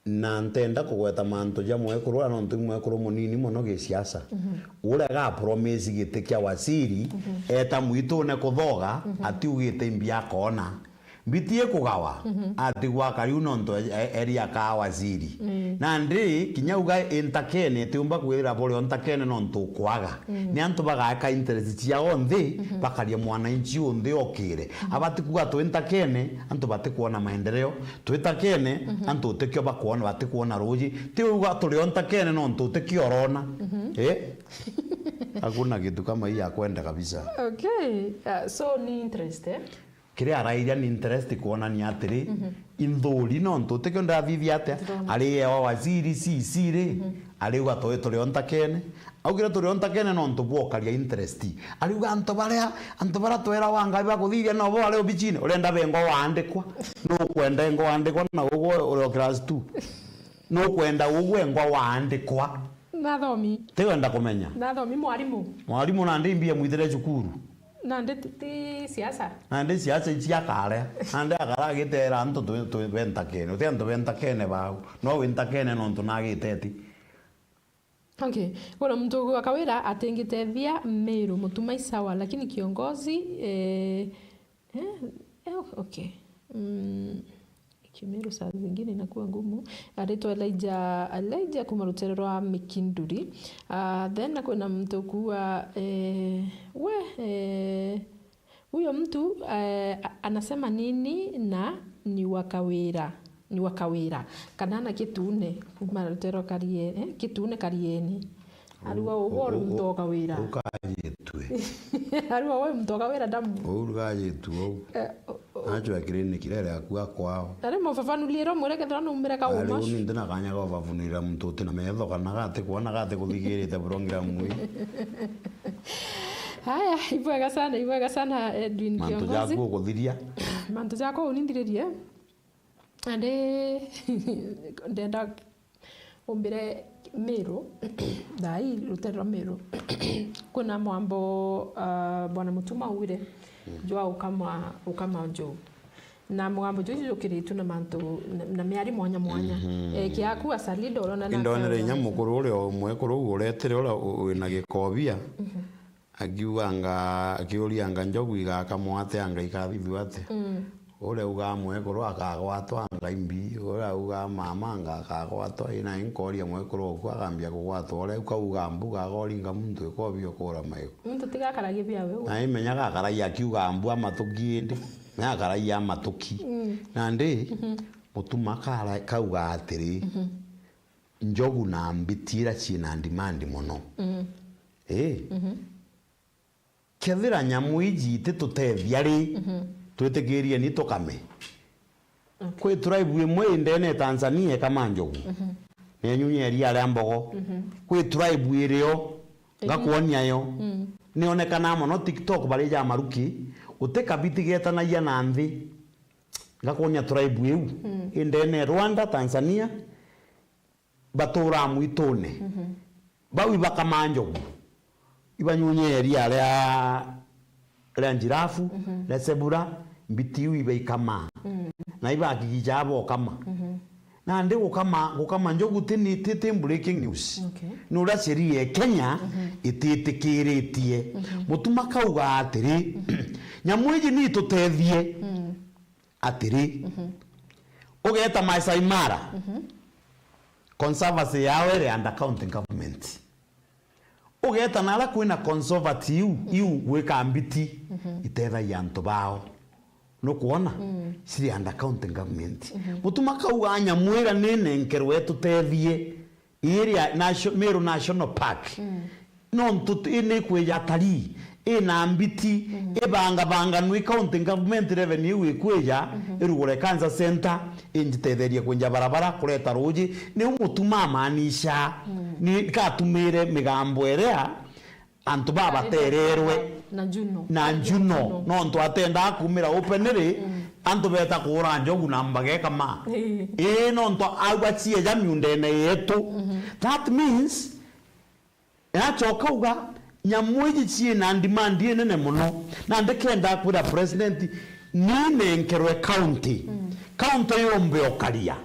na ntenda kugweta manto ja mwekuru ano ntu mwekuru munini muno ge siasa ure ga promise gitikia waziri eta mwito ne kuthoga ati ugite imbia kona bitie kugawa ati gwakari unonto area ka waziri na ndi kinyauga entakene tiumba kwira bole ontakene nonto kwaga ni antu bagaka interest ya onde bakaria mwana inchi onde okire abati kuga to entakene antu bati kuona maendeleo tuitakene antu tekyo bakuona bati kuona roji tiuga tuli ontakene nonto tekiorona hakuna kitu kama hii ya kwenda kabisa. Okay, so ni interest kire arairia ni interest kuona ni atiri indhuri no ntote kyo ndavivi ate ari ewa waziri sire ari uga toye turi ontakene augira turi ontakene no ntobokaria interest ari uga anto bara twera wanga ba kuthithia no bo ari obichine urenda bengo waandikwa no kwenda ngo waandikwa na ugo uri class 2 no kwenda ugo ngo waandikwa nathomi tegenda kumenya nathomi mwarimu na ndimbia mwithire cukuru nande ti siasa nande siasa icia kare nande agara gitera antu tu bentakene uti antu bentakene bau no bentakene no ntu nagiteti. Okay, kuna mtu akawira atengitethia Meru mutumai sawa lakini kiongozi okay Kimeru saa zingine inakuwa ngumu. Anaitwa Elijah kumarutererwa Mikinduri. Then kuna mtu kuwa huyo mtu anasema nini na ni wakawira kanana kitune kumarutero karie kitune karieni aruwa uwo mtu wakawira ukayetwe aruwa wewe mtu wakawira damu ukayetwe acho akireni kirere akua kwao tare mofafanuliro mureke thana umireka umash ari uni ndina kanya ko bafunira mtu tina metho kana gate kuona gate kuthigirite program wi haya ibwega sana Edwin kiongozi manto jako kuthiria manto jako unindiririe ande ndenda umbire Meru dai rutero Meru kuna mwambo bwana mutuma uire jwa ukama njo na mwambo joji jokiritu na manto na miari mwanya kiaku asalido rona na indonere nyamukuru uri omwekuru uretire ura na gikobia akiurianga njogu igakamwate anga ikathithuate ore uga mwekuru akagwatwa anga imbi ore uga mama anga akagwatwa ina inkoria mwekuru kwa agambia kugwatwa ore ukauga mbuga goringa muntu ekobio kora mayo muntu tigakaragie bia wewe na imenyaga akaragia akiuga mbu amatuki ndi na akaragia amatuki na ndi mutuma kara kauga atiri njogu na mbitira china demand muno kethira nyamu iji tutethia ri twitigirie ni tukame kwi tribe imwe ndene Tanzania kama njogu ne nyunyeri ari ambogo kwi tribe irio ngakuonia yo nionekana mono TikTok bari ja maruki uteka bitigetanagia na nthi ngakuonia tribe iu indene Rwanda Tanzania batura mwitone bawi bakamanjogu ibanyunyeri ari njirafu na sebura bitiu ibeikama na iba kigijabo kama na ndi gukama njogu tini breaking news nura serie Kenya ititikiritie mutuma kauga atiri nyamwiji ni tutethie atiri ugeta Masai Mara conservancy yawe re under county government ugeta nala kwina conservative iu gwika mbiti itethagia antu bao no kuona siri under county government mutuma kauga nyamwira nene nkerwe tutethie area Meru National Park no ntutu ine kweja tari ina mbiti banga nwi county government revenue ikweja irugure cancer center injitetheria kwenja barabara kureta ruji ni mutuma manisha ni katumire migambo erea antu baba tererwe na juno no ntu atenda kumira openere antu beta kura njogu na mbage kama no ntu agwatie jamyundene yetu that means kauga nyamweji chie na demand nene muno na ndekenda kwira president nine nkerwe county county yombe okaria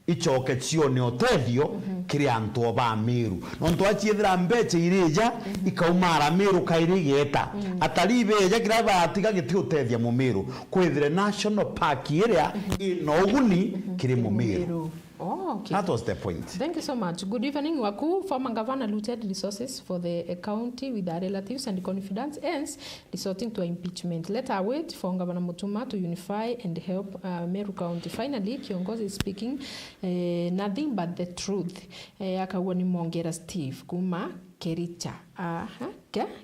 ichoke chione otethio kiri antu oba Meru nonto achiethira mbeche ireja ikaumara Meru kairigeta ataribeja kira batiga giti otethia mu Meru kwithire national park area inoguni kiri mu Meru. Oh, okay. That was the point. Thank you so much. Good evening, Waku. Former governor looted resources for the county with their relatives and confidence, hence resorting to impeachment. Let her wait for Governor Mutuma to unify and help Meru County. Finally, Kiongozi is speaking nothing but the truth. Akawani Mongera Steve Kuma Kericha.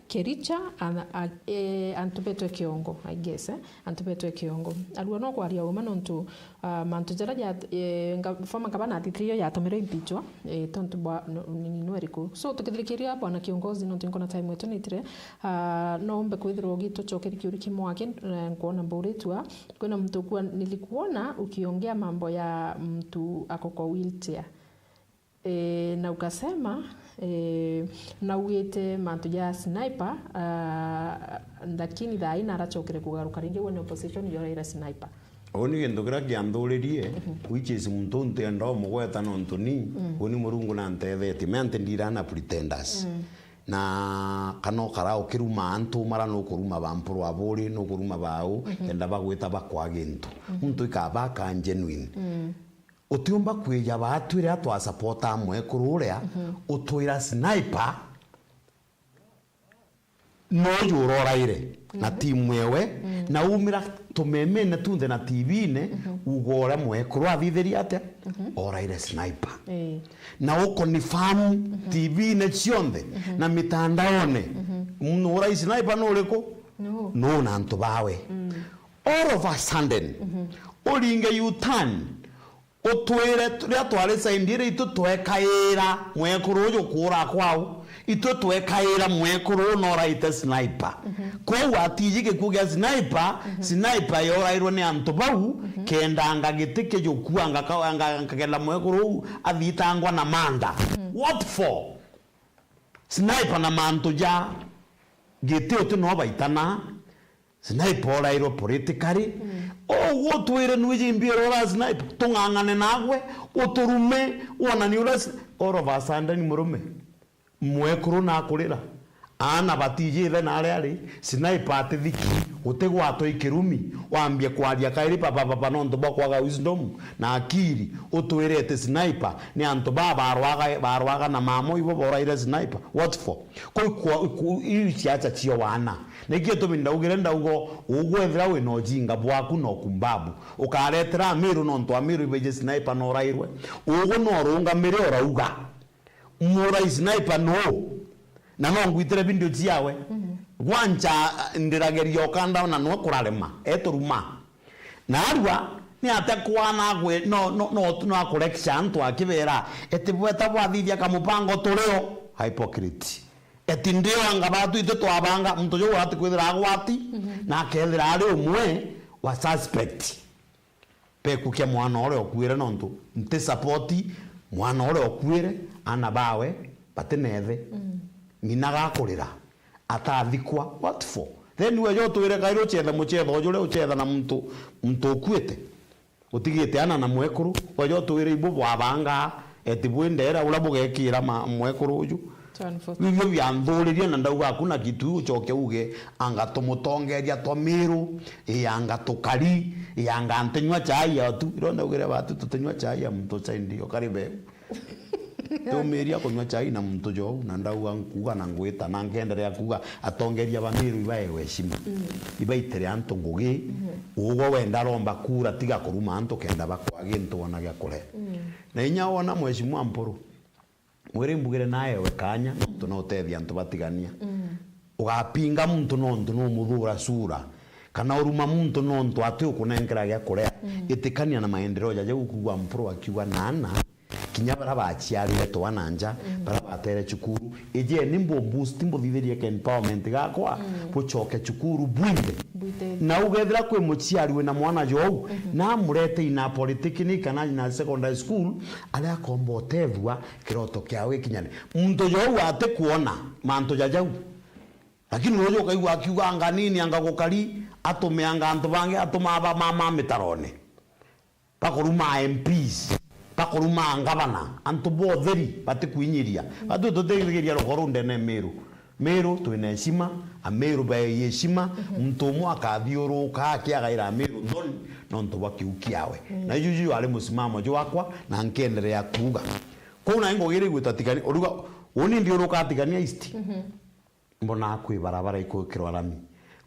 Kericha antupetwe kiongo, I guess. Antupetwe kiongo. Aluano kwa ria umano ntu mantujara ya former governor atithio ya tomero impichwa tontu bwa nino eriku. So tukithirikiria bwana kiongozi no tinkona time wetu nitire no mbe kwithirwo gitu chokeri kiuri kimwake kuona mboretwa kuna mtu kwa nilikuona ukiongea mambo ya mtu ako kwa wheelchair. Na ukasema na uite mantu ya sniper lakini thaina arachokere kugaruka ringi wone opposition yora ira sniper oni gendo gira kianduririe which is muntu ntendo mugweta no ntuni oni murungu na ntetheti mente ndirana pretenders na kano karao kiruma antu mara no kuruma bampuru aburi no kuruma bau enda bagweta bakwagintu muntu ikaba ka genuine utiumba kweja batwire atwa supporta amwe kururia utwira sniper no yuroraire na timu yewe na umira tumemene tunde na TV ne ugore mwe kurwa athithiri ate oraire sniper na uko ni famu TV ne cionde na mitandaone ora sniper no reko no na antu bawe all of a sudden oringe you turn otwire ria tware saindire itu twekaira mwekuru uyu kura kwao itu twekaira mwekuru no raite sniper kwa atije kugia sniper yorairwo ni antu bau kendanga gitike jokuanga kawanga kagenda mwekuru athitangwa na manda what for sniper na mantu ja gitio tu no baitana sniper orairwo politically wo twire nuije mbiro la sniper tungangane nagwe uturume wona ni ura oro sanda ni murume mwekuru na kurira ana batije the na ari sniper atithiki utegwa to ikirumi wambie kwaria kairi papa no ndo bakwaga wisdom na akiri utwirete sniper ni anto barwaga na mamo ibo boraire sniper what for ko ichiacha chio wana negie to binda ugirenda ugwethira we no jinga bwaku no kumbabu ukaretera Meru no ndo Meru ibeje sniper no rairwe ugo no runga mere orauga mura sniper no na no ngwitire bindio ciawe gwanja ndiragerio kanda na no kurarema eturuma na arwa ni atakwana gwe no akoreksha antu akibera etibweta bwathithia kamupango tureo hypocrite etindio anga batu ite twabanga muntu yo ati kwithira agwati na akethira ari umwe wa suspect pekukia mwana ore okwire nontu nte support mwana ore okwire ana bawe patenethe ngina gakurira atathikwa what for then we yo twire kairo chetha muchetho jure uchetha na muntu ukwite utigite ana na mwekuru we yo twire ibo bwabanga etibwendera ula bugekira mwekuru uju bibyo byanduririe na ndauga kuna kitu uchoke uge anga tumutongeria to Meru anga tukari anga antenywa chai atu ironda ugere batu tutenywa chai ya mtu chai ndio karibe tumeria kunywa chai na mtu jo na ndauga nkuga na ngwita na ngenderea kuga atongeria ba Meru ibae weshima ibaitere antu ngugi ugo wenda romba kura tiga kuruma antu kenda bakwage ntona gya kure na inya wona mweshimwa mpuru mwere mbugire naye wekanya tunotethia antu batigania ugapinga muntu no muthura sura kana uruma muntu no ntu ati ukunengera gya kurea itikania na maendeleo ya gukugwa mpuru akiwa nana kinya bara bachiarire to wananja bara batere chukuru eje nimbo boost nimbo viveria ke empowerment gakwa buchoke chukuru bwinde na ugethira kwe muchiariwe na mwana jo na murete ina polytechnic kana na secondary school ale akombotevwa kiroto kyawe kinyane muntu jo ate kuona manto jajau lakini ujo kaigwa akiuga anga nini anga gukari atume anga antu bange atuma ba mama mitarone pakoruma MPs pakoruma ngabana antu botheri batikuinyiria batu tutegiria rogoro ndene Meru twina heshima Ameru ba heshima mtu mwaka athiuruka akiagaira Ameru ndoni no ntu bakiukiawe na juju ale musimamo jo wakwa na nkenderea kuga kuna ingogere gwitatikani oruga oni ndiuruka atikania east mbona kwi barabara ikukirwa rami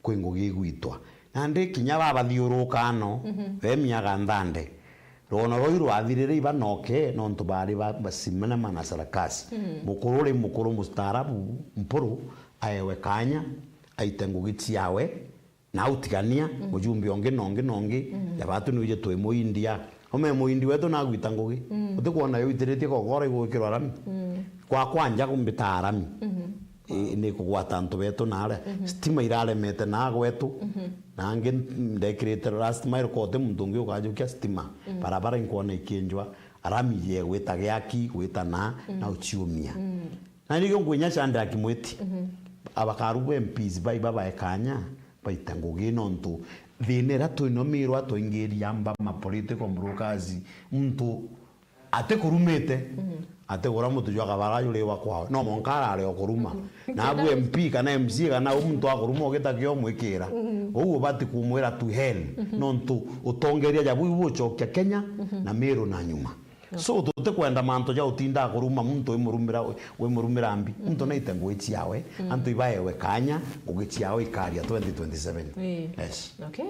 kwi ngogi gwitwa na ndi kinya baba thiuruka no bemiaga ndande rono roiru athirire ibanoke no ntu bari basimana mana sarakasi mukuru mustarabu mpuru ayewe kanya aitengugi yawe na utigania mujumbi onge nonge yabatu nuje twe mu India ome mu India wetu na gwita ngugi utikuona yo iterete ko gore gwikirwa rami kwa kwanja kumbita arami ni kugwata ntu betu nare stima irale mete na gwetu nange ndekirete last mile kote mundungi ukajukia stima barabara inkona ikinjwa arami ye gwita gyaki gwita na uchiumia na nigo ngwenya chanda akimweti abakaru MPs baba ekanya baita ngugi nontu thinera twinomirwo atwingiria mba ma political brokers mtu atekurumete ategura mutu jwa kabara yule wakwa no monkara ale okuruma na abu MP kana MC kana umuntu akuruma ogetakio mwikira uwo bati kumwera to hell nontu utongeria jabu ibuchokia Kenya na Meru na nyuma so tute kwenda manto ja utinda kuruma muntu we ambi muntu naite ngwichi yawe antu ibayewe kanya ngwichi yawe ikaria 2027 yes okay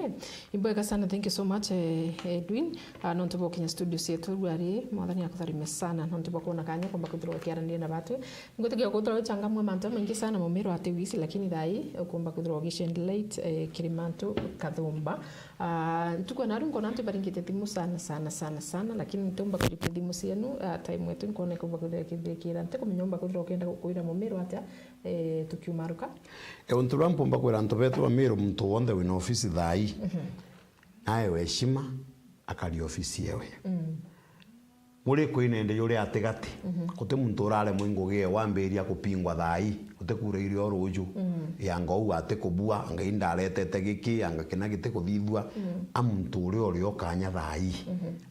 iboeka sana, thank you so much Edwin nontu bokinya studio yetu rwari mwathani akutharime sana nontu bokona kanya kwamba kuthirwa kiarania na batu ngotigia kuthirwa changamwe manto mengi sana mumiro ati wisi lakini thai ukumba kuthirwa gishendlate Kirimanto Kathumba tuko na rungo nantu baringite timu sana lakini ntumba kulipa thimu cienu time wetu nkone kuva kuthekira nte kumenyomba kuthira kenda kuira mumiro atia tukiumaruka untu rampomba kwira ntu betu amiro muntu wonde wina ofisi thai naye weshima akali ofisi yewe muri kwinende yuri atigati kuti muntu urale mwingugie wambiria kupingwa thai utekure irio ruju yanga u ate kubua anga indaletete giki anga kina gite kuthithua amuntu uri okanya thai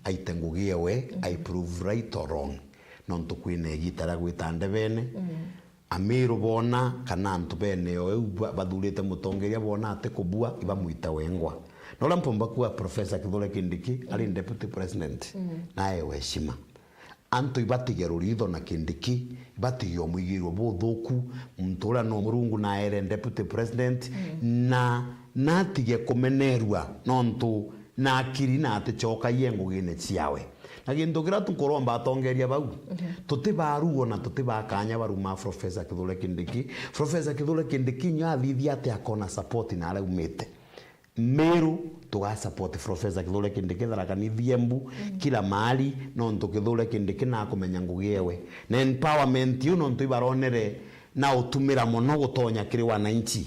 aite ngugie we I prove right or wrong nontu kwine gitara gwitande bene amiru bona kana antu bene yo bathurite mutongeria bona ate kubua iba muita wengwa no lampomba kuwa Professor Kithure Kindiki ali deputy president naye weshima antu ibatigerwo ritho na Kindiki ibatigio mwigirwo buthuku mtura no murungu na ere deputy president na natige kumenerwa nontu na akiri na atichoka yengo gine ciawe na gintu gira tukoromba atongeria bau tutibaruo na tutibakanya baruma Professor Kithure Kindiki nyathithia ati akona support na ala umete Meru tuga support Professor Kithure Kindiki tharakani thiembu kila mali nontu Kithure Kindiki na kumenya ngugiewe na empowerment you nontu ibaronere na utumira mono gutonya kiri wananchi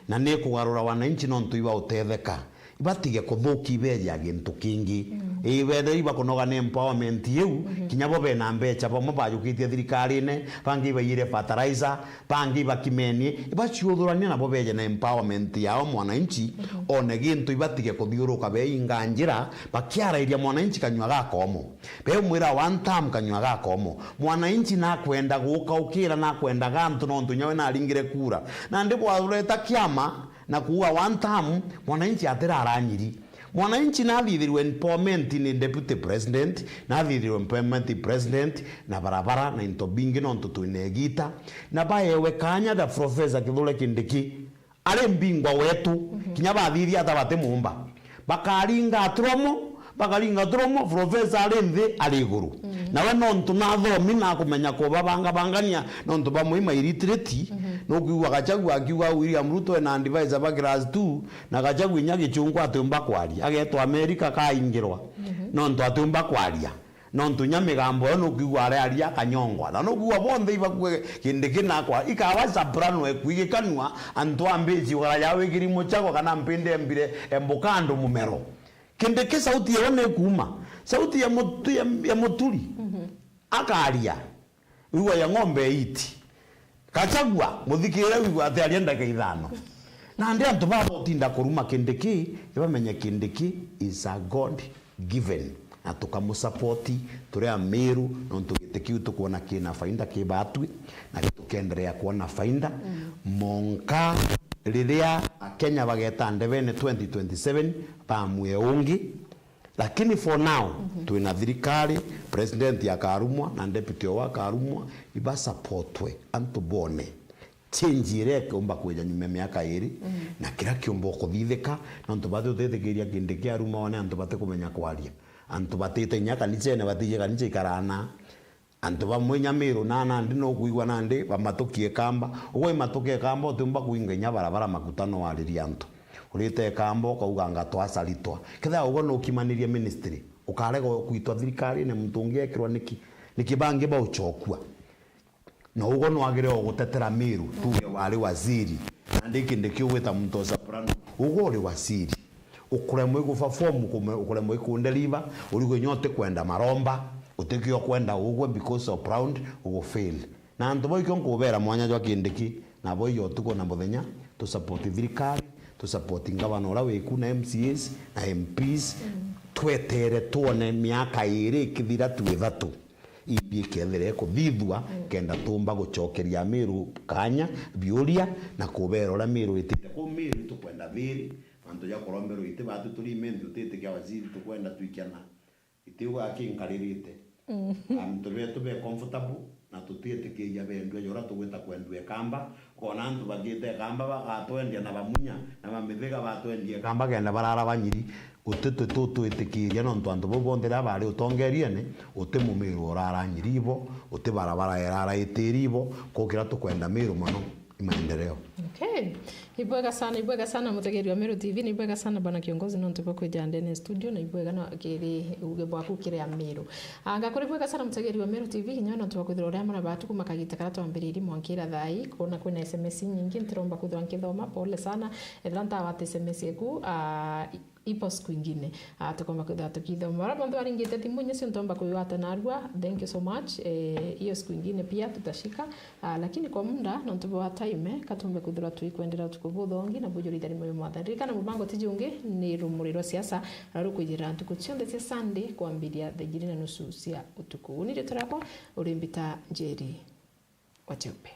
na ne kugarura wananchi nontu iba utetheka ibatige kuthuki beja gintu kingi ibede iba kunoga ne empowerment you kinyabo be na mbecha bamo bajukitie thirikari ne bangi bayire fertilizer bangi bakimeni iba chiuthurania na bobeje na empowerment yao mwananchi one gintu ibatige kuthiuruka be inganjira bakiara iria mwananchi kanywa gakomo be mwira one time kanywa gakomo mwananchi na kwenda guka ukira na kwenda gantu nontu nyawe na ringire kura na ndipo aleta kiama na kuwa one time mwananchi atera aranyiri mwananchi na thithirwe empowerment ni deputy president na thithirwe empowerment president na barabara na into bingi nontu twinegita na bayewe kanya da Professor Kithure Kindiki ale mbingwa wetu kinya bathithia atabate mumba bakaringa tromo Professor alenthi aliguru na we nontu na thomi na kumenya ko bangania nontu bamuima illiterate no kuwa gachagu akiwa William Ruto na advisor ba class 2 na gachagu nyagi chungwa atumba kwali agetwa America kaingirwa nontu atumba kwalia nontu nyamigambo no kuwa aria kanyongwa na no kuwa bonde ibakwe Kindiki na kwa ikawa soprano ekuigekanwa antu ambeji wala yawe kirimo chako kana mpinde mbire embokando mumero Kindiki sauti yone kuma sauti ya muturi akaria uwa ya ng'ombe iti Kachagua muthikire wigwa ati alienda keithano na ndi antu babo tinda kuruma kindiki ibamenye kindiki is a God given na tukamusapoti turia Meru no tugitikiu tukuona kina faida kibatwi na tukendelea kuona faida monka riria Kenya bageta ndevene 2027 pamwe ungi. Lakini for now tuina thirikari president ya Karumwa na deputy wa Karumwa iba supportwe antu bone change ireke umba kweja nyume miaka iri na kira kiombo kuthithika na antu bathe utethekiria kindi kia Aruma one antu bathe kumenya kwaria antu batete nyaka nicene batije kanije karana antu bamwe Nyamiru na ndi no kuigwa nandi bamatukie kamba ugo imatukie kamba utumba kuingenya barabara makutano wariria antu urite kamba ukauga ngatwasalitwa kitha ugo no kimanirie ministry ukarega kuitwa thirikari ne mtungi ekirwa niki bangi ba uchokua na ugo no agire gutetera Meru tuge wali waziri andiki ndikio weta mto soprano ugo ri waziri ukuremwe guperform ukuremwe kundeliver urigo nyote kwenda maromba utekio kwenda ugo because of proud ugo fail na antu boy konkubera mwanya jwa kindiki na boy yotuko na muthenya to support thirikari to support ngabana ora weku na MCAs na MPs twetere tuone miaka iri kithira twithatu ibi kethere kuthithwa kenda tumba gucokeria Meru kanya biuria na kubera ora Meru itite ku Meru tukwenda thiri antu ya korombero ite batu turi mendi utete kya waziri tukwenda twikiana itiwa akinkaririte antu betu be comfortable na tutete ke ya bendwe yora tuweta kwendwe kamba kona antu bagite kamba bagatwendia na bamunya na bamithega batwendia kamba kenda barara banyiri utete tutu itikiria no antu bobondera bari utongeriene utemu Meru orara nyiribo uti barabara erara itiribo kokira tukwenda Meru mono maendeleo. Okay. Ibwega sana mutegeri wa Meru TV, ibwega sana bana kiongozi no ntuko kweja ndene studio na ibwega no kiri uge bwaku kire ya Meru. Anga kuri ibwega sana mutegeri wa Meru TV hinya no ntuko kwithira ria mara batu kumakagita karatu ambiriri mwankira thai kona kwina SMS nyingi ntiromba kwithira nkithoma pole sana elanta wa SMS yeku ipo siku ingine tukomba kwithira tukithoma mara bonde waringite timu nyesi ntomba kuiwata narua. Thank you so much. Hiyo siku ingine pia tutashika lakini kwa muda no ntuko wa time katumbe kwithira tuikwendera tukubuthongi na bujurithari mwe mwatharika na mubango tijungi ni rumuriro siasa rarukujira ntuku cionde cia Sunday kwambiria thigiri na nusu cia utuku ni ritorako urimbita Njeri Wacheupe.